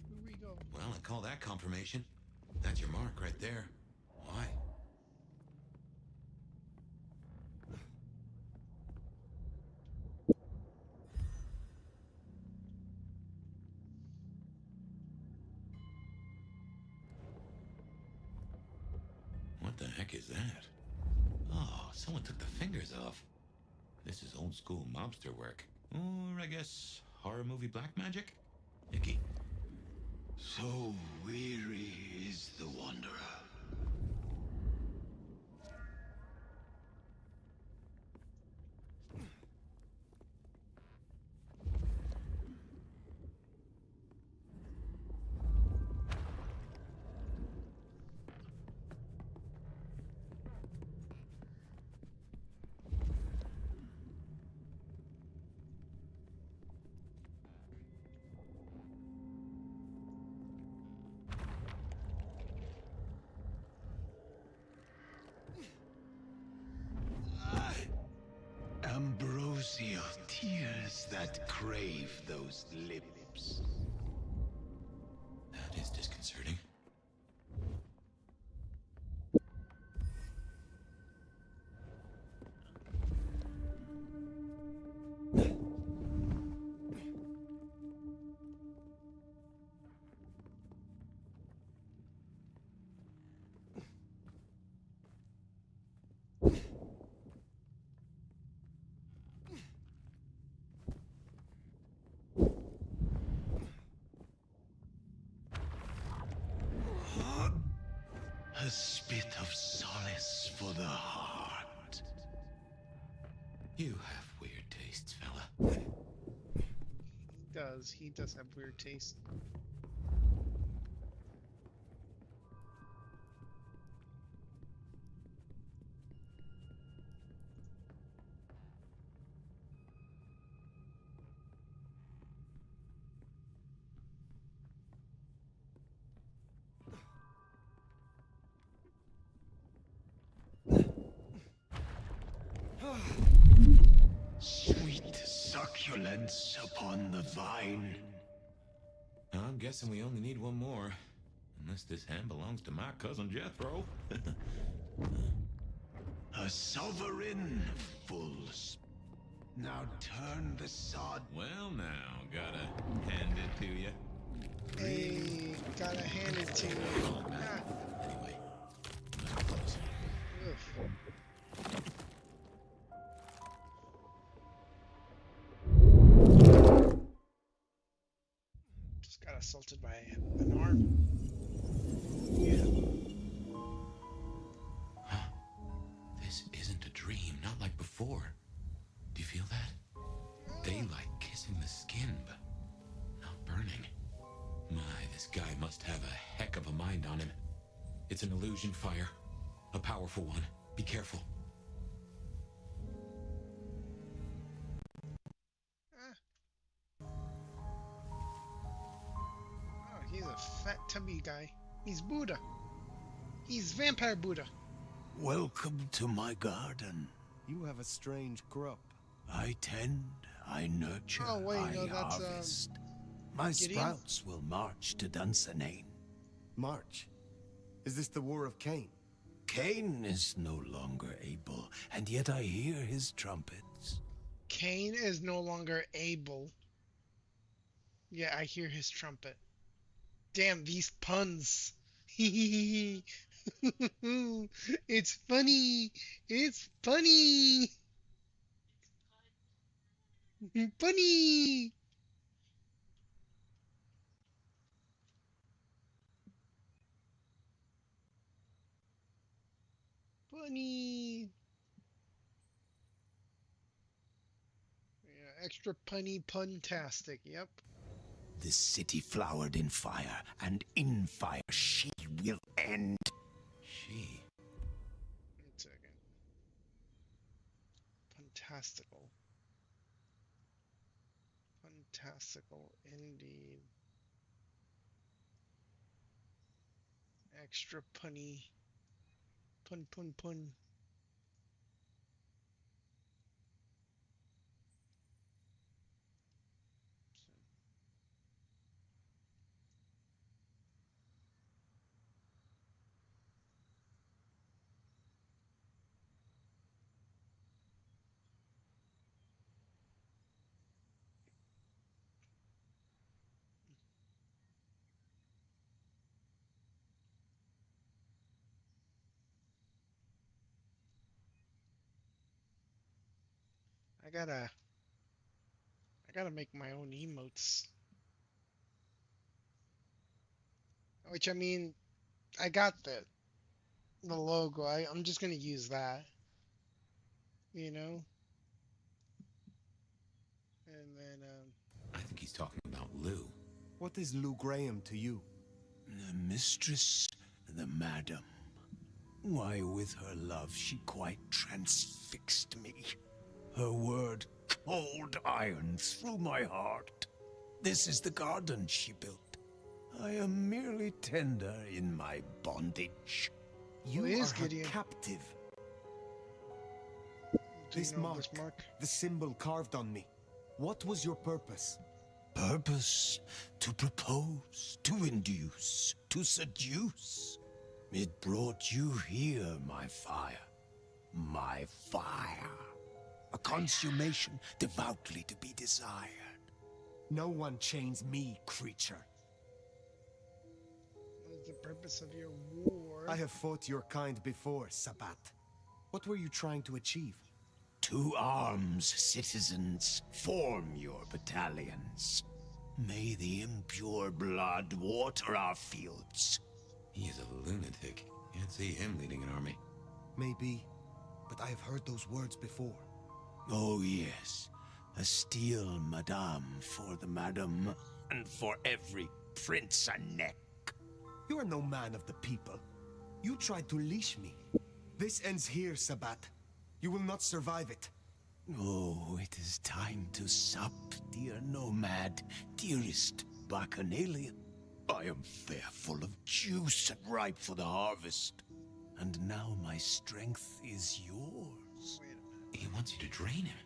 here we go. Well, I call that confirmation. That's your mark right there. Why? What the heck is that? Oh, someone took the fingers off. This is old school mobster work. Or, I guess, horror movie black magic? Icky. So weary is the wanderer. Ambrosial tears that crave those lips. That is disconcerting. A spit of solace for the heart. You have weird tastes, fella. He does have weird taste. Sweet succulence upon the vine. I'm guessing we only need one more. Unless this hand belongs to my cousin Jethro. A sovereign full. Now turn the sod. Well, now, gotta hand it to you. Hey, gotta hand it to you. Anyway, just got assaulted by an arm. Yeah. Huh? This isn't a dream, not like before. Do you feel that? Daylight kissing the skin, but not burning. My, this guy must have a heck of a mind on him. It's an illusion fire. A powerful one. Be careful. Oh, he's a fat tubby guy. He's Buddha. He's Vampire Buddha. Welcome to my garden. You have a strange crop. I tend, I nurture, Oh, wait, I no, that's, harvest. My Gideon? sprouts will march to Dunsinane. March? Is this the War of Cain? Cain is no longer able, and yet I hear his trumpets. Cain is no longer able. Yeah, I hear his trumpet. Damn, these puns. It's funny. It's funny. Funny. Funny. Yeah, Extra punny puntastic. Yep. The city flowered in fire, and in fire she will end. She? Wait a second. Puntastical. Puntastical indeed. Extra punny. Pun pun pun. I gotta make my own emotes. Which I mean, I got the logo. I'm just gonna use that, you know. And then I think he's talking about Lou. What is Lou Graham to you? The mistress, the madam. Why, with her love, she quite transfixed me. Her word, cold iron through my heart. This is the garden she built. I am merely tender in my bondage. You is are her Gideon. captive. Do you This know mark, this mark? the symbol carved on me. What was your purpose? Purpose to propose, to induce, to seduce. It brought you here, my fire. My fire. A consummation devoutly to be desired. No one chains me, creature. What is the purpose of your war? I have fought your kind before, Sabat. What were you trying to achieve? To arms, citizens. Form your battalions. May the impure blood water our fields. He is a lunatic. Can't see him leading an army. Maybe, but I have heard those words before. Oh yes, a steel madame for the madam, and for every prince a neck. You are no man of the people. You tried to leash me. This ends here, Sabat. You will not survive it. Oh, it is time to sup, dear nomad, dearest bacchanalian. I am fair, full of juice and ripe for the harvest. And now my strength is yours. He wants you to drain him.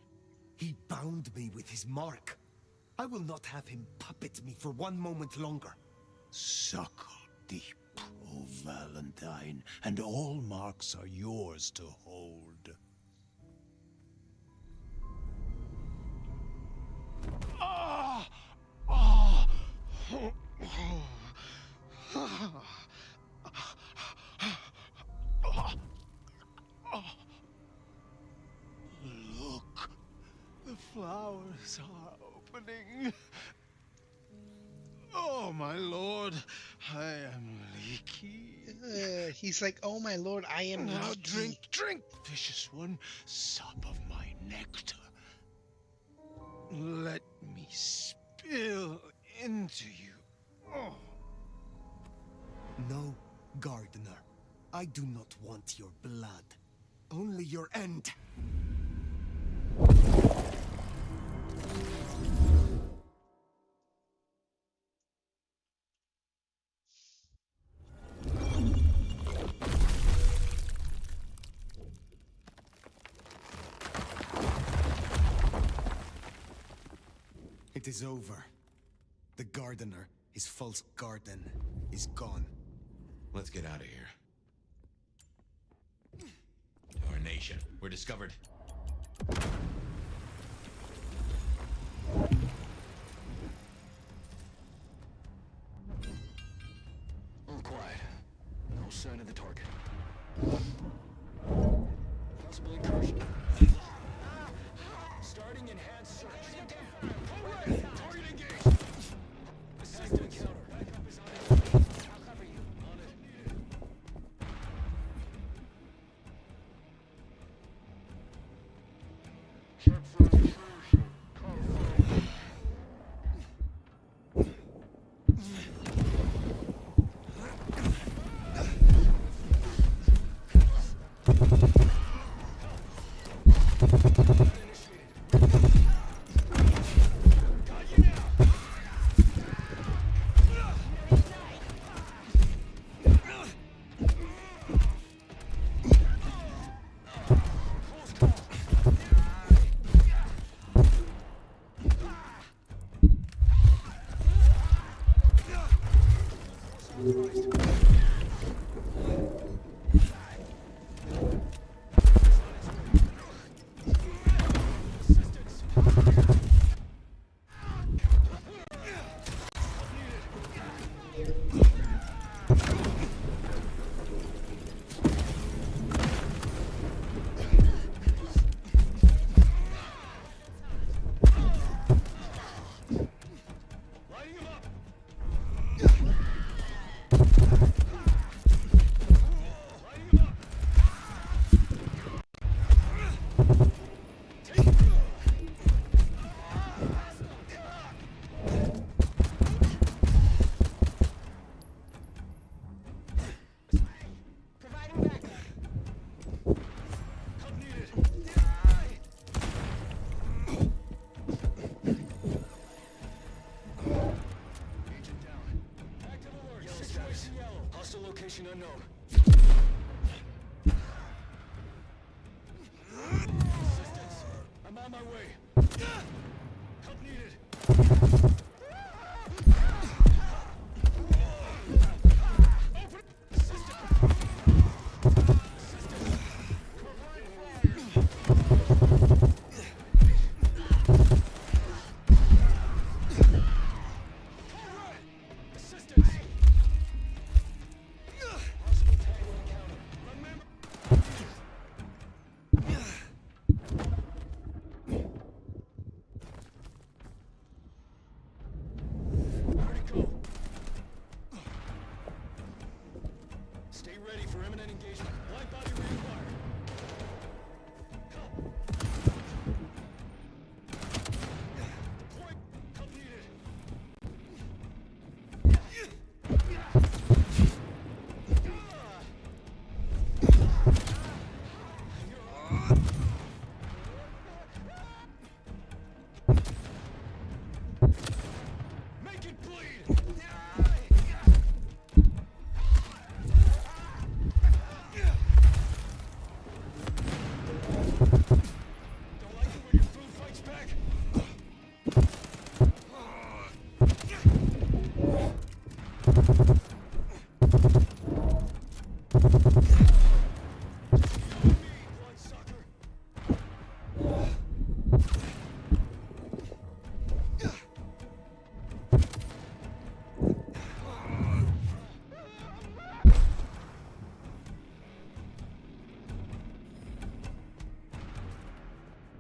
He bound me with his mark. I will not have him puppet me for one moment longer. Suckle deep, O Valentine, and all marks are yours to hold. Ah! Ah! Look, the flowers are opening. Oh, my lord, I am leaky. He's like, oh my lord, I am Now leaky. drink, drink, vicious one, sup of my nectar. Let me spill into you. Oh. No, gardener. I do not want your blood. Only your end. It is over. The gardener, his false garden, is gone. Let's get out of here. Our nation. We're discovered. All quiet. No sign of the target. Possible incursion. Starting enhanced search. Alright, target engaged. Assist encounter. Backup is on it. I'll cover you. On it. Check for intrusion. Cover. unknown. Assistance! I'm on my way. Help needed. Stay ready for imminent engagement. Light body required. Help! Deploy! Help needed. Make it bleed!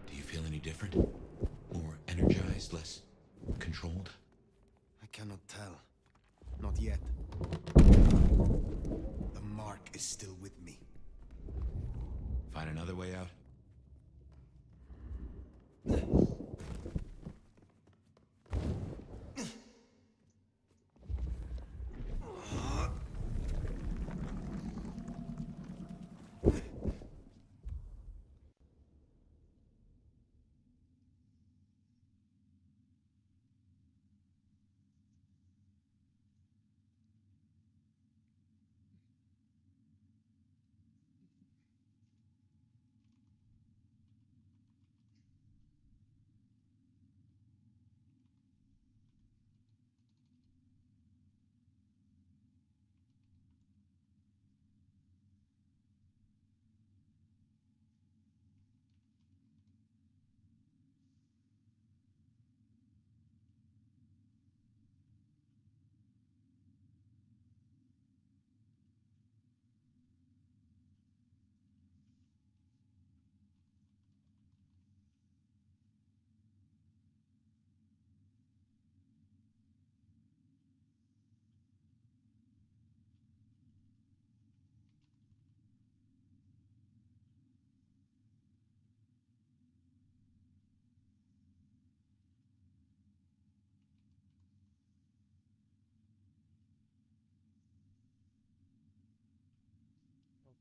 Do you feel any different? More energized, less controlled? I cannot tell. Not yet. The mark is still with me. Find another way out?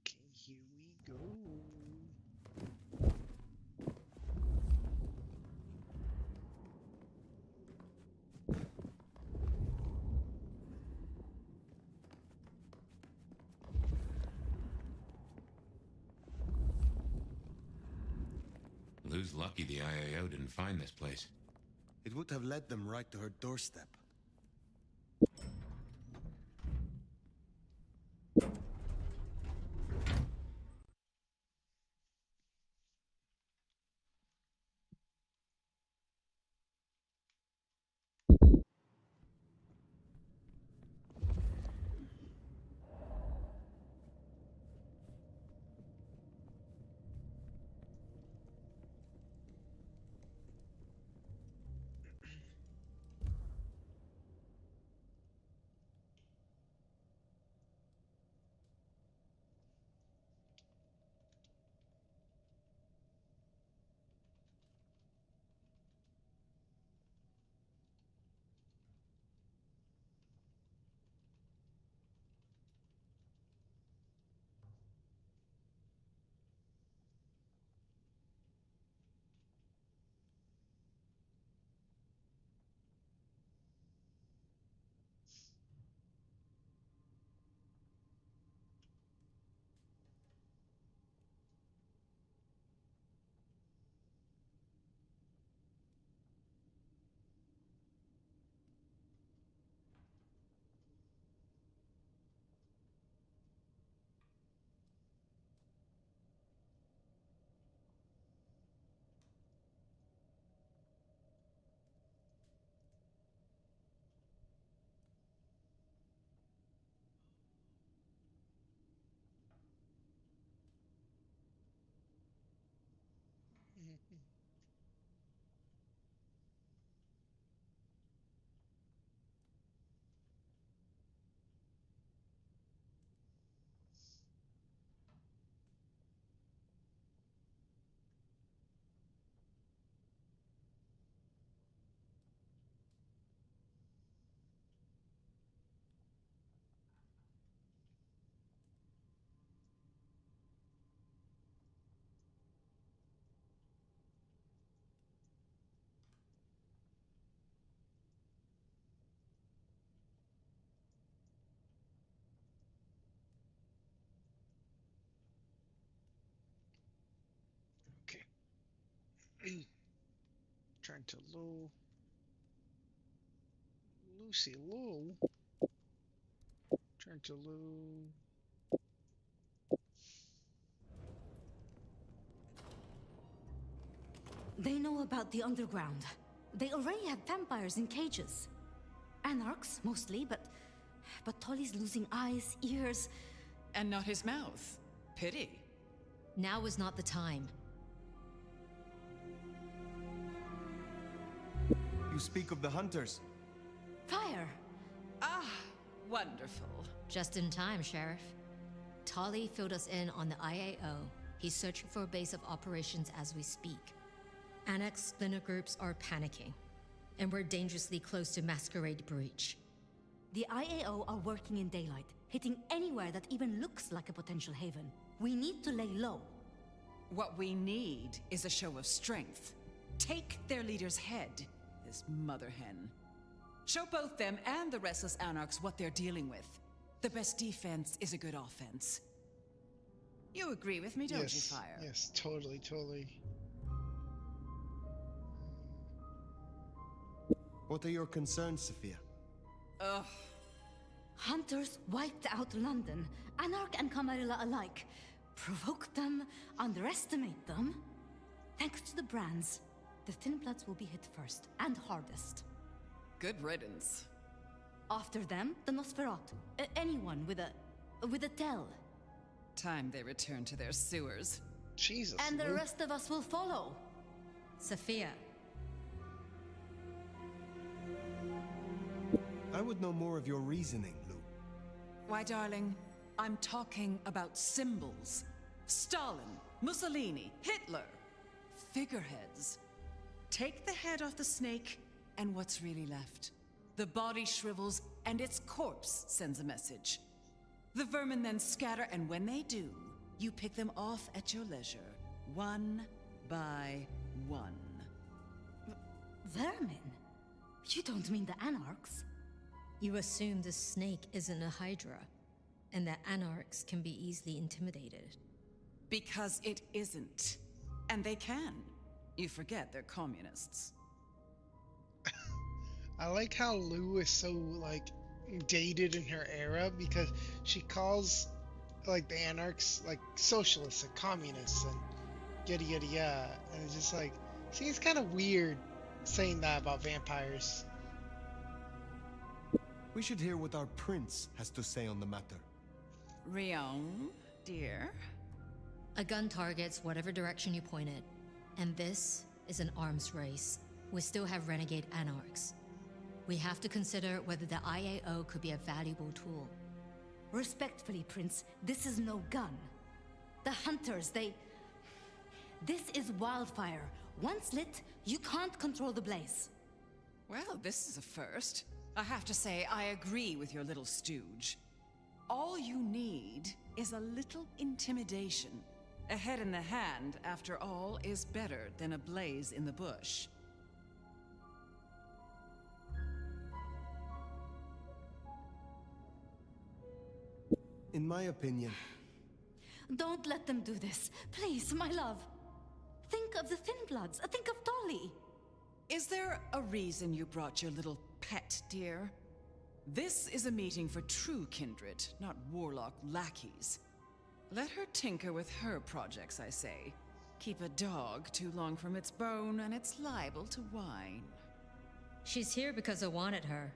Okay, here we go. Lou's lucky the IAO didn't find this place. It would have led them right to her doorstep. Okay. Trying to Lucy Lou. Trying to Lou. They know about the underground. They already have vampires in cages. Anarchs, mostly, but Tolly's losing eyes, ears... And not his mouth. Pity. Now is not the time. You speak of the hunters. Fire! Ah, wonderful. Just in time, Sheriff. Tolly filled us in on the IAO. He's searching for a base of operations as we speak. Annex splinter groups are panicking, and we're dangerously close to Masquerade breach. The IAO are working in daylight, hitting anywhere that even looks like a potential haven. We need to lay low. What we need is a show of strength. Take their leader's head, this mother hen. Show both them and the restless anarchs what they're dealing with. The best defense is a good offense. You agree with me, don't you, Fire? Yes, totally. What are your concerns, Sophia? Ugh. Hunters wiped out London, Anarch and Camarilla alike. Provoke them, underestimate them. Thanks to the brands, the Thin Bloods will be hit first and hardest. Good riddance. After them, the Nosferatu. Anyone with a tell. Time they return to their sewers. Jesus. And the rest of us will follow. Sophia. I would know more of your reasoning, Lou. Why, darling, I'm talking about symbols. Stalin, Mussolini, Hitler. Figureheads. Take the head off the snake, and what's really left? The body shrivels, and its corpse sends a message. The vermin then scatter, and when they do, you pick them off at your leisure, one by one. Vermin? You don't mean the Anarchs? You assume the snake isn't a hydra, and that anarchs can be easily intimidated. Because it isn't. And they can. You forget they're communists. I like how Lou is so, like, dated in her era, because she calls, like, the anarchs, like, socialists and communists and yada yada yada. And it's just like, see, it's kind of weird saying that about vampires. We should hear what our prince has to say on the matter. Rion, dear? A gun targets whatever direction you point it, and this is an arms race. We still have renegade anarchs. We have to consider whether the IAO could be a valuable tool. Respectfully, Prince, this is no gun. The hunters, This is wildfire. Once lit, you can't control the blaze. Well, this is a first. I have to say, I agree with your little stooge. All you need is a little intimidation. A head in the hand, after all, is better than a blaze in the bush. In my opinion... Don't let them do this. Please, my love. Think of the Thin Bloods. Think of Dolly. Is there a reason you brought your little pet, dear? This is a meeting for true kindred, not warlock lackeys. Let her tinker with her projects, I say. Keep a dog too long from its bone, and it's liable to whine. She's here because I wanted her.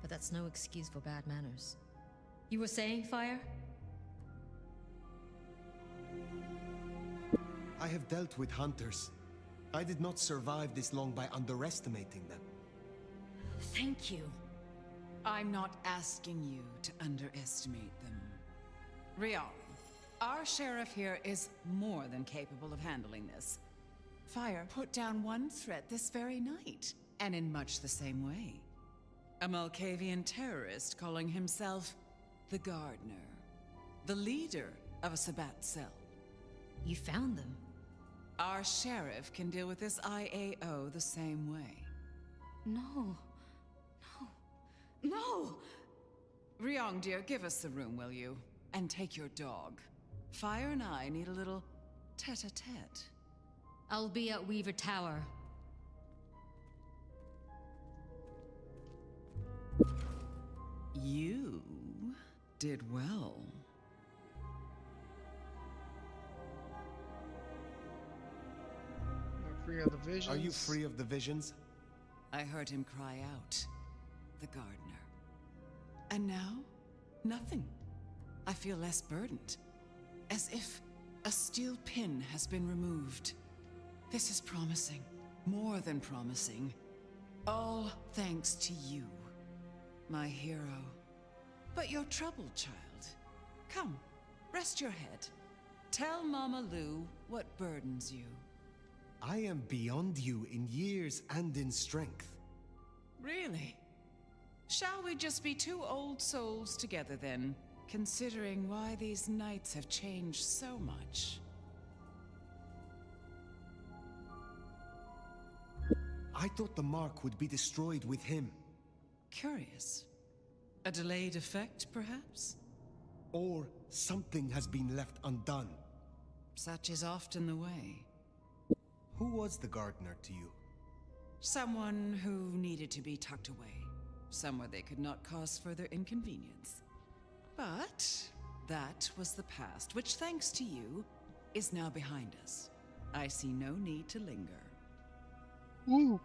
But that's no excuse for bad manners. You were saying, Fire? I have dealt with hunters. I did not survive this long by underestimating them. Thank you. I'm not asking you to underestimate them. Rion, our sheriff here is more than capable of handling this. Fire put down one threat this very night, and in much the same way. A Malkavian terrorist calling himself the Gardener, the leader of a Sabbat cell. You found them? Our sheriff can deal with this IAO the same way. No. No! Ryong, dear, give us the room, will you? And take your dog. Fire and I need a little tete-a-tete. I'll be at Weaver Tower. You did well. You're free of the visions. Are you free of the visions? I heard him cry out. The gardener. And now, nothing. I feel less burdened. As if a steel pin has been removed. This is promising. More than promising. All thanks to you, my hero. But you're troubled, child. Come, rest your head. Tell Mama Lou what burdens you. I am beyond you in years and in strength. Really? Shall we just be two old souls together then, considering why these nights have changed so much? I thought the mark would be destroyed with him. Curious. A delayed effect, perhaps? Or something has been left undone. Such is often the way. Who was the gardener to you? Someone who needed to be tucked away. Somewhere they could not cause further inconvenience. But that was the past, which, thanks to you, is now behind us. I see no need to linger. Woo!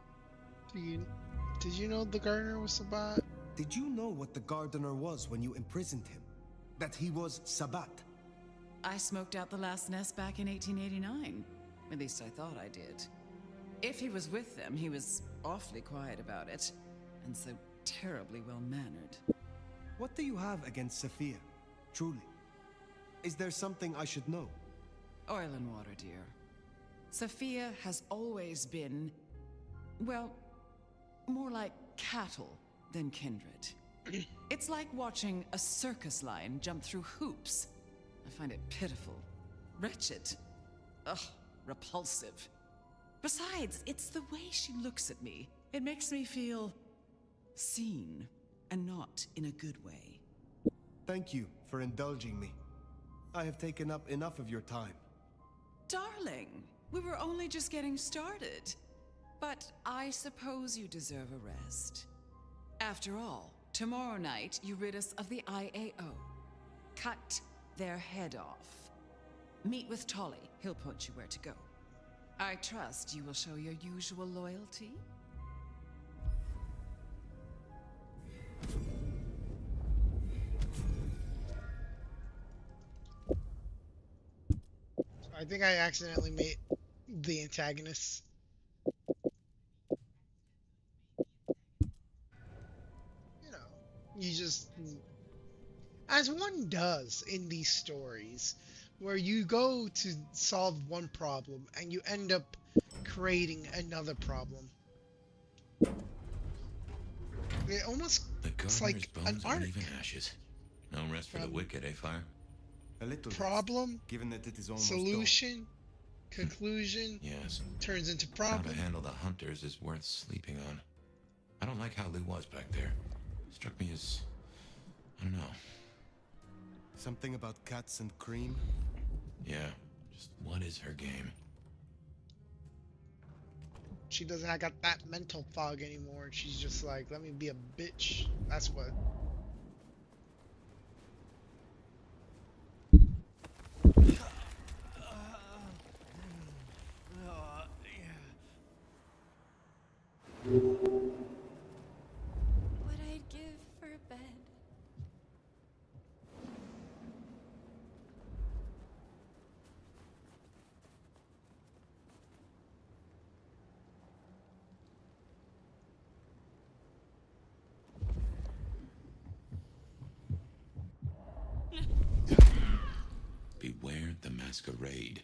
Did you know the gardener was Sabbat? Did you know what the gardener was when you imprisoned him? That he was Sabbat? I smoked out the last nest back in 1889. At least I thought I did. If he was with them, he was awfully quiet about it. And so terribly well-mannered. What do you have against Sophia? Truly. Is there something I should know? Oil and water, dear. Sophia has always been, well, more like cattle than kindred. It's like watching a circus lion jump through hoops. I find it pitiful, wretched, ugh, repulsive. Besides, it's the way she looks at me. It makes me feel seen, and not in a good way. Thank you for indulging me. I have taken up enough of your time. Darling, we were only just getting started. But I suppose you deserve a rest. After all, tomorrow night you rid us of the IAO. Cut their head off. Meet with Tolly. He'll point you where to go. I trust you will show your usual loyalty. I think I accidentally made the antagonist. You know, you just, as one does in these stories, where you go to solve one problem and you end up creating another problem. It almost, it's like an arc. Even ashes. No rest for the wicked, eh, Fire? A little Problem, less, given that it is almost solution, conclusion, yes. turns into How problem. to handle the hunters is worth sleeping on. I don't like how Lou was back there. Struck me as, I don't know. Something about cats and cream? Yeah, just what is her game? She doesn't have got that mental fog anymore. She's just like, let me be a bitch. That's what. What I'd give for a bed. Masquerade.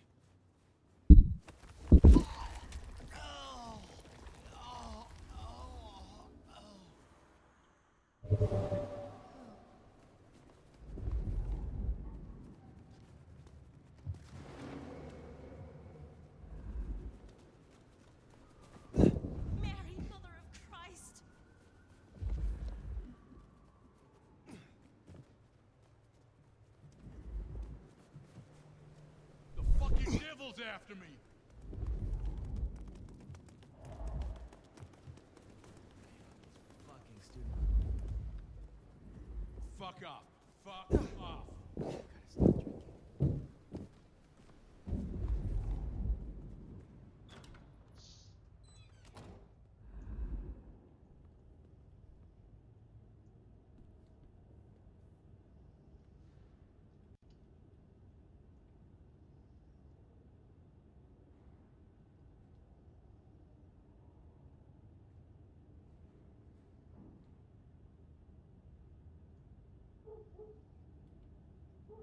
Mary, Mother of Christ! The fucking devil's after me! Fucking student. Fuck off. Fuck off. Gotta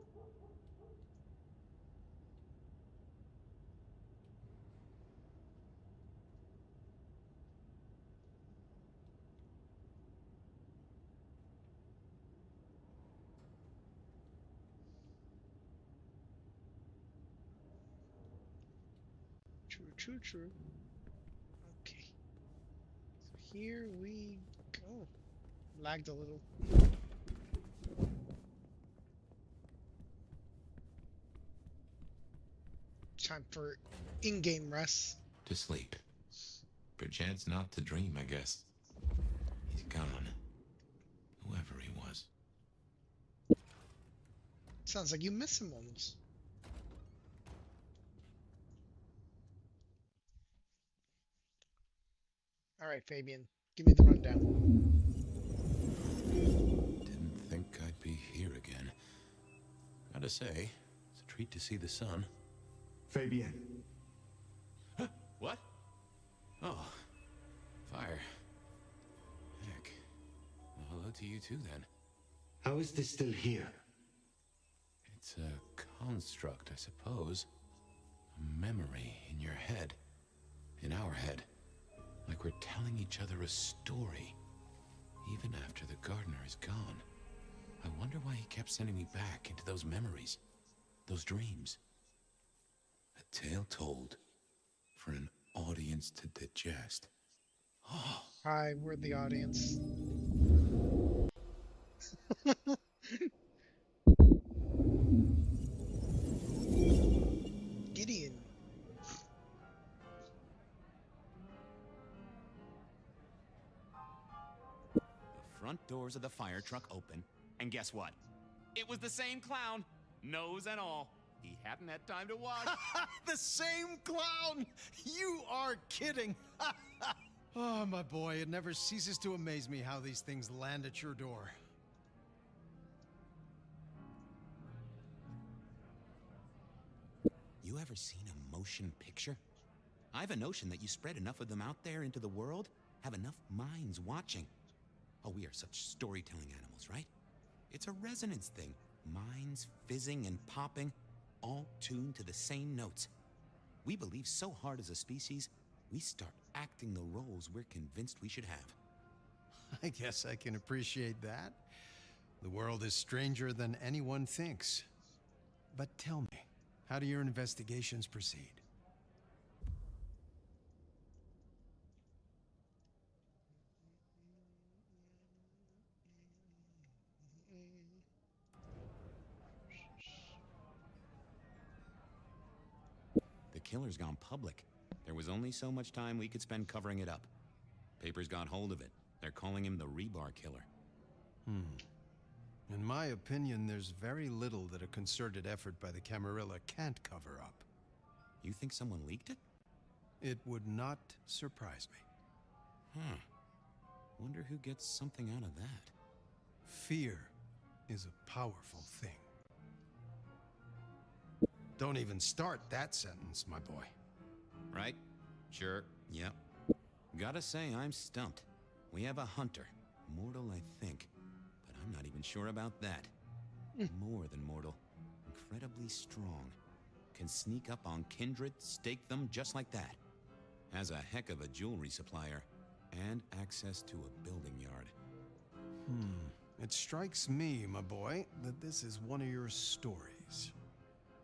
stop drinking. True. Okay. So here we go. Lagged a little. Time for in-game rest. To sleep. Perchance not to dream, I guess. He's gone. Whoever he was. Sounds like you miss him almost. All right, Fabian, give me the rundown. Didn't think I'd be here again. Gotta say, it's a treat to see the sun. Fabian. What? Oh, fire. Heck. Well, hello to you too, then. How is this still here? It's a construct, I suppose. A memory in your head. In our head. Like we're telling each other a story. Even after the gardener is gone. I wonder why he kept sending me back into those memories. Those dreams. A tale told for an audience to digest. Oh. Hi, we're the audience. Gideon. The front doors of the fire truck open, and guess what? It was the same clown, nose and all. He hadn't had time to wash. The same clown! You are kidding! Oh, my boy, it never ceases to amaze me how these things land at your door. You ever seen a motion picture? I've a notion that you spread enough of them out there into the world, have enough minds watching. Oh, we are such storytelling animals, right? It's a resonance thing. Minds fizzing and popping, all tuned to the same notes. We believe so hard as a species, we start acting the roles we're convinced we should have. I guess I can appreciate that. The world is stranger than anyone thinks. But tell me, how do your investigations proceed? The killer's gone public. There was only so much time we could spend covering it up. Papers got hold of it. They're calling him the Rebar Killer. In my opinion, there's very little that a concerted effort by the Camarilla can't cover up. You think someone leaked it? It would not surprise me. Wonder who gets something out of that. Fear is a powerful thing. Don't even start that sentence, my boy. Right? Sure. Yep. Gotta say, I'm stumped. We have a hunter. Mortal, I think. But I'm not even sure about that. More than mortal. Incredibly strong. can sneak up on kindred, stake them just like that. Has a heck of a jewelry supplier and access to a building yard. It strikes me, my boy, that this is one of your stories.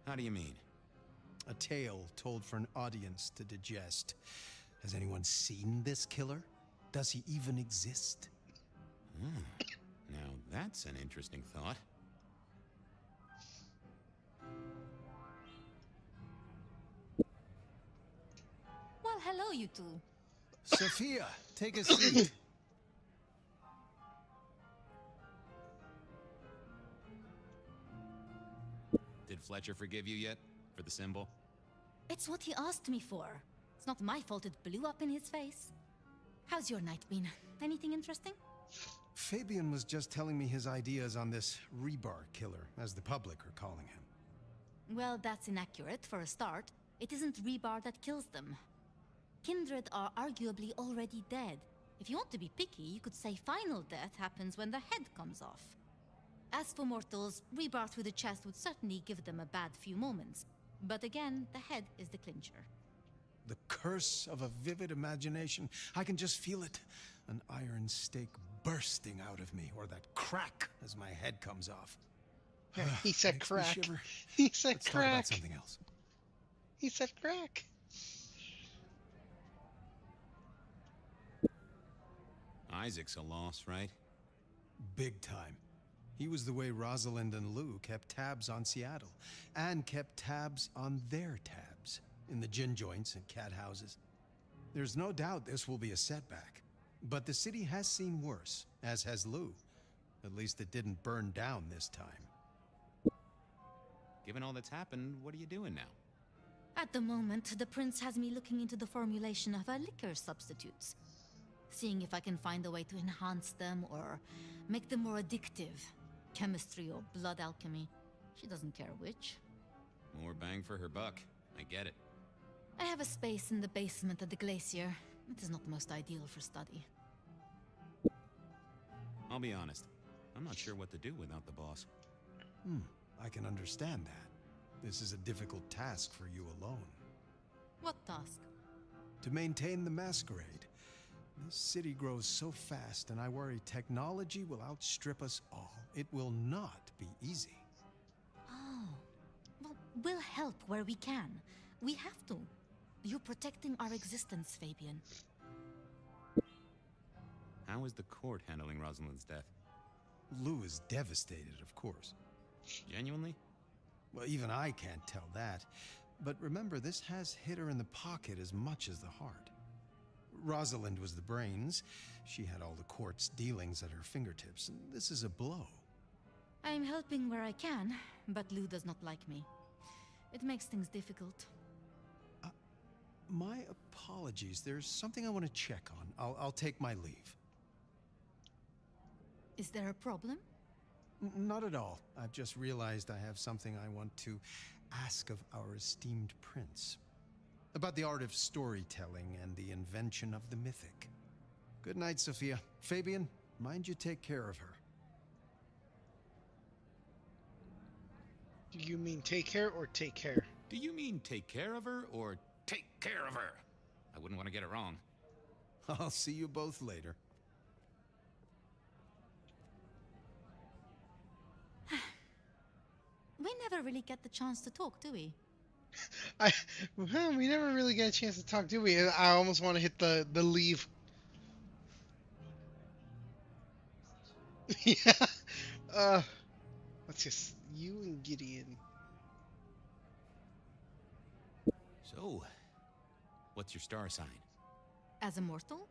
How do you mean? A tale told for an audience to digest. Has anyone seen this killer? Does he even exist? Now that's an interesting thought. Well, hello, you two. Sophia, take a seat. Did Fletcher forgive you yet? For the symbol? It's what he asked me for. It's not my fault it blew up in his face. How's your night been? Anything interesting? Fabian was just telling me his ideas on this rebar killer, as the public are calling him. Well, that's inaccurate for a start. It isn't rebar that kills them. Kindred are arguably already dead. If you want to be picky, you could say final death happens when the head comes off. As for mortals, rebar through the chest would certainly give them a bad few moments. But again, the head is the clincher. The curse of a vivid imagination. I can just feel it. An iron stake bursting out of me, or that crack as my head comes off. He said Makes me crack. shiver. He said Let's talk crack. about something else. He said crack. Isaac's a loss, right? Big time. He was the way Rosalind and Lou kept tabs on Seattle, and kept tabs on their tabs, in the gin joints and cat houses. There's no doubt this will be a setback, but the city has seen worse, as has Lou. At least it didn't burn down this time. Given all that's happened, what are you doing now? At the moment, the prince has me looking into the formulation of our liquor substitutes. Seeing if I can find a way to enhance them or make them more addictive. Chemistry or blood alchemy. She doesn't care which. More bang for her buck. I get it. I have a space in the basement of the glacier. It is not the most ideal for study. I'll be honest. I'm not sure what to do without the boss. I can understand that. This is a difficult task for you alone. What task? To maintain the Masquerade. This city grows so fast, and I worry technology will outstrip us all. It will not be easy. Oh. Well, we'll help where we can. We have to. You're protecting our existence, Fabian. How is the court handling Rosalind's death? Lou is devastated, of course. Genuinely? Well, even I can't tell that. But remember, this has hit her in the pocket as much as the heart. Rosalind was the brains. She had all the court's dealings at her fingertips, and this is a blow. I'm helping where I can, but Lou does not like me. It makes things difficult. My apologies. There's something I want to check on. I'll take my leave. Is there a problem? Not at all. I've just realized I have something I want to ask of our esteemed prince. About the art of storytelling and the invention of the mythic. Good night, Sophia. Fabian, mind you take care of her. Do you mean take care or take care? Do you mean take care of her or take care of her? I wouldn't want to get it wrong. I'll see you both later. We never really get the chance to talk, do we? We never really get a chance to talk, do we? I almost want to hit the leave. Yeah. Let's just you and Gideon. So, what's your star sign? As a mortal?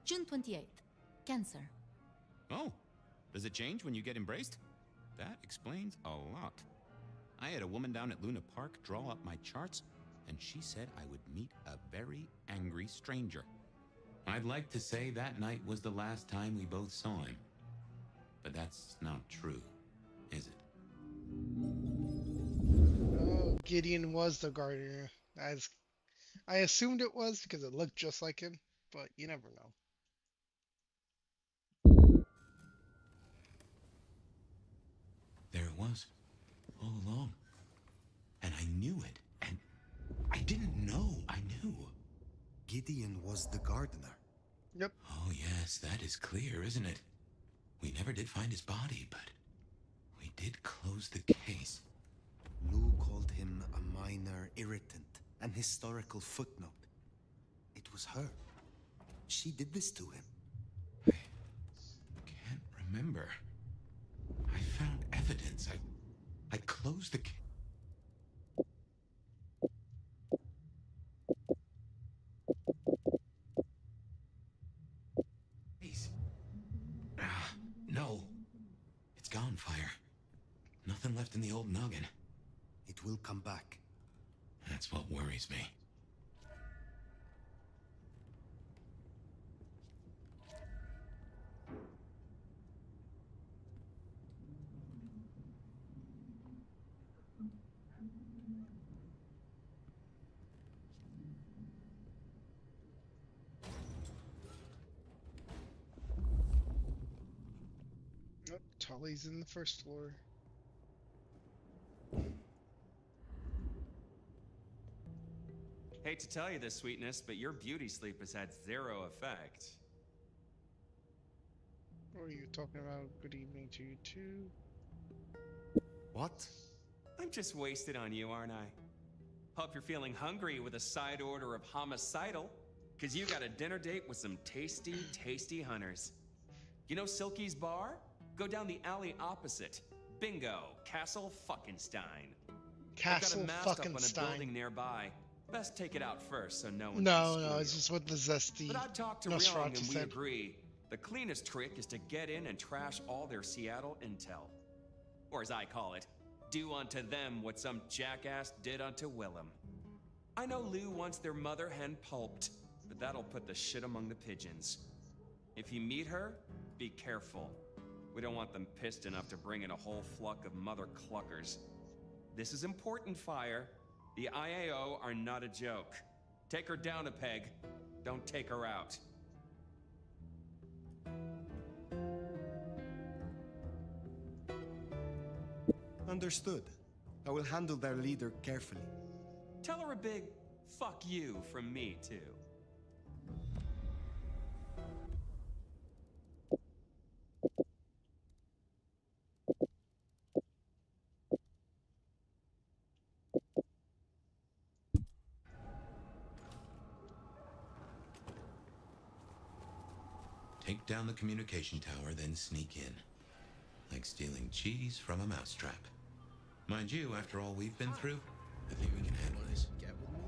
June 28th. Cancer. Oh, does it change when you get embraced? That explains a lot. I had a woman down at Luna Park draw up my charts, and she said I would meet a very angry stranger. I'd like to say that night was the last time we both saw him. But that's not true, is it? Oh, Gideon was the gardener. I assumed it was because it looked just like him, but you never know. There it was, all along. And I knew it, and Gideon was the gardener. Yep. Oh, yes, that is clear, isn't it? We never did find his body, but we did close the case. Lou called him a minor irritant, an historical footnote. It was her. She did this to him. Can't remember. I found evidence. I closed the case. No. It's gone, Fire. Nothing left in the old noggin. It will come back. That's what worries me. Oh, Tully's in the first floor. Hate to tell you this, sweetness, but your beauty sleep has had zero effect. What are you talking about? Good evening to you too. What? I'm just wasted on you, aren't I? Hope you're feeling hungry with a side order of homicidal, because you got a dinner date with some tasty, tasty hunters. You know Silky's bar? Go down the alley opposite. Bingo, Castle Fuckenstein. Castle I've got a mast up on a Fuckenstein. building nearby. Best take it out first so no one No, can no, screw it's you. just what the zesty But I talked to Nosferatu Ryong and we said. agree. The cleanest trick is to get in and trash all their Seattle intel. Or as I call it, do unto them what some jackass did unto Willem. I know Lou wants their mother hen pulped, but that'll put the shit among the pigeons. If you meet her, be careful. We don't want them pissed enough to bring in a whole flock of mother cluckers. This is important, Fire. The IAO are not a joke. Take her down a peg. Don't take her out. Understood. I will handle their leader carefully. Tell her a big fuck you from me, too. Take down the communication tower, then sneak in. Like stealing cheese from a mousetrap. Mind you, after all we've been through, I think we can handle this. Get with me?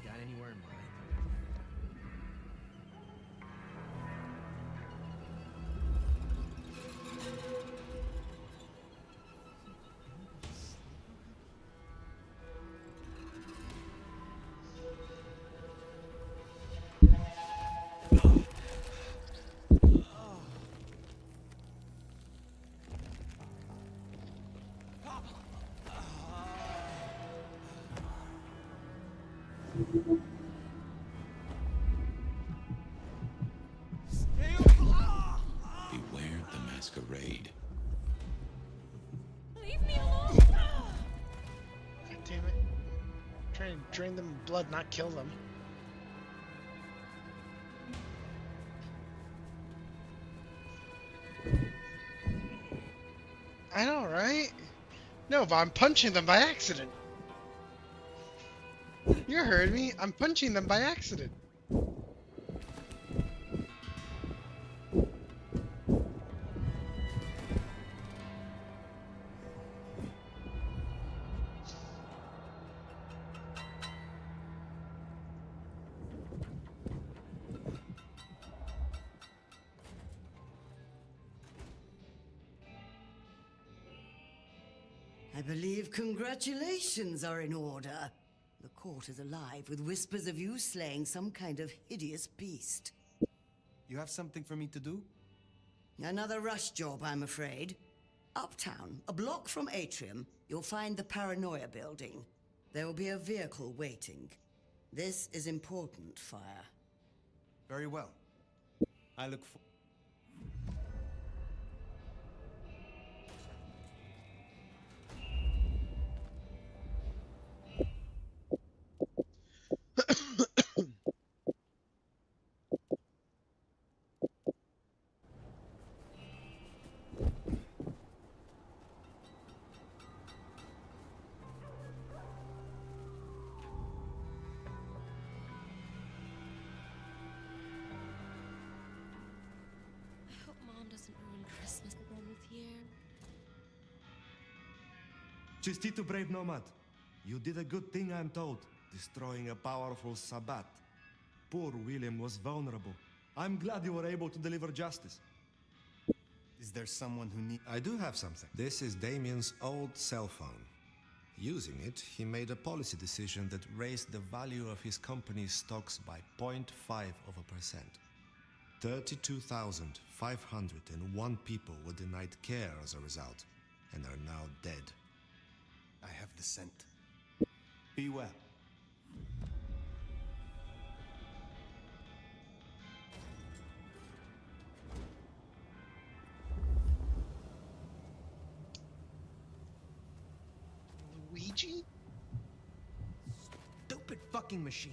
Got anywhere in mind? Beware the Masquerade. Leave me alone! God damn it. Trying to drain them of blood, not kill them. I know, right? No, but I'm punching them by accident. You heard me. I'm punching them by accident. I believe congratulations are in order. The court is alive with whispers of you slaying some kind of hideous beast. You have something for me to do? Another rush job, I'm afraid. Uptown, a block from Atrium, you'll find the Paranoia building. There will be a vehicle waiting. This is important, Fire. Very well. I look for... I hope Mom doesn't ruin Christmas again this year. Chistito, brave nomad. You did a good thing, I'm told, destroying a powerful Sabbat. Poor William was vulnerable. I'm glad you were able to deliver justice. Is there someone who need... I do have something. This is Damien's old cell phone. Using it, he made a policy decision that raised the value of his company's stocks by 0.5%. 32,501 people were denied care as a result, and are now dead. I have the scent. Be well. Ouija? Stupid fucking machine.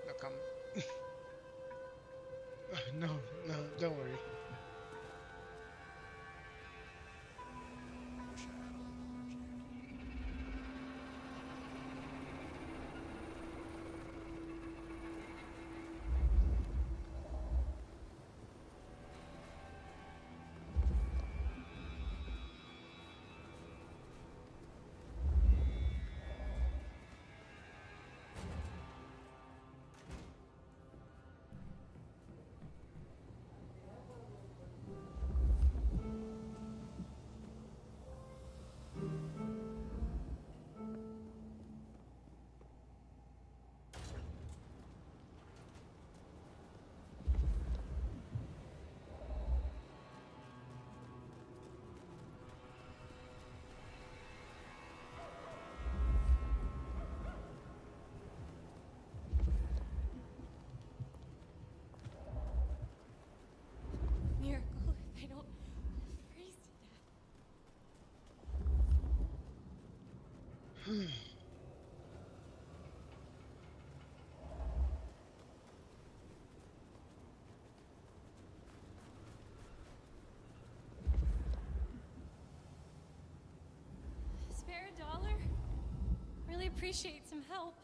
Look, I'm... no, don't worry. Miracle if I don't freeze to death. Spare a dollar? Really appreciate some help.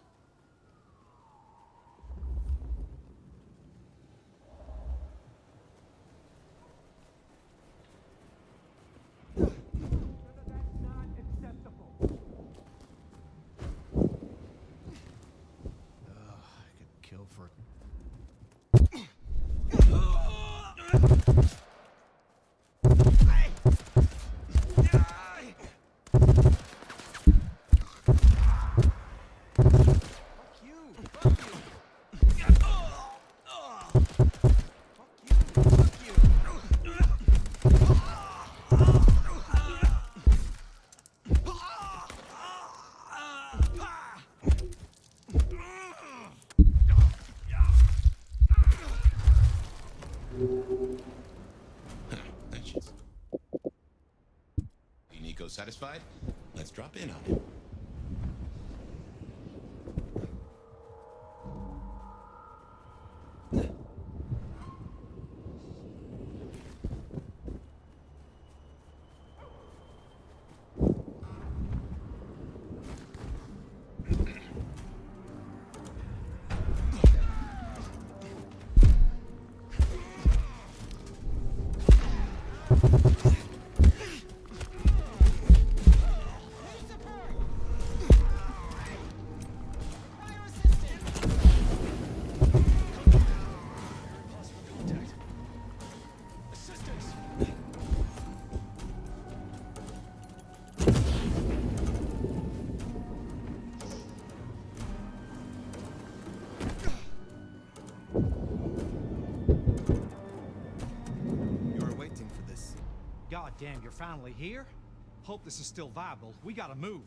I could kill for... Nico satisfied? Let's drop in on him. God damn, you're finally here? Hope this is still viable. We gotta move.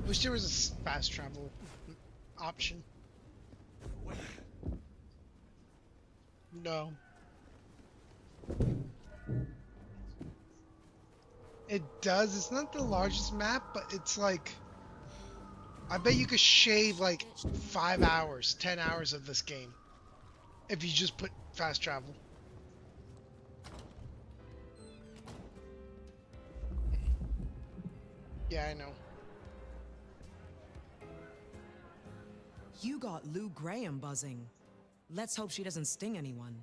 Wish there was a fast travel option. No. It does. It's not the largest map, but it's like, I bet you could shave like 5 hours, 10 hours of this game if you just put fast travel. Yeah, I know. You got Lou Graham buzzing. Let's hope she doesn't sting anyone.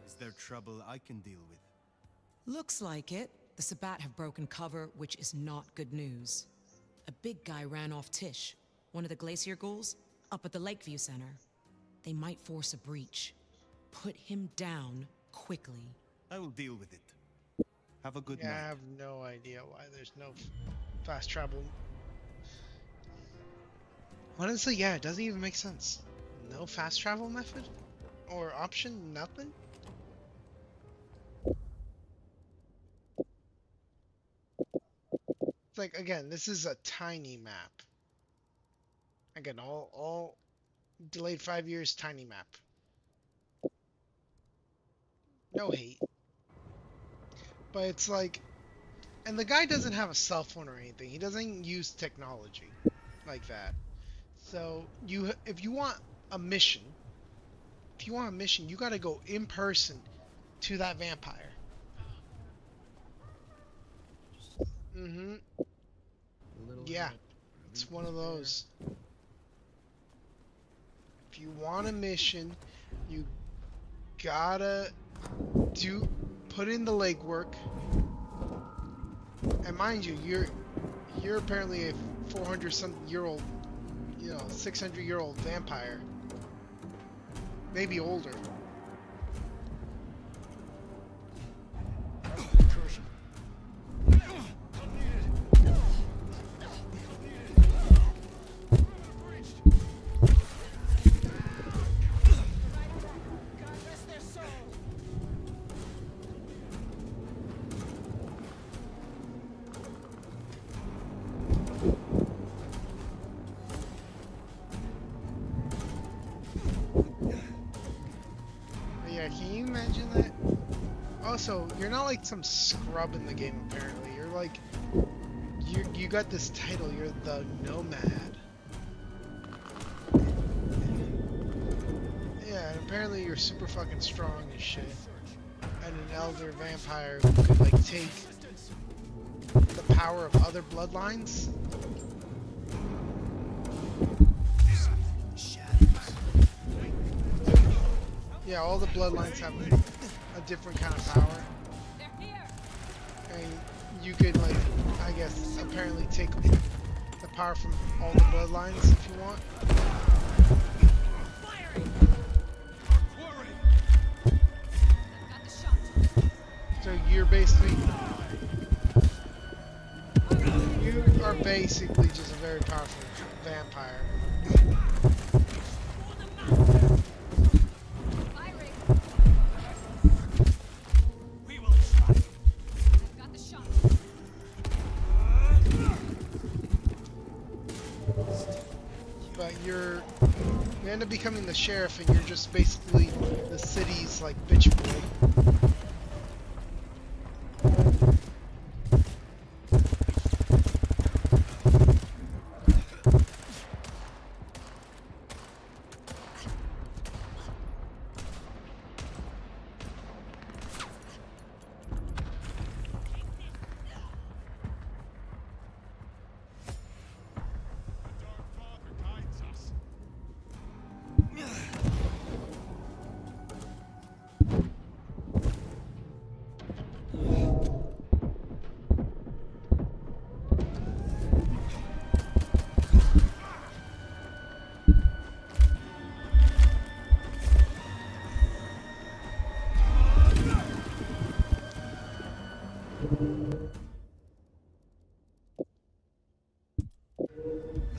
Is there trouble I can deal with? Looks like it. The Sabbat have broken cover, which is not good news. A big guy ran off Tish, one of the Glacier ghouls, up at the Lakeview Center. They might force a breach. Put him down quickly. I will deal with it. Have a good Yeah, night. I have no idea why there's no fast travel. Honestly, yeah, it doesn't even make sense. No fast travel method? Or option? Nothing? It's like, again, this is a tiny map. Again, all delayed 5 years, tiny map. No hate. But it's like, and the guy doesn't have a cell phone or anything. He doesn't use technology like that. So if you want a mission, you gotta go in person to that vampire. Mm-hmm. Yeah, it's one of those. If you want a mission, you gotta put in the legwork. And mind you, you're apparently a 400-something-year-old, 600-year-old vampire. Maybe older. Yeah, can you imagine that? Also, you're not like some scrub in the game, apparently. You're like, you got this title, you're the Nomad. Yeah, and apparently you're super fucking strong as shit. And an elder vampire who could like take the power of other bloodlines. Yeah, all the bloodlines have a different kind of power. And you could, like, I guess, apparently take the power from all the bloodlines if you want. So you're basically... You are basically just a very powerful vampire. But you end up becoming the sheriff, and you're just basically the city's like bitch boy.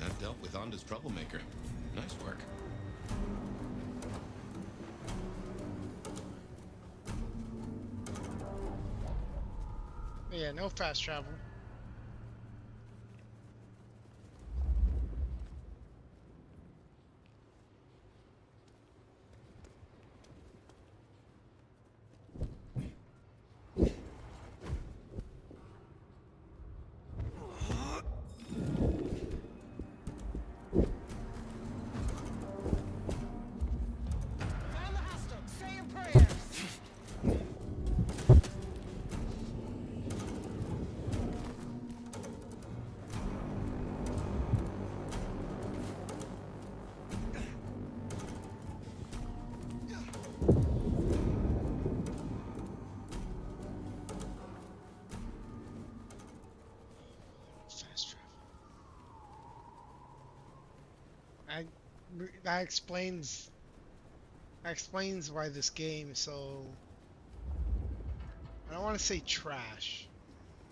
That dealt with Onda's troublemaker. Nice work. Yeah, no fast travel. Found the hostel. Say your prayers. Fast travel. That explains why this game is so. I don't want to say trash,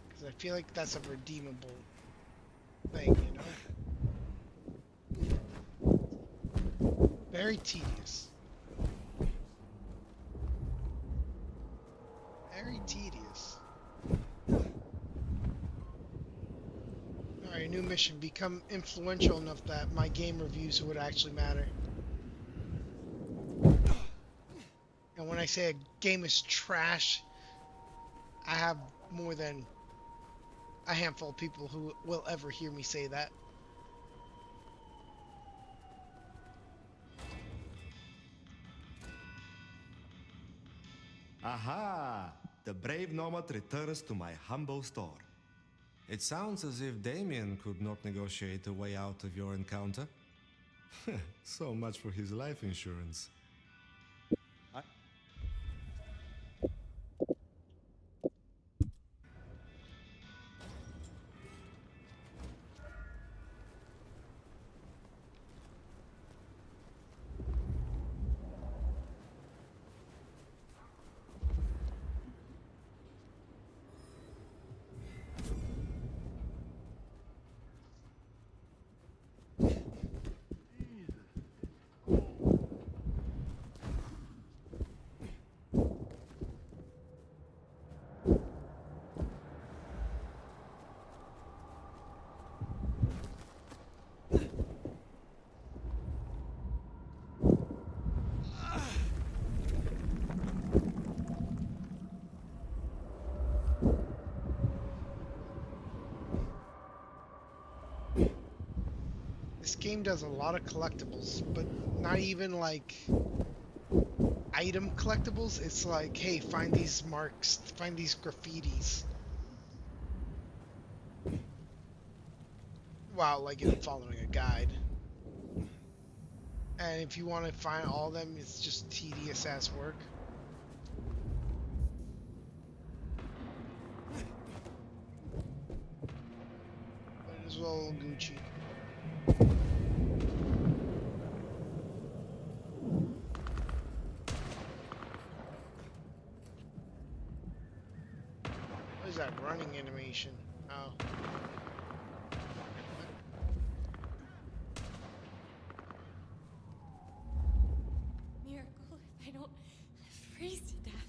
because I feel like that's a redeemable thing, you know? Very tedious. Very tedious. Alright, new mission. Become influential enough that my game reviews would actually matter. And when I say a game is trash, I have more than a handful of people who will ever hear me say that. Aha! The brave nomad returns to my humble store. It sounds as if Damien could not negotiate a way out of your encounter. So much for his life insurance. This game does a lot of collectibles, but not even like item collectibles. It's like, hey, find these marks, find these graffitis. Wow, like I'm following a guide. And if you want to find all of them, it's just tedious ass work. Might as well Gucci. What is that running animation? Oh. Miracle if I don't freeze to death.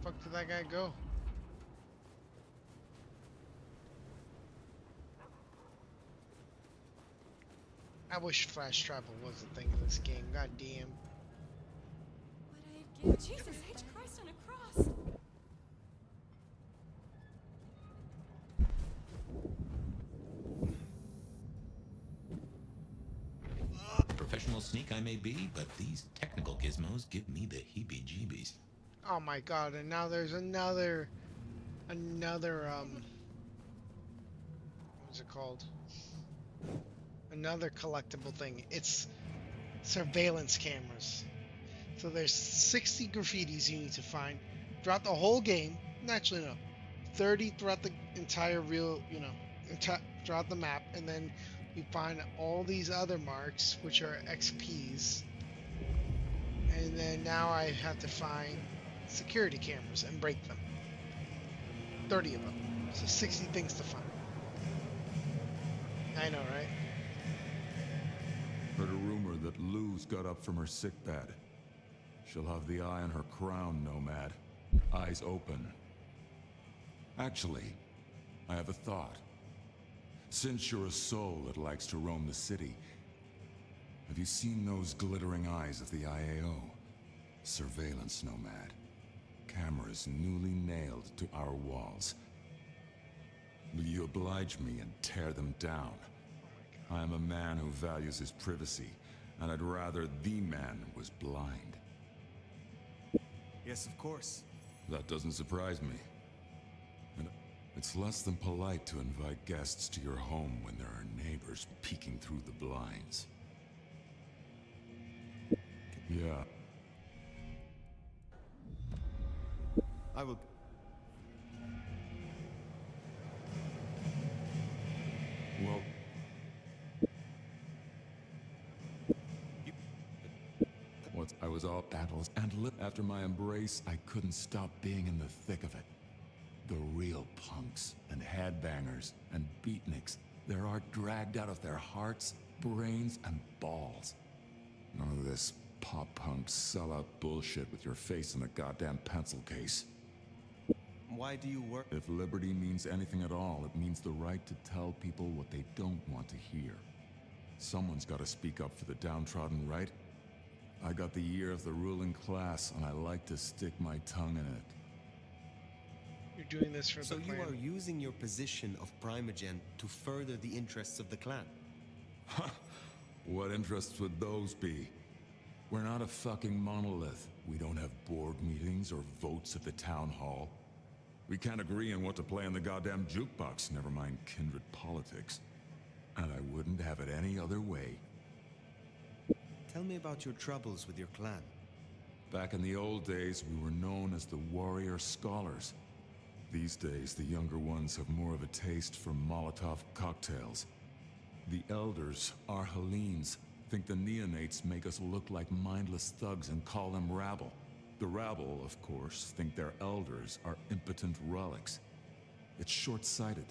Fuck did that guy go? I wish flash travel was a thing in this game. God damn. What I'd give. Jesus H. Christ on a cross. Professional sneak I may be, but these technical gizmos give me the heebie-jeebies. Oh my god, and now there's another what's it called? Another collectible thing. It's surveillance cameras. So there's 60 graffitis you need to find throughout the whole game. Actually, no, 30 throughout the entire throughout the map, and then you find all these other marks, which are XPs. And then now I have to find security cameras and break them. 30 of them. So 60 things to find. I know, right? Heard a rumor that Lou's got up from her sickbed. She'll have the eye on her crown, Nomad. Eyes open. Actually, I have a thought. Since you're a soul that likes to roam the city, have you seen those glittering eyes of the IAO? Surveillance Nomad. Cameras newly nailed to our walls. Will you oblige me and tear them down? I am a man who values his privacy, and I'd rather the man was blind. Yes, of course. That doesn't surprise me. And it's less than polite to invite guests to your home when there are neighbors peeking through the blinds. Yeah. I will... Well... I was all battles and after my embrace, I couldn't stop being in the thick of it. The real punks and headbangers and beatniks, their art dragged out of their hearts, brains, and balls. None of this pop-punk sellout bullshit with your face in a goddamn pencil case. Why do you work? If liberty means anything at all, it means the right to tell people what they don't want to hear. Someone's got to speak up for the downtrodden, right? I got the ear of the ruling class, and I like to stick my tongue in it. You're doing this for So the you clan. are using your position of Primogen to further the interests of the clan? What interests would those be? We're not a fucking monolith. We don't have board meetings or votes at the town hall. We can't agree on what to play in the goddamn jukebox, never mind kindred politics. And I wouldn't have it any other way. Tell me about your troubles with your clan. Back in the old days, we were known as the Warrior Scholars. These days, the younger ones have more of a taste for Molotov cocktails. The elders, our Hellenes, think the neonates make us look like mindless thugs and call them rabble. The rabble, of course, think their elders are impotent relics. It's short-sighted.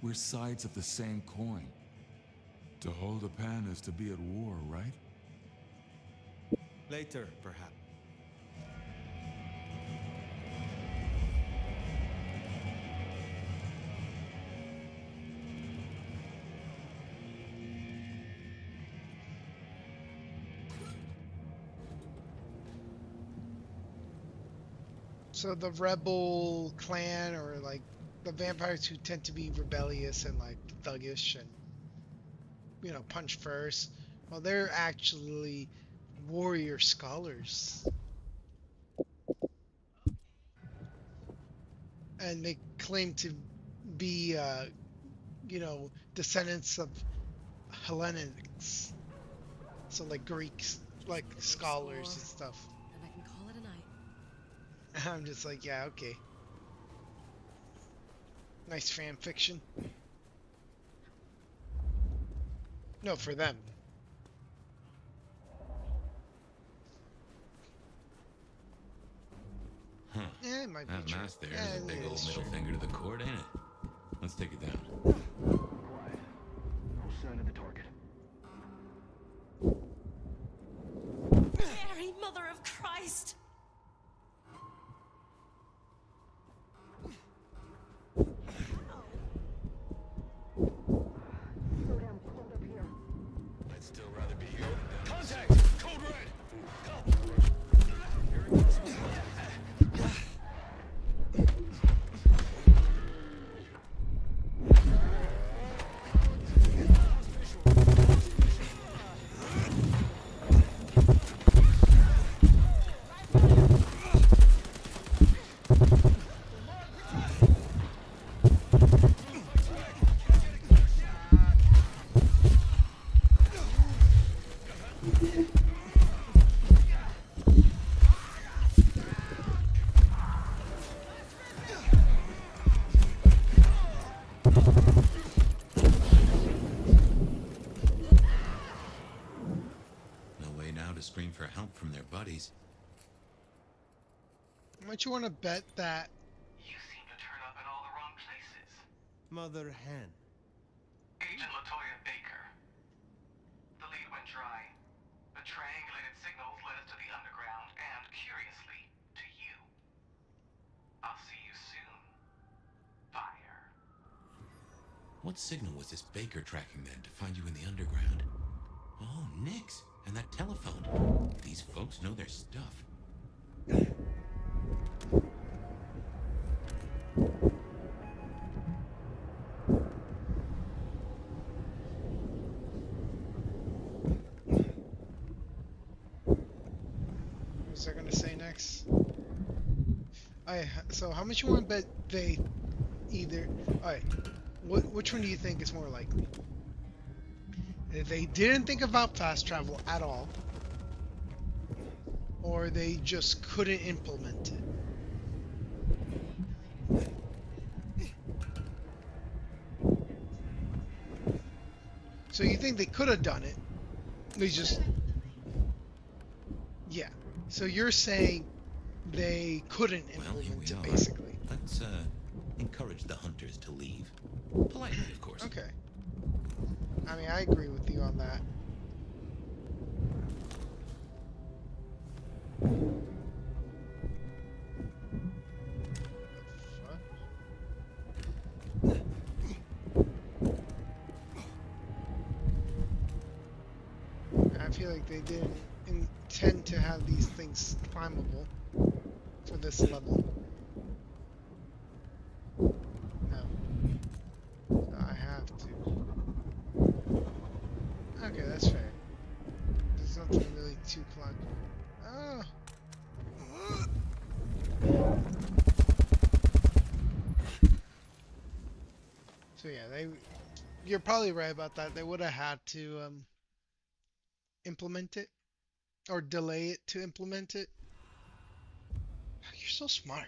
We're sides of the same coin. To hold a pen is to be at war, right? Later, perhaps. So the rebel clan, or like the vampires who tend to be rebellious and like thuggish and, you know, punch first, well, they're actually warrior scholars. And they claim to be, you know, descendants of Hellenics. So like Greeks, like scholars and stuff. And I can call it a night. I'm just like, yeah, okay. Nice fan fiction. No, for them. Huh. Yeah, it might be That true. mask there Yeah, is a big it old is middle true. finger to the court, ain't it? Let's take it down. Quiet. No sign of the target. Mary, Mother of Christ! I'd still rather be here than down. Contact! Code red! No way now to scream for help from their buddies. How much you want to bet that? You seem to turn up in all the wrong places. Mother Hen. Agent Latoya Baker. The lead went dry, What signal was this Baker tracking then to find you in the underground? Oh, Nix, and that telephone. These folks know their stuff. What was I gonna say next? So how much you want to bet they either? Alright, which one do you think is more likely? If they didn't think about fast travel at all, or they just couldn't implement it? So you think they could have done it? They just, yeah. So you're saying they couldn't implement it, basically. Let's encourage the hunters to leave. Politely, of course. Okay. I mean, I agree with you on that. I feel like they didn't intend to have these things climbable for this level. No. So I have to. Okay, that's fair. There's nothing really to climb. Oh! So yeah, you're probably right about that. They would have had to implement it or delay it to implement it. You're so smart.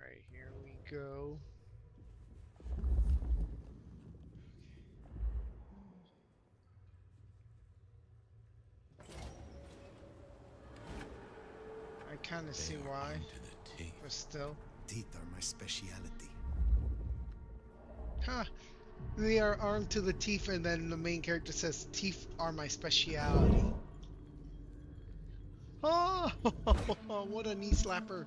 Right, here we go. I kind of see why, but still. Teeth are my speciality. Huh. They are armed to the teeth, and then the main character says, "Teeth are my speciality." Oh, what a knee slapper.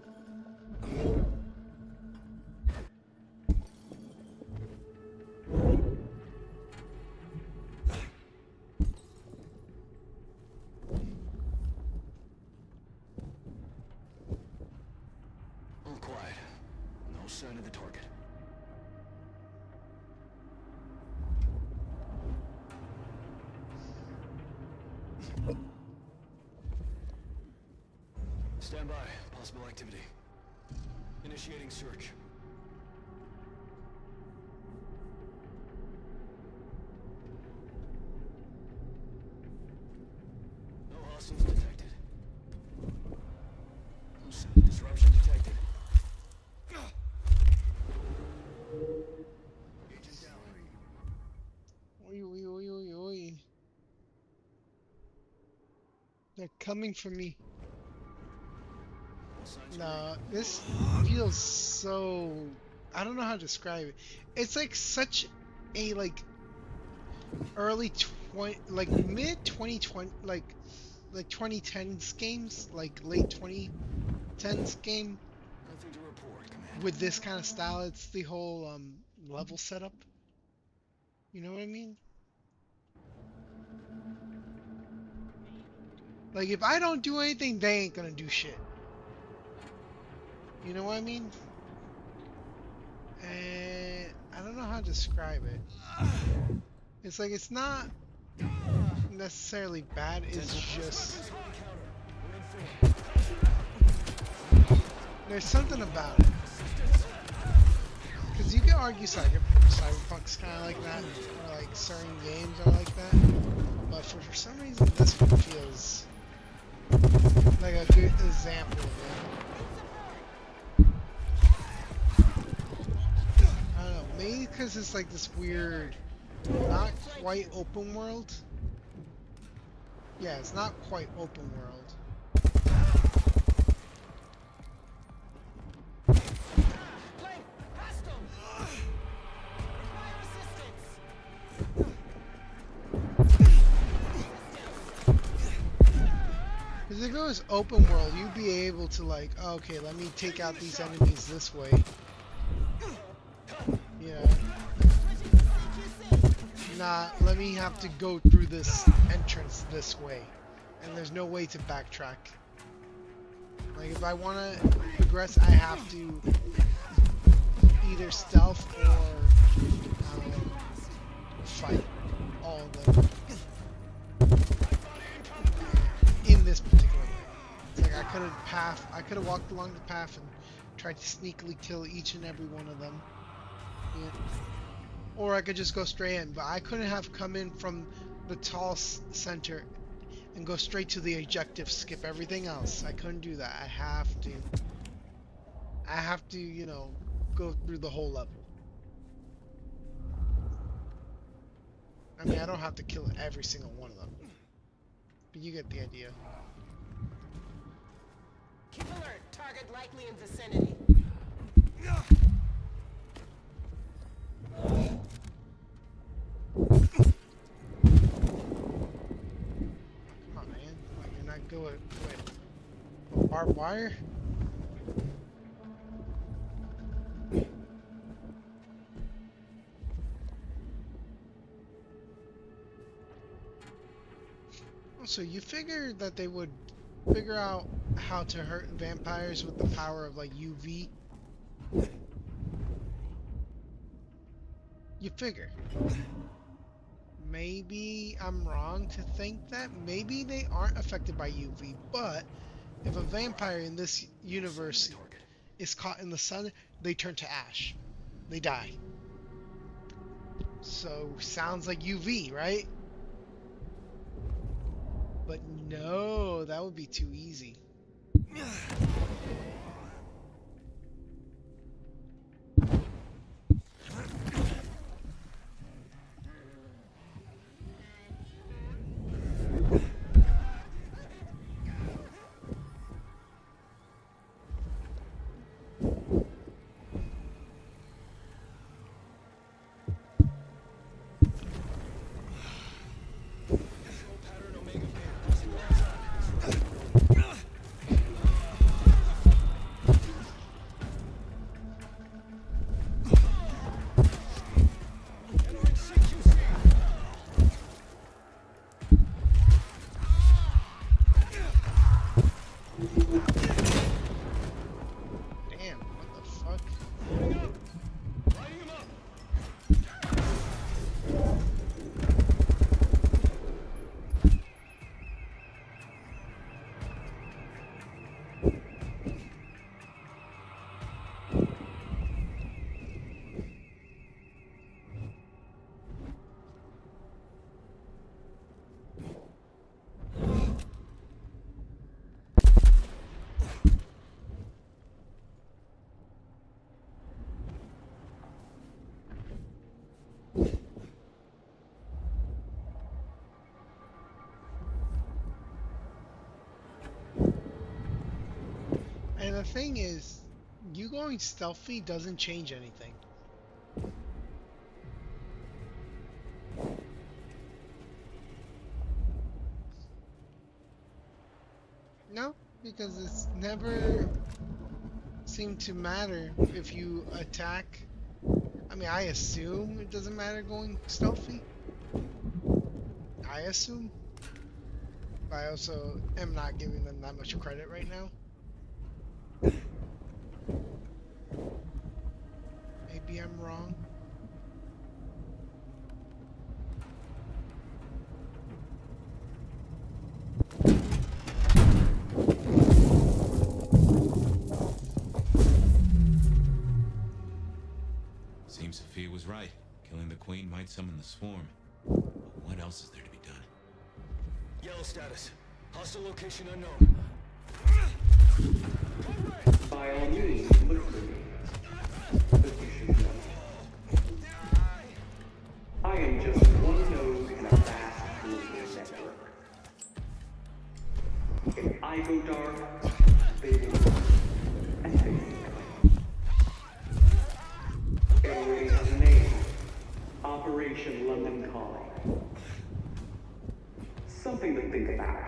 All quiet. No sign of the target. Stand by. Possible activity. Initiating search. No hostiles detected. No sign of disruption detected. Agent down. Oi, oi, oi, oi, oi. They're coming for me. Nah, this feels so... I don't know how to describe it. It's like such a early mid 2020 like 2010s games, like late 2010s game. Nothing to report, Commander. With this kind of style. It's the whole level setup. You know what I mean? Like, if I don't do anything, they ain't gonna do shit. You know what I mean? And I don't know how to describe it. It's like, it's not necessarily bad, it's just... There's something about it. Because you can argue Cyberpunk's kind of like that, or like certain games are like that. But for some reason, this one feels like a good example of it. I don't know, maybe because it's like this weird, not quite open world. Yeah, it's not quite open world. Because if it was open world, you'd be able to like, oh, okay, let me take out these enemies this way. Yeah. Nah, let me have to go through this entrance this way. And there's no way to backtrack. Like, if I want to progress, I have to either stealth or fight all of them. In this particular way. It's like I could have walked along the path and tried to sneakily kill each and every one of them. Yeah. Or I could just go straight in, but I couldn't have come in from the tall center and go straight to the objective, skip everything else. I couldn't do that. I have to, you know, go through the whole level. I mean, I don't have to kill every single one of them. But you get the idea. Keep alert. Target likely in vicinity. Come on, man. Like, you're not good with barbed wire? So you figured that they would figure out how to hurt vampires with the power of like UV? You figure. Maybe I'm wrong to think that. Maybe they aren't affected by UV, but if a vampire in this universe is caught in the sun, they turn to ash. They die. So sounds like UV, right? But no, that would be too easy. And the thing is, you going stealthy doesn't change anything. No, because it's never seemed to matter if you attack. I mean, I assume it doesn't matter going stealthy. I assume. I also am not giving them that much credit right now. Maybe I'm wrong. Seems Sophia was right. Killing the queen might summon the swarm. But what else is there to be done? Yellow status. Hostile location unknown. By all means, look for me. But you should know. I am just one node in a vast global network. If I go dark, they will go. And they will come. It already has a name. Operation London Calling. Something to think about.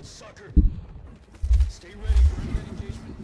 Sucker. Stay ready for imminent engagement.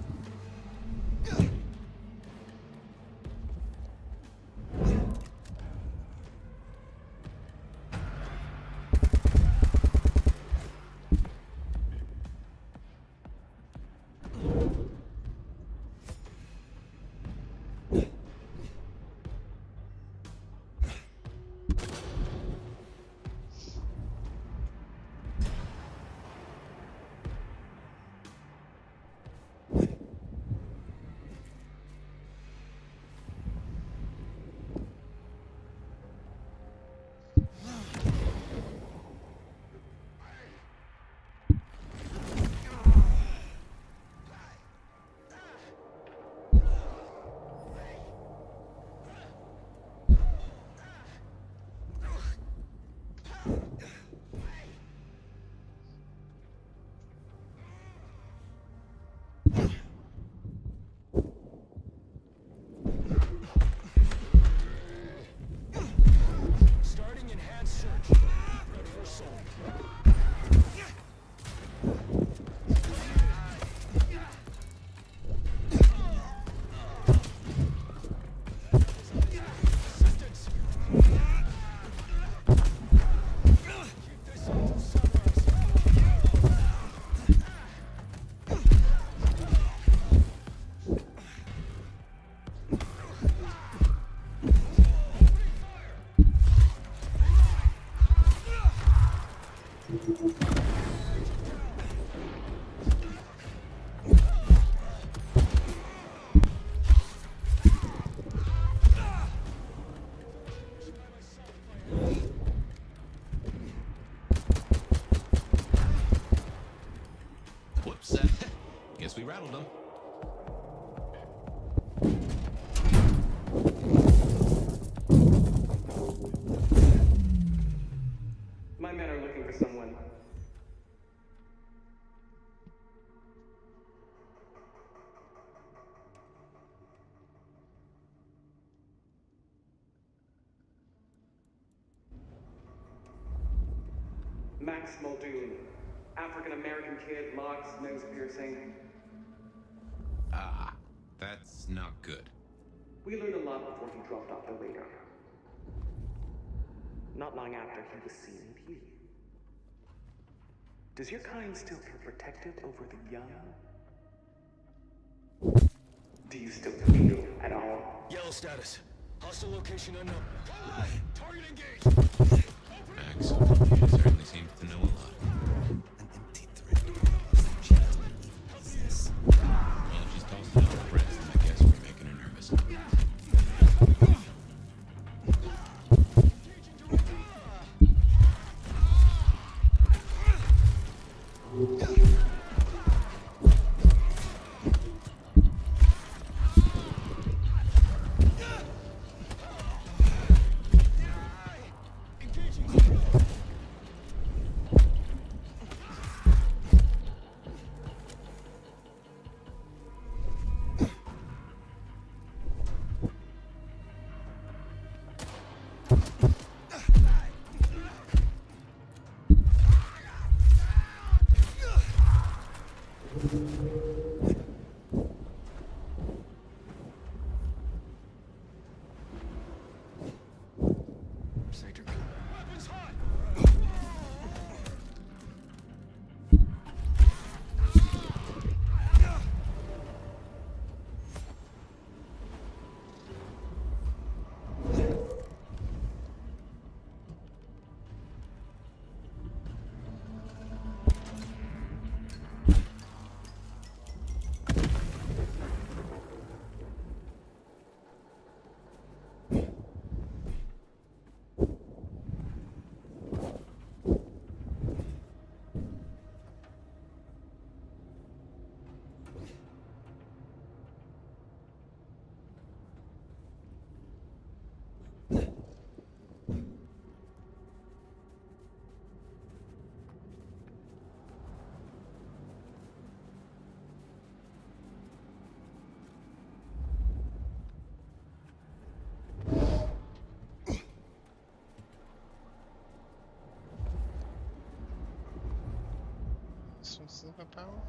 Starting enhanced search. Prep for assault. Whoops. Guess we rattled them. Max Muldoon. African-American kid, locks, nose piercing. Ah, that's not good. We learned a lot before he dropped off the radar. Not long after, he was seen with you. Does your kind still feel protective over the young? Do you still feel at all? Yellow status. Hostile location unknown. Target engaged! Max certainly seems to know a lot. Well, if she's tossing out the rest, then I guess we're making her nervous. Some superpower?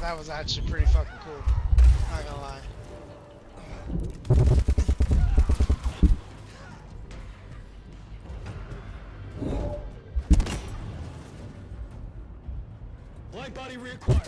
That was actually pretty fucking cool. Not gonna lie. Light body reacquired.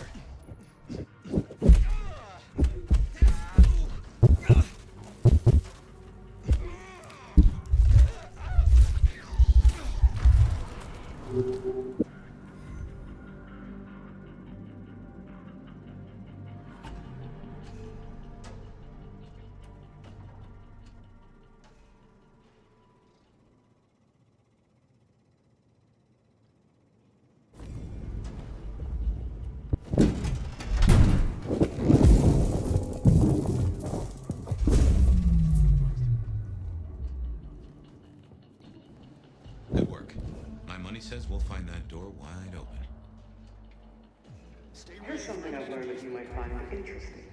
Says we'll find that door wide open. Here's something I've learned that you might find interesting.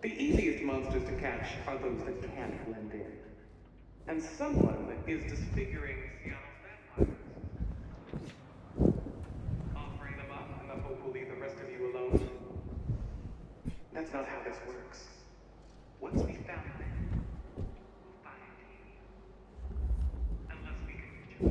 The easiest monsters to catch are those that can't blend in. And someone is disfiguring Seattle's vampires. Offering them up in the hope we'll leave the rest of you alone. That's not how this works. Once we found them, we'll find you. Unless we can reach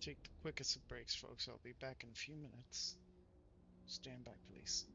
Take the quickest of breaks, folks. I'll be back in a few minutes. Stand by, please.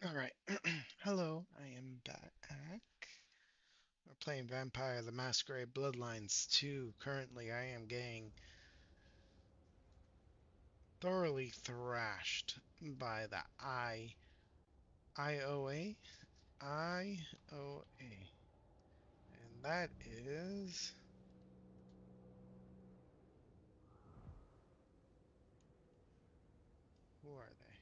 All right. Hello, I am back. We're playing Vampire the Masquerade Bloodlines 2. Currently, I am getting thoroughly thrashed by the IOA. IOA. And that is... Who are they?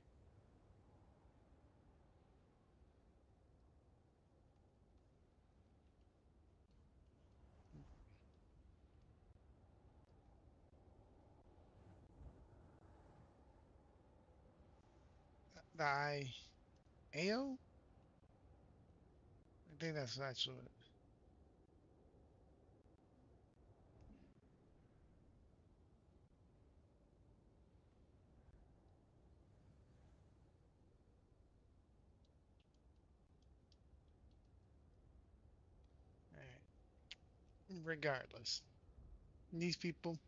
The IAO? I think that's what. Alright. Regardless. These people,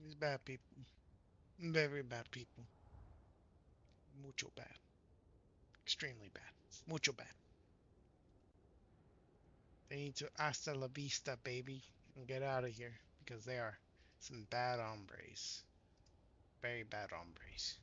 these bad people, very bad people. Mucho bad. Extremely bad. Mucho bad. They need to hasta la vista, baby, and get out of here because they are some bad hombres. Very bad hombres.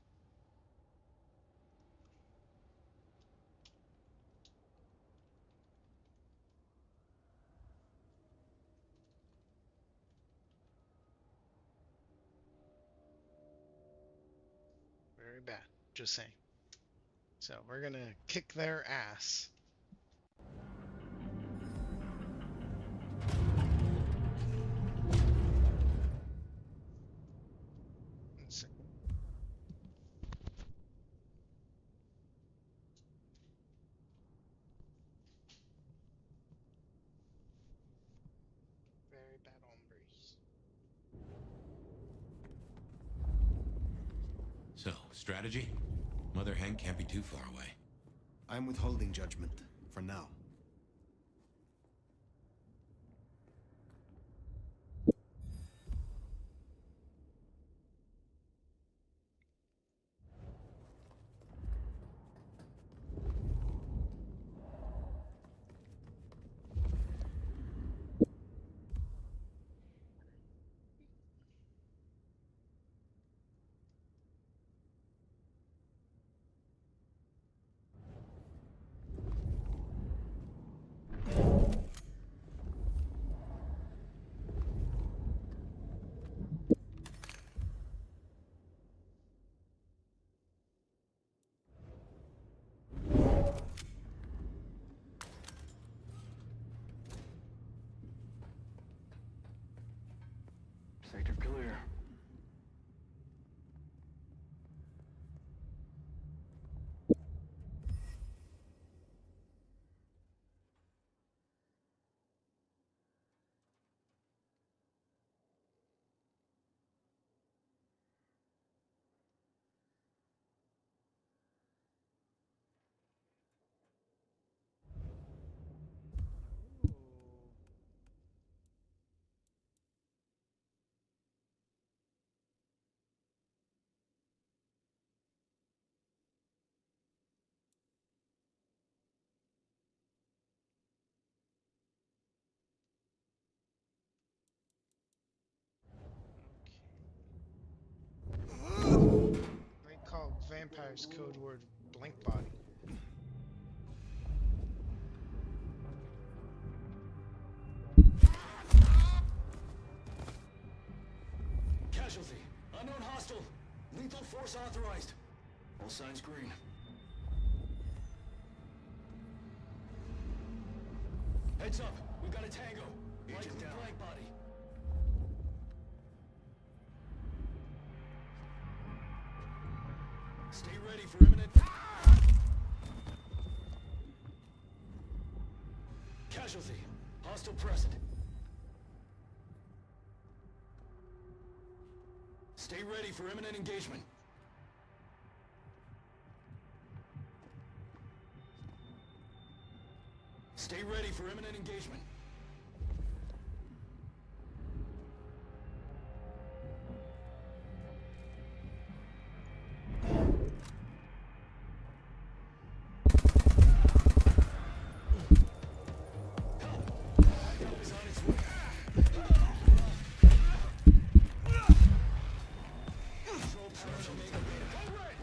Very bad. Just saying. So we're gonna kick their ass. Very bad hombres. So, strategy? Mother Hen can't be too far away. I'm withholding judgment, for now. Sector clear. They call vampires code word blink body. Casualty. Unknown hostile. Lethal force authorized. All signs green. Heads up. We've got a tango. Likely blank body. Stay ready for imminent... Casualty. Hostile present. Stay ready for imminent engagement. Stay ready for imminent engagement. Help is on its way. Control panel Omega Beta. Go red!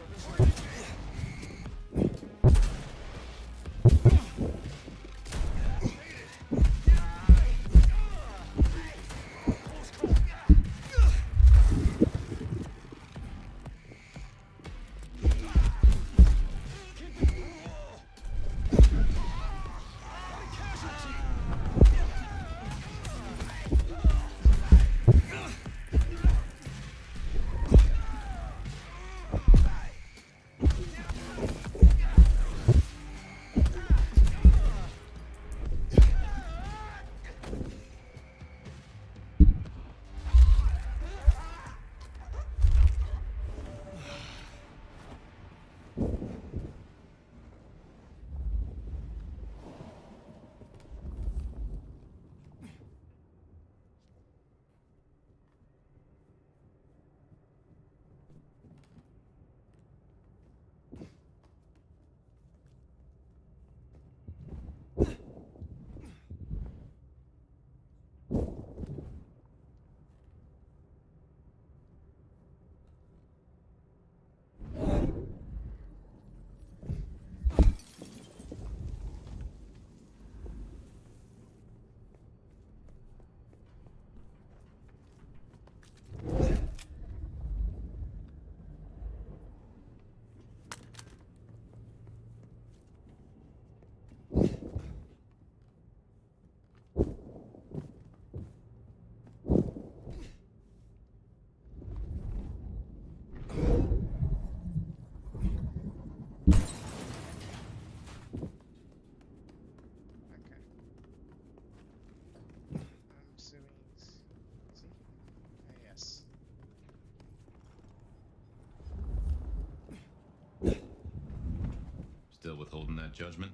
holding that judgment.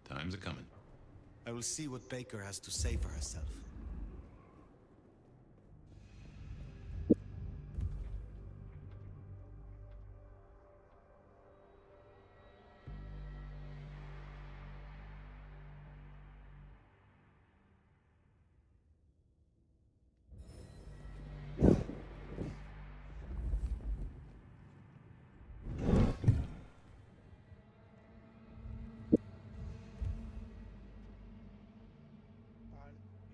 Time's a-coming. I will see what Baker has to say for herself.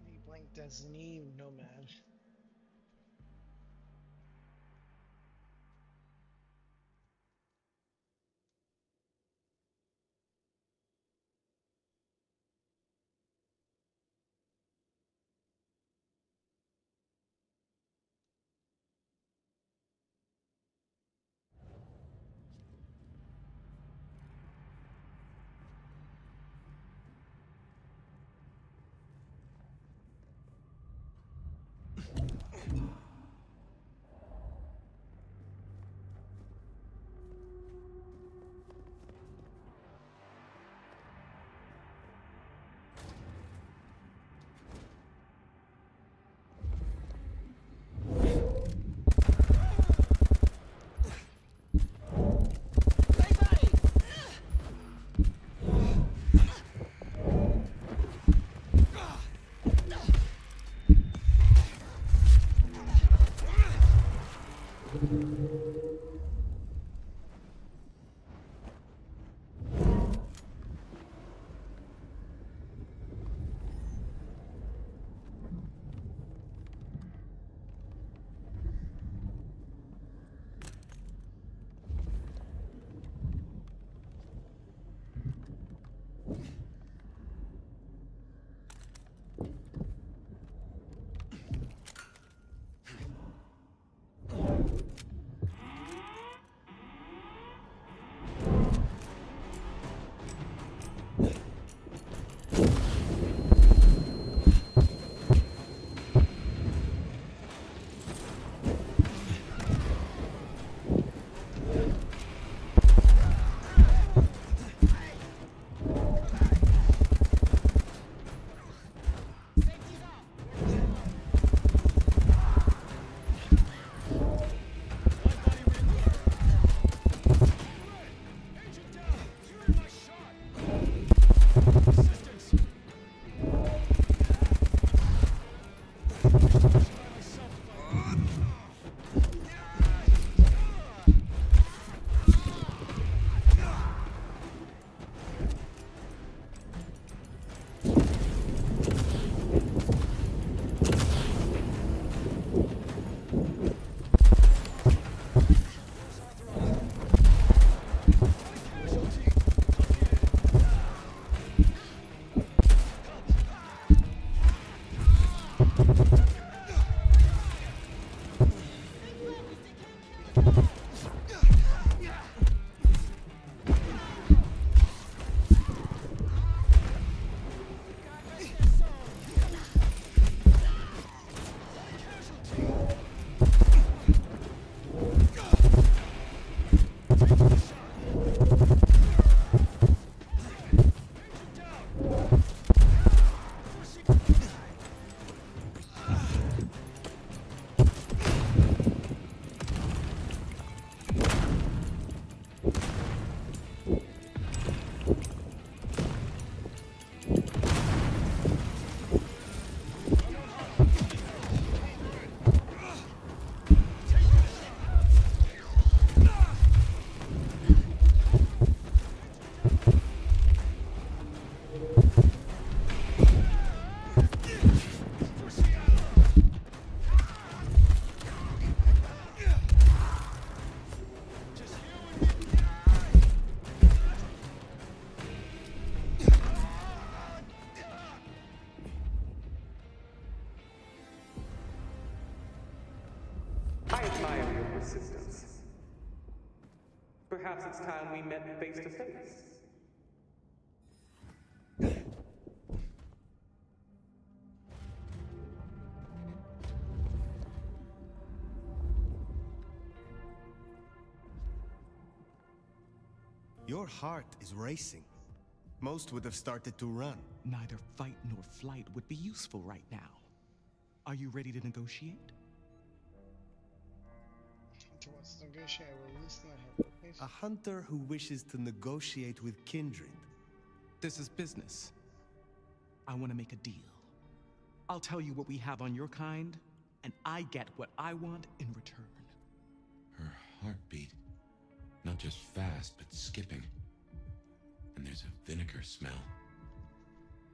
Any blank Destiny Nomad. I admire your persistence. Perhaps it's time we met face to face. Your heart is racing. Most would have started to run. Neither fight nor flight would be useful right now. Are you ready to negotiate? Hunter wants to negotiate. I will listen. I have no patience. A hunter who wishes to negotiate with kindred. This is business. I want to make a deal. I'll tell you what we have on your kind, and I get what I want in return. Her heartbeat. Not just fast, but skipping. And there's a vinegar smell.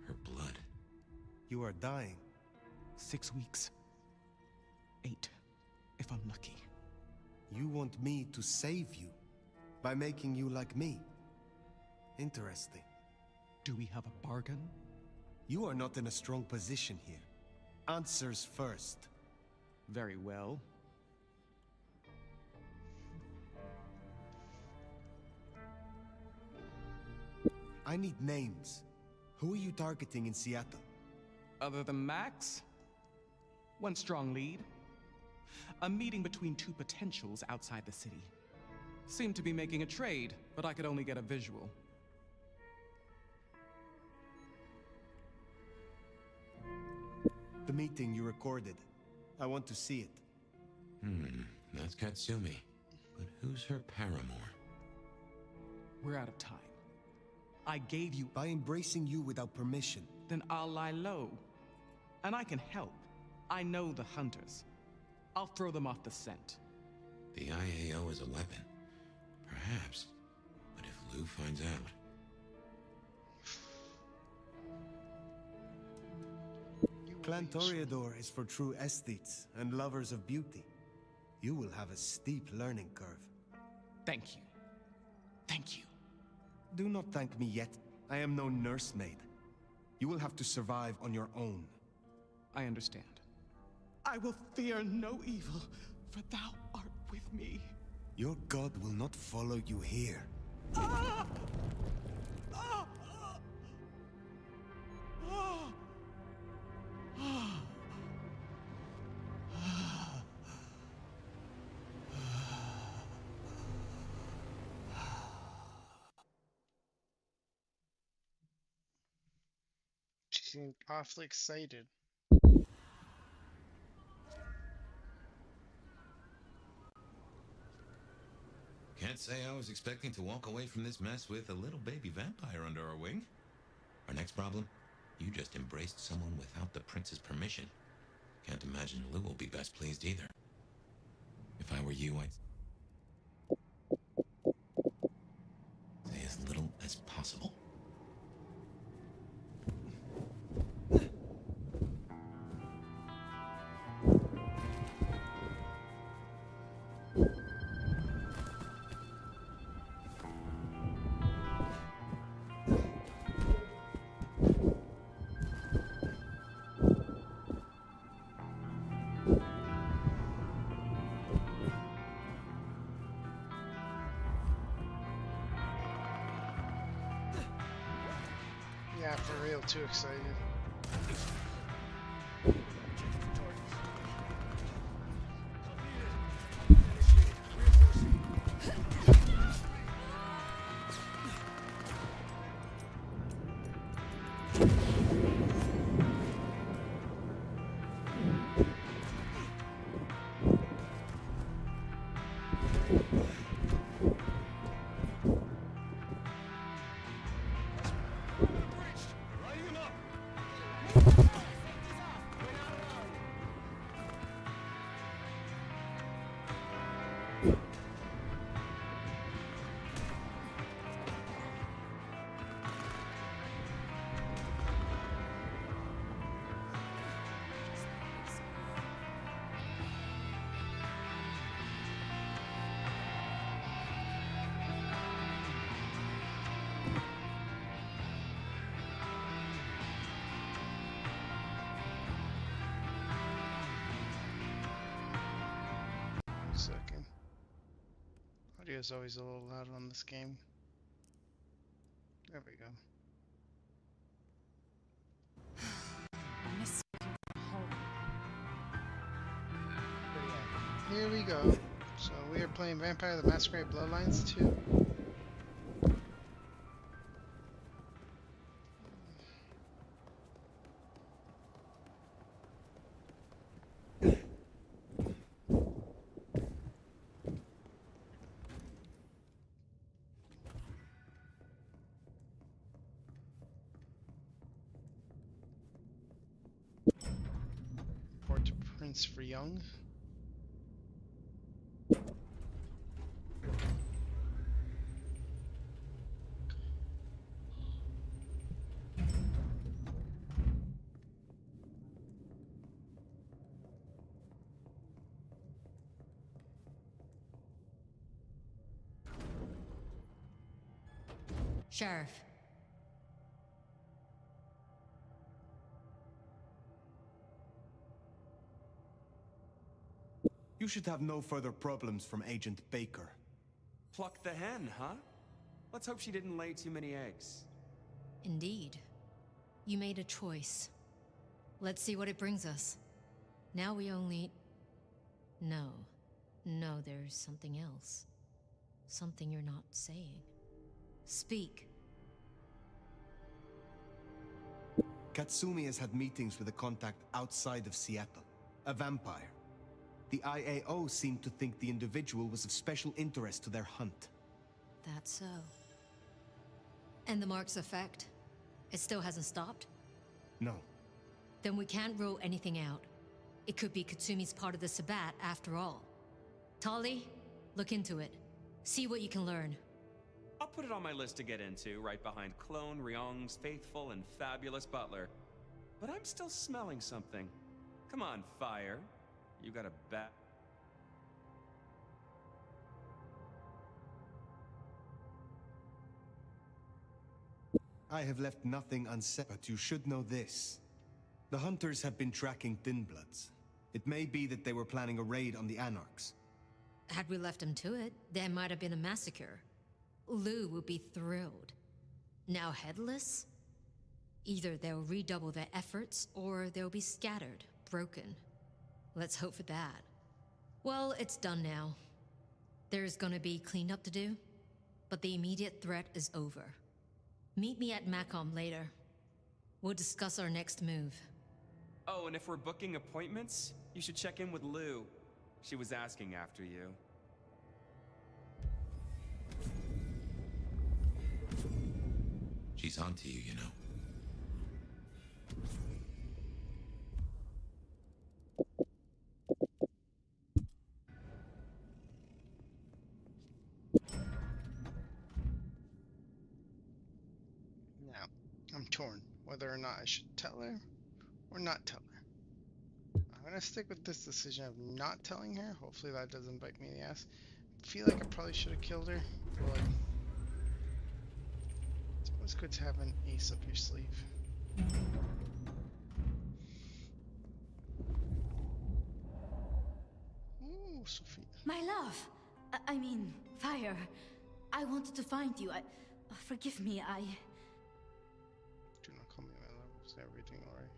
Her blood. You are dying. 6 weeks. 8, if I'm lucky. You want me to save you by making you like me. Interesting. Do we have a bargain? You are not in a strong position here. Answers first. Very well. I need names. Who are you targeting in Seattle? Other than Max? One strong lead. A meeting between two potentials outside the city. Seemed to be making a trade, but I could only get a visual. The meeting you recorded. I want to see it. That's Katsumi. But who's her paramour? We're out of time. I gave you... By embracing you without permission. Then I'll lie low. And I can help. I know the hunters. I'll throw them off the scent. The IAO is a weapon. Perhaps. But if Lou finds out... Clan Toreador is for true aesthetes and lovers of beauty. You will have a steep learning curve. Thank you. Thank you. Do not thank me yet. I am no nursemaid. You will have to survive on your own. I understand. I will fear no evil, for thou art with me. Your god will not follow you here. Ah! Ah! Ah! Ah! She seemed awfully excited. Can't say I was expecting to walk away from this mess with a little baby vampire under our wing. Our next problem? You just embraced someone without the prince's permission. Can't imagine Lou will be best pleased either. If I were you, I'd say as little as possible. Yeah, for real, too excited. Second. Audio is always a little loud on this game. There we go. But yeah, here we go. So we are playing Vampire the Masquerade Bloodlines 2. chance for young. Sheriff. You should have no further problems from Agent Baker. Pluck the hen, huh? Let's hope she didn't lay too many eggs. Indeed. You made a choice. Let's see what it brings us. Now we only... No. No, there's something else. Something you're not saying. Speak. Katsumi has had meetings with a contact outside of Seattle. A vampire. The IAO seemed to think the individual was of special interest to their hunt. That's so. And the mark's effect? It still hasn't stopped? No. Then we can't rule anything out. It could be Katsumi's part of the Sabbat after all. Tali, look into it. See what you can learn. I'll put it on my list to get into, right behind Clone Ryong's faithful and fabulous butler. But I'm still smelling something. Come on, Fire. You got a bat. I have left nothing unsaid, but you should know this. The hunters have been tracking Thin Bloods. It may be that they were planning a raid on the Anarchs. Had we left them to it, there might have been a massacre. Lou would be thrilled. Now headless? Either they'll redouble their efforts, or they'll be scattered, broken. Let's hope for that. Well, it's done now. There's gonna be cleanup to do, but the immediate threat is over. Meet me at Macom later. We'll discuss our next move. Oh, and if we're booking appointments, you should check in with Lou. She was asking after you. She's onto you, you know. Now, I'm torn whether or not I should tell her or not tell her. I'm gonna stick with this decision of not telling her. Hopefully that doesn't bite me in the ass. I feel like I probably should have killed her, but it's always good to have an ace up your sleeve. Ooh, Sophia. My love! I mean, Fire. I wanted to find you. Forgive me, Do not call me my love. Is everything alright?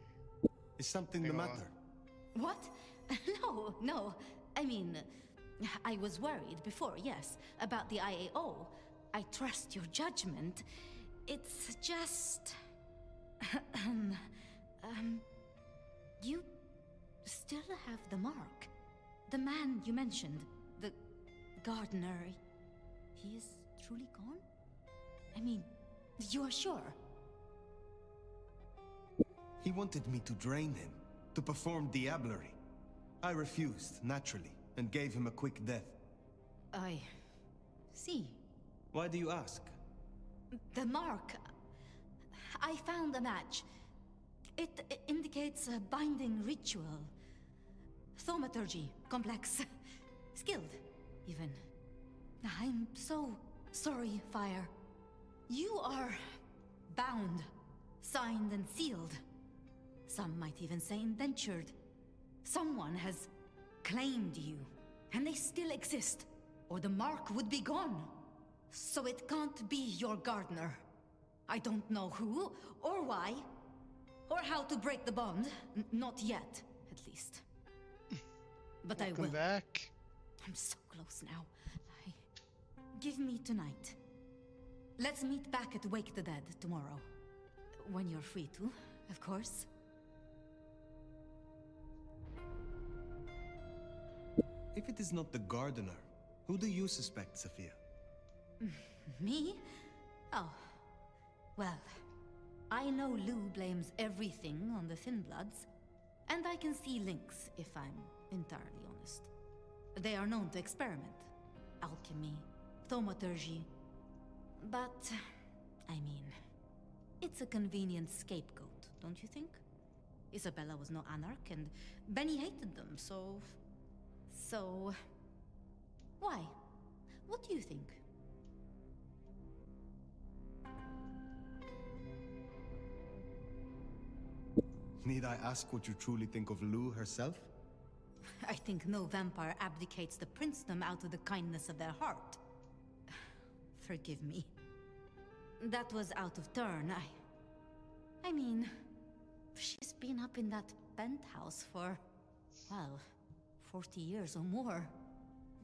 Is something the matter? What? No. I mean, I was worried before, yes, about the IAO. I trust your judgment. It's just... you still have the mark. The man you mentioned, the gardener, he is truly gone? I mean, you are sure? He wanted me to drain him, to perform diablerie. I refused, naturally, and gave him a quick death. I see. Why do you ask? The mark. I found a match. It indicates a binding ritual. Thaumaturgy, complex. Skilled, even. I'm so sorry, Fire. You are bound, signed and sealed. Some might even say indentured. Someone has claimed you, and they still exist, or the mark would be gone. So it can't be your gardener. I don't know who, or why, or how to break the bond. Not yet, at least. But I will. Welcome back. I'm so close now. Give me tonight. Let's meet back at Wake the Dead tomorrow. When you're free to, of course. If it is not the gardener, who do you suspect, Sophia? Me? Oh. Well, I know Lou blames everything on the Thin Bloods. And I can see links, if I'm entirely honest. They are known to experiment. Alchemy, thaumaturgy. But, I mean, it's a convenient scapegoat, don't you think? Isabella was no anarch, and Benny hated them, so... Why? What do you think? Need I ask what you truly think of Lou herself? I think no vampire abdicates the princedom out of the kindness of their heart. Forgive me. That was out of turn. I mean, she's been up in that penthouse for, well, 40 years or more.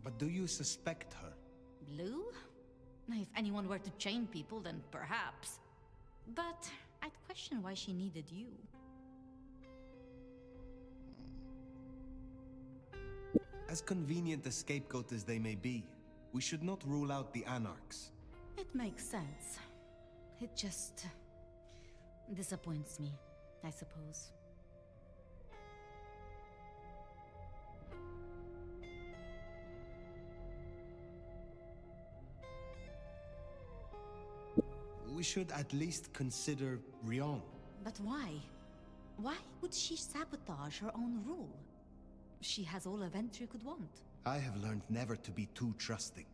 But do you suspect her? Lou? If anyone were to chain people, then perhaps. But I'd question why she needed you. As convenient a scapegoat as they may be, we should not rule out the anarchs. It makes sense. It just... disappoints me, I suppose. We should at least consider Rion. But why? Why would she sabotage her own rule? She has all a Ventry could want. I have learned never to be too trusting.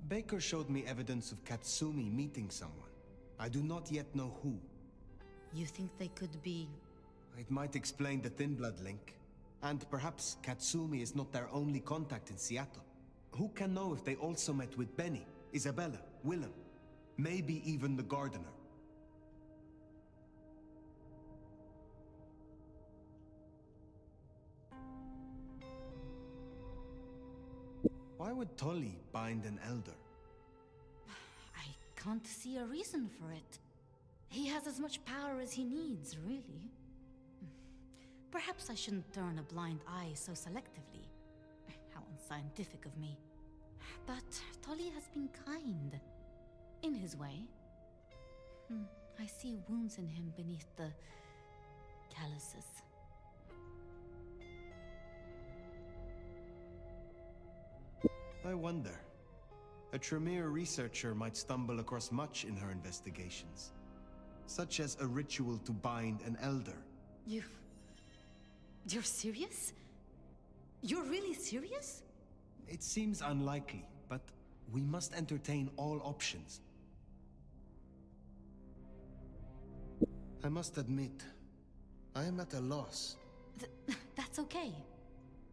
Baker showed me evidence of Katsumi meeting someone. I do not yet know who. You think they could be... It might explain the Thin Blood link. And perhaps Katsumi is not their only contact in Seattle. Who can know if they also met with Benny, Isabella, Willem, maybe even the gardener? Why would Tully bind an elder? I can't see a reason for it. He has as much power as he needs, really. Perhaps I shouldn't turn a blind eye so selectively. How unscientific of me. But Tully has been kind. In his way. I see wounds in him beneath the calluses. I wonder. A Tremere researcher might stumble across much in her investigations. Such as a ritual to bind an elder. You're serious? You're really serious? It seems unlikely, but we must entertain all options. I must admit, I am at a loss. That's okay.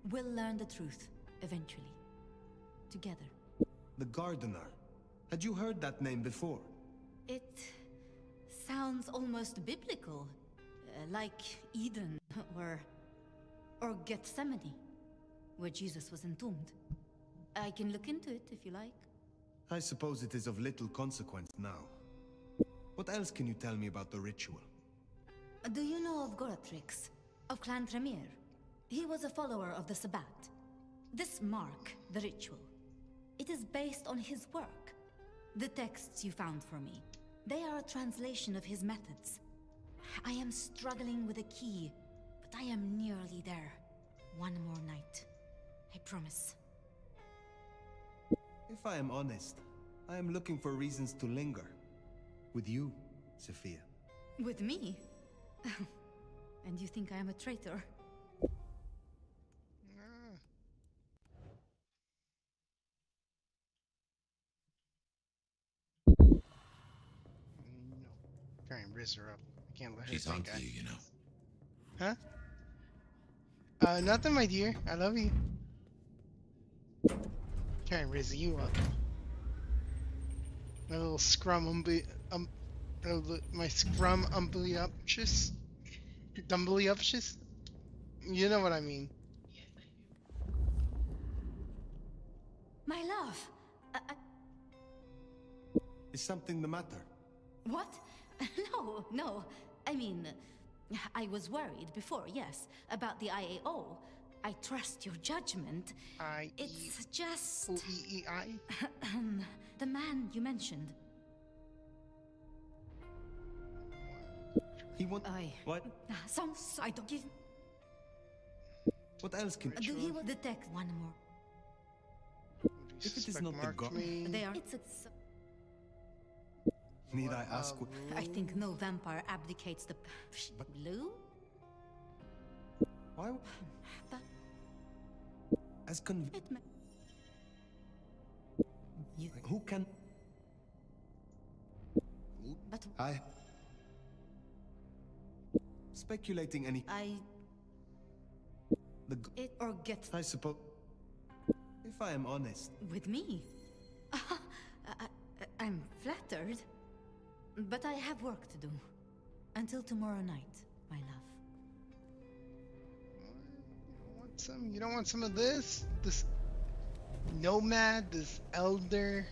We'll learn the truth, eventually. Together. The gardener. Had you heard that name before? It sounds almost biblical. Like Eden, or Gethsemane, where Jesus was entombed. I can look into it if you like. I suppose it is of little consequence now. What else can you tell me about the ritual? Do you know of Goratrix, of Clan Tremere? He was a follower of the Sabbat. This mark, the ritual, it is based on his work. The texts you found for me, they are a translation of his methods. I am struggling with a key, but I am nearly there. One more night. I promise. If I am honest, I am looking for reasons to linger. With you, Sophia. With me? And you think I am a traitor? No. Try and riz her up. I can't let her She's think onto you, you know. Huh? Nothing, my dear. I love you. Try and riz you up. My little my scrum umbilioptious? Dumblioptious? You know what I mean. My love! Is something the matter? What? No. I mean, I was worried before, yes, about the IAO. I trust your judgment. It's just... O-E-E-I? The man you mentioned. He want... What? Some... I don't give... What else can... He will detect one more. If it is not the god... They are... Need I ask what... I think no vampire abdicates the... Blue? Why? But... As Who can... But... Speculating any... It or get... I suppose... If I am honest... With me? I'm flattered. But I have work to do. Until tomorrow night, my love. You don't want some of this? This nomad, this elder?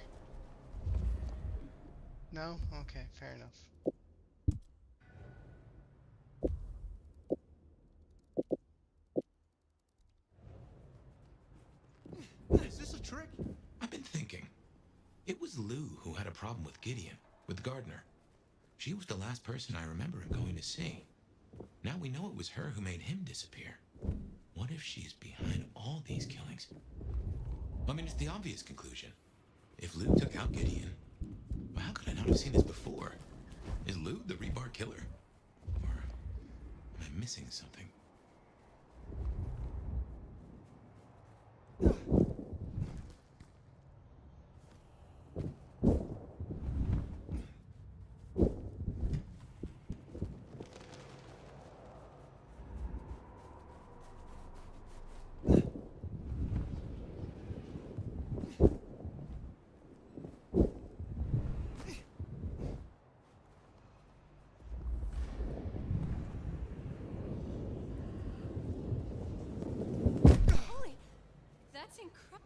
No? Okay, fair enough. Is this a trick? I've been thinking. It was Lou who had a problem with Gideon, with Gardner. She was the last person I remember him going to see. Now we know it was her who made him disappear. What if she's behind all these killings? I mean, it's the obvious conclusion. If Lou took out Gideon, well, how could I not have seen this before? Is Lou the rebar killer? Or am I missing something? That's incredible.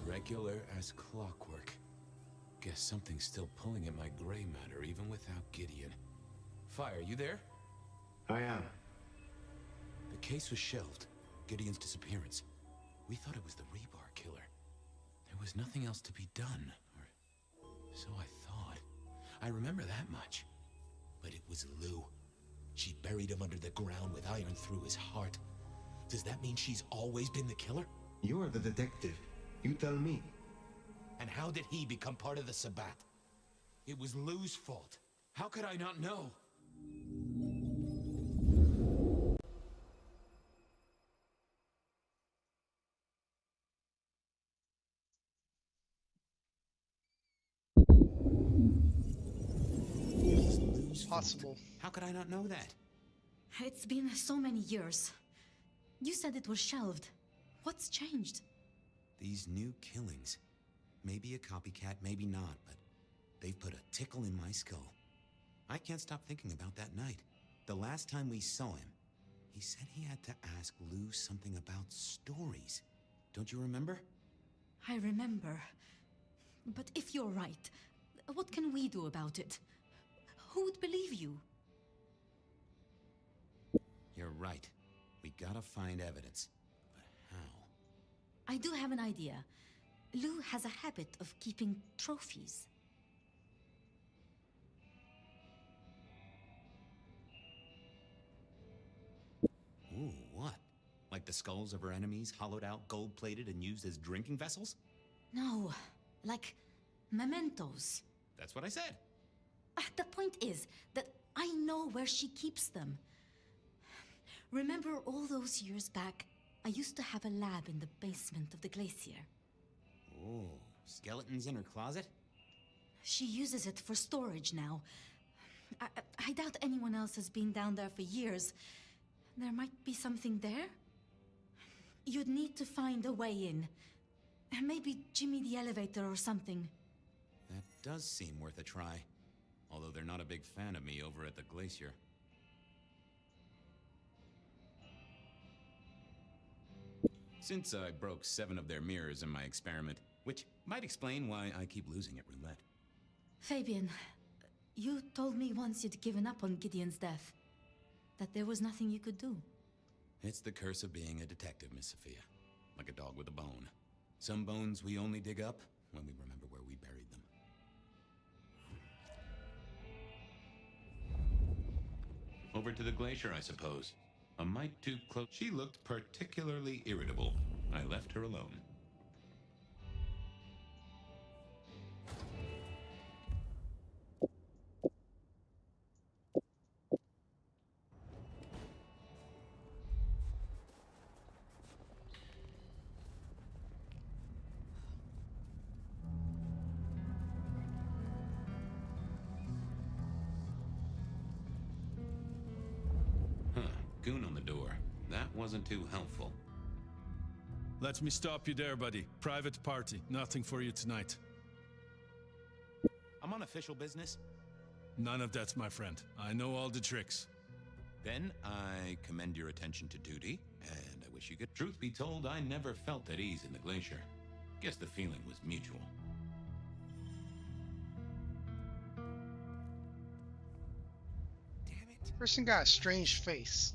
Regular as clockwork. Guess something's still pulling at my gray matter even without Gideon. Fire, you there? I am. The case was shelved. Gideon's disappearance. We thought it was the rebar killer. There was nothing else to be done. Or so I thought. I remember that much. But it was Lou. She buried him under the ground with iron through his heart. Does that mean she's always been the killer? You're the detective. You tell me. And how did he become part of the Sabbat? It was Lou's fault. How could I not know? It was Lou's Possible. fault. How could I not know that? It's been so many years. You said it was shelved. What's changed? These new killings. Maybe a copycat, maybe not, but they've put a tickle in my skull. I can't stop thinking about that night. The last time we saw him, he said he had to ask Lou something about stories. Don't you remember? I remember. But if you're right, what can we do about it? Who would believe you? You're right. We gotta find evidence. But how? I do have an idea. Lou has a habit of keeping trophies. Ooh, what? Like the skulls of her enemies, hollowed out, gold-plated, and used as drinking vessels? No, like mementos. That's what I said. The point is that I know where she keeps them. Remember all those years back, I used to have a lab in the basement of the glacier. Ooh, skeletons in her closet? She uses it for storage now. I doubt anyone else has been down there for years. There might be something there. You'd need to find a way in. Maybe Jimmy the elevator or something. That does seem worth a try. Although they're not a big fan of me over at the glacier. Since I broke 7 of their mirrors in my experiment, which might explain why I keep losing at roulette. Fabian, you told me once you'd given up on Gideon's death. That there was nothing you could do. It's the curse of being a detective, Miss Sophia. Like a dog with a bone. Some bones we only dig up when we remember where we buried them. Over to the glacier, I suppose. A mite too close. She looked particularly irritable. I left her alone. Goon on the door. That wasn't too helpful. Let me stop you there, buddy. Private party. Nothing for you tonight. I'm on official business. None of that, my friend. I know all the tricks. Then I commend your attention to duty, and I wish you could. Truth be told, I never felt at ease in the glacier. Guess the feeling was mutual. Person got a strange face.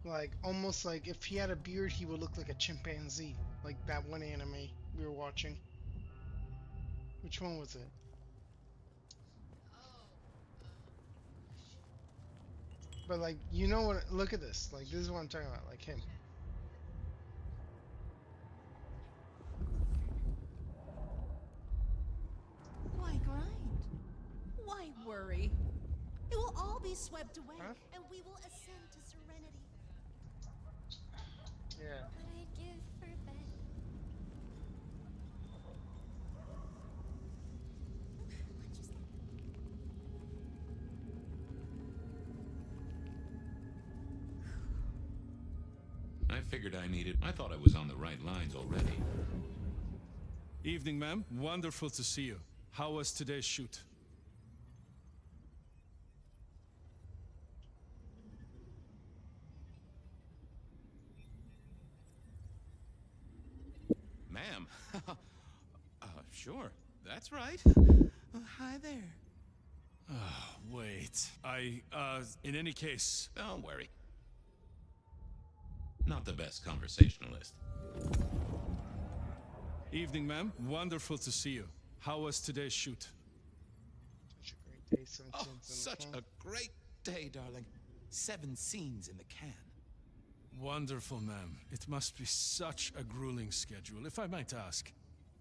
Like, almost like if he had a beard, he would look like a chimpanzee. Like that one anime we were watching. Which one was it? But like, you know what? Look at this. Like, this is what I'm talking about. Like him. Why grind? Why worry? It will all be swept away, and we will ascend to serenity. Yeah. What I'd give for bed. I figured I thought I was on the right lines already. Evening, ma'am. Wonderful to see you. How was today's shoot? Ma'am? Sure. That's right. Hi there. Wait. In any case... Don't worry. Not the best conversationalist. Evening, ma'am. Wonderful to see you. How was today's shoot? Such a great day. Such a great day, darling. 7 scenes in the can. Wonderful, ma'am. It must be such a grueling schedule. If I might ask,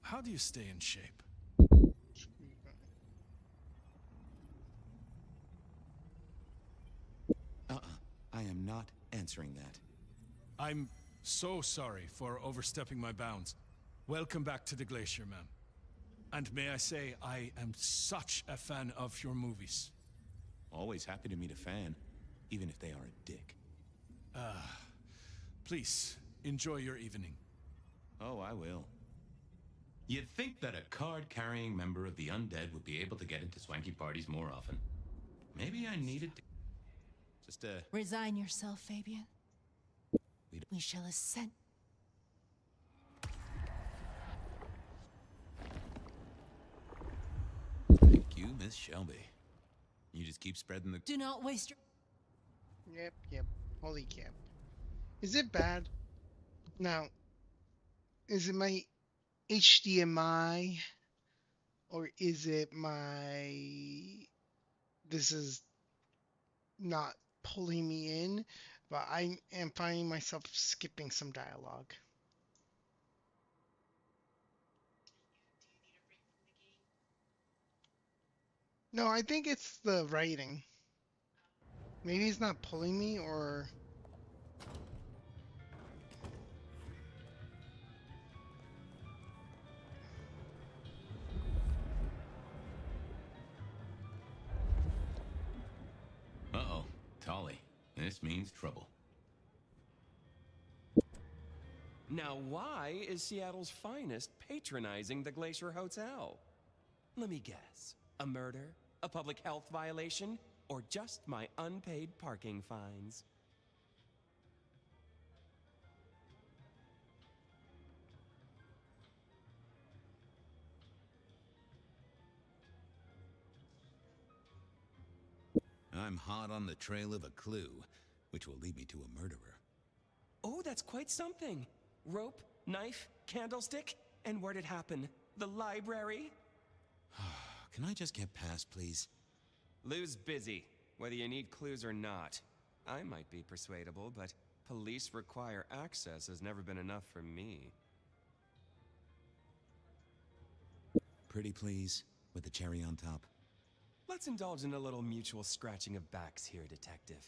how do you stay in shape? I am not answering that. I'm so sorry for overstepping my bounds. Welcome back to the glacier, ma'am. And may I say, I am such a fan of your movies. Always happy to meet a fan, even if they are a dick. Please, enjoy your evening. Oh, I will. You'd think that a card-carrying member of the undead would be able to get into swanky parties more often. Maybe I needed to... Just, Resign yourself, Fabian. We shall ascend. Thank you, Miss Shelby. You just keep spreading the... Do not waste your... Yep. Holy cap. Is it bad? Now, is it my HDMI? Or is it my... This is not pulling me in, but I am finding myself skipping some dialogue. No, I think it's the writing. Maybe it's not pulling me, or... Tolly, this means trouble. Now, why is Seattle's finest patronizing the Glacier Hotel? Let me guess. A murder? A public health violation? Or just my unpaid parking fines? I'm hot on the trail of a clue, which will lead me to a murderer. Oh, that's quite something. Rope, knife, candlestick, and where'd it happen? The library? Can I just get past, please? Lou's busy, whether you need clues or not. I might be persuadable, but police require access has never been enough for me. Pretty please, with the cherry on top. Let's indulge in a little mutual scratching of backs here, Detective.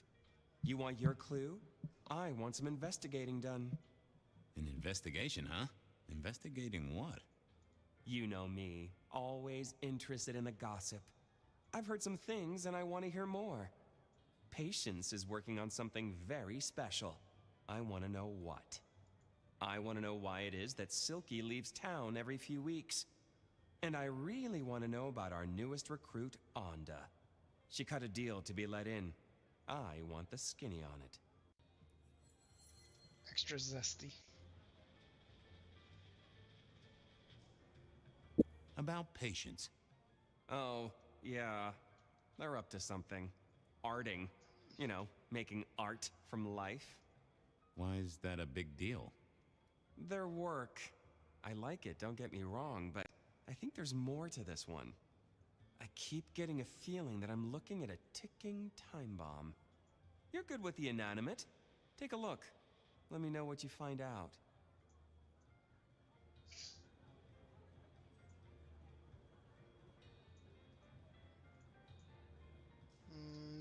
You want your clue? I want some investigating done. An investigation, huh? Investigating what? You know me, always interested in the gossip. I've heard some things and I want to hear more. Patience is working on something very special. I want to know what. I want to know why it is that Silky leaves town every few weeks. And I really want to know about our newest recruit, Onda. She cut a deal to be let in. I want the skinny on it. Extra zesty. About Patience. Oh, yeah. They're up to something. Arting. You know, making art from life. Why is that a big deal? Their work. I like it, don't get me wrong, but I think there's more to this one. I keep getting a feeling that I'm looking at a ticking time bomb. You're good with the inanimate. Take a look. Let me know what you find out.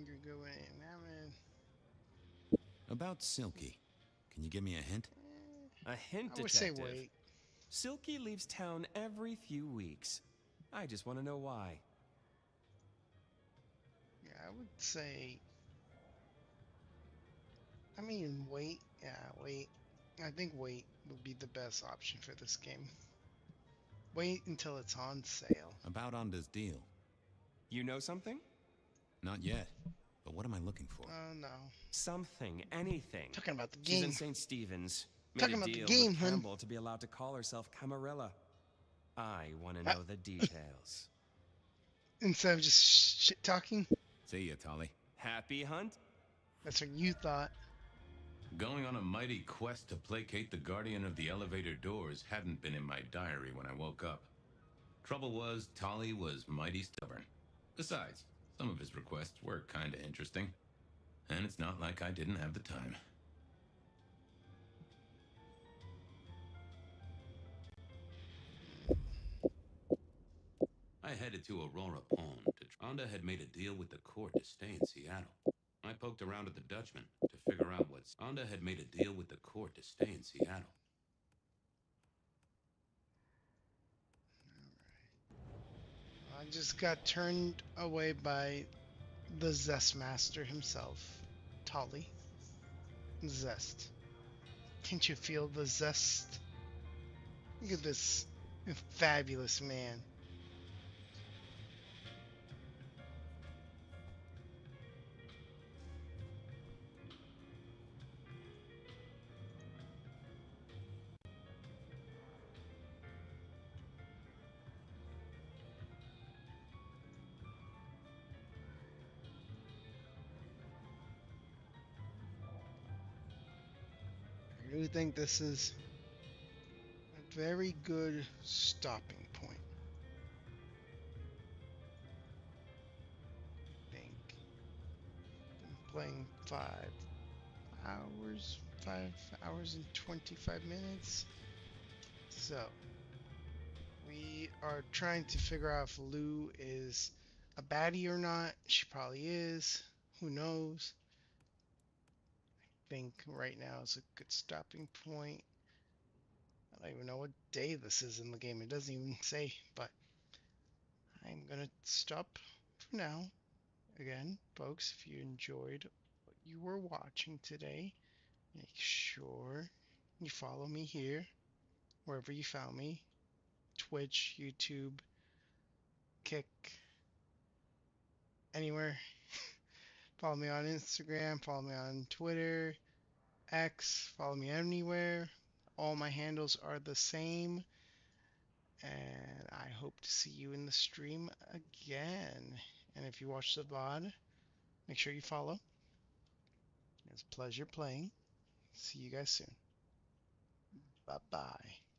You're good with inanimate. About Silky. Can you give me a hint? A hint, I would Detective. say wait. Silky leaves town every few weeks. I just want to know why. Yeah, I would say. I mean, wait. Yeah, wait. I think wait would be the best option for this game. Wait until it's on sale. About Onda's deal. You know something? Not yet. But what am I looking for? Oh no. Something, anything. Talking about the She's game. in St. Stephen's. Made Talking a about the deal game, with hun. Campbell to be allowed to call herself Camarilla. I want to know the details. Instead of just shit talking. See ya, Tolly. Happy hunt? That's what you thought. Going on a mighty quest to placate the guardian of the elevator doors hadn't been in my diary when I woke up. Trouble was, Tolly was mighty stubborn. Besides, some of his requests were kinda interesting. And it's not like I didn't have the time. I headed to Aurora Pond. Onda had made a deal with the court to stay in Seattle. I poked around at the Dutchman to figure out what's... Onda had made a deal with the court to stay in Seattle. I just got turned away by the Zest Master himself, Tolly. Zest. Can't you feel the zest? Look at this fabulous man. I really think this is a very good stopping point. I think. Been playing 5 hours and 25 minutes. So, we are trying to figure out if Lou is a baddie or not. She probably is. Who knows? I think right now is a good stopping point. I don't even know what day this is in the game. It doesn't even say, but I'm gonna stop for now. Again, folks, if you enjoyed what you were watching today. Make sure you follow me here, wherever you found me. Twitch, YouTube, Kick, anywhere. Follow me on Instagram, follow me on Twitter, X, follow me anywhere. All my handles are the same. And I hope to see you in the stream again. And if you watch the VOD, make sure you follow. It's a pleasure playing. See you guys soon. Bye-bye.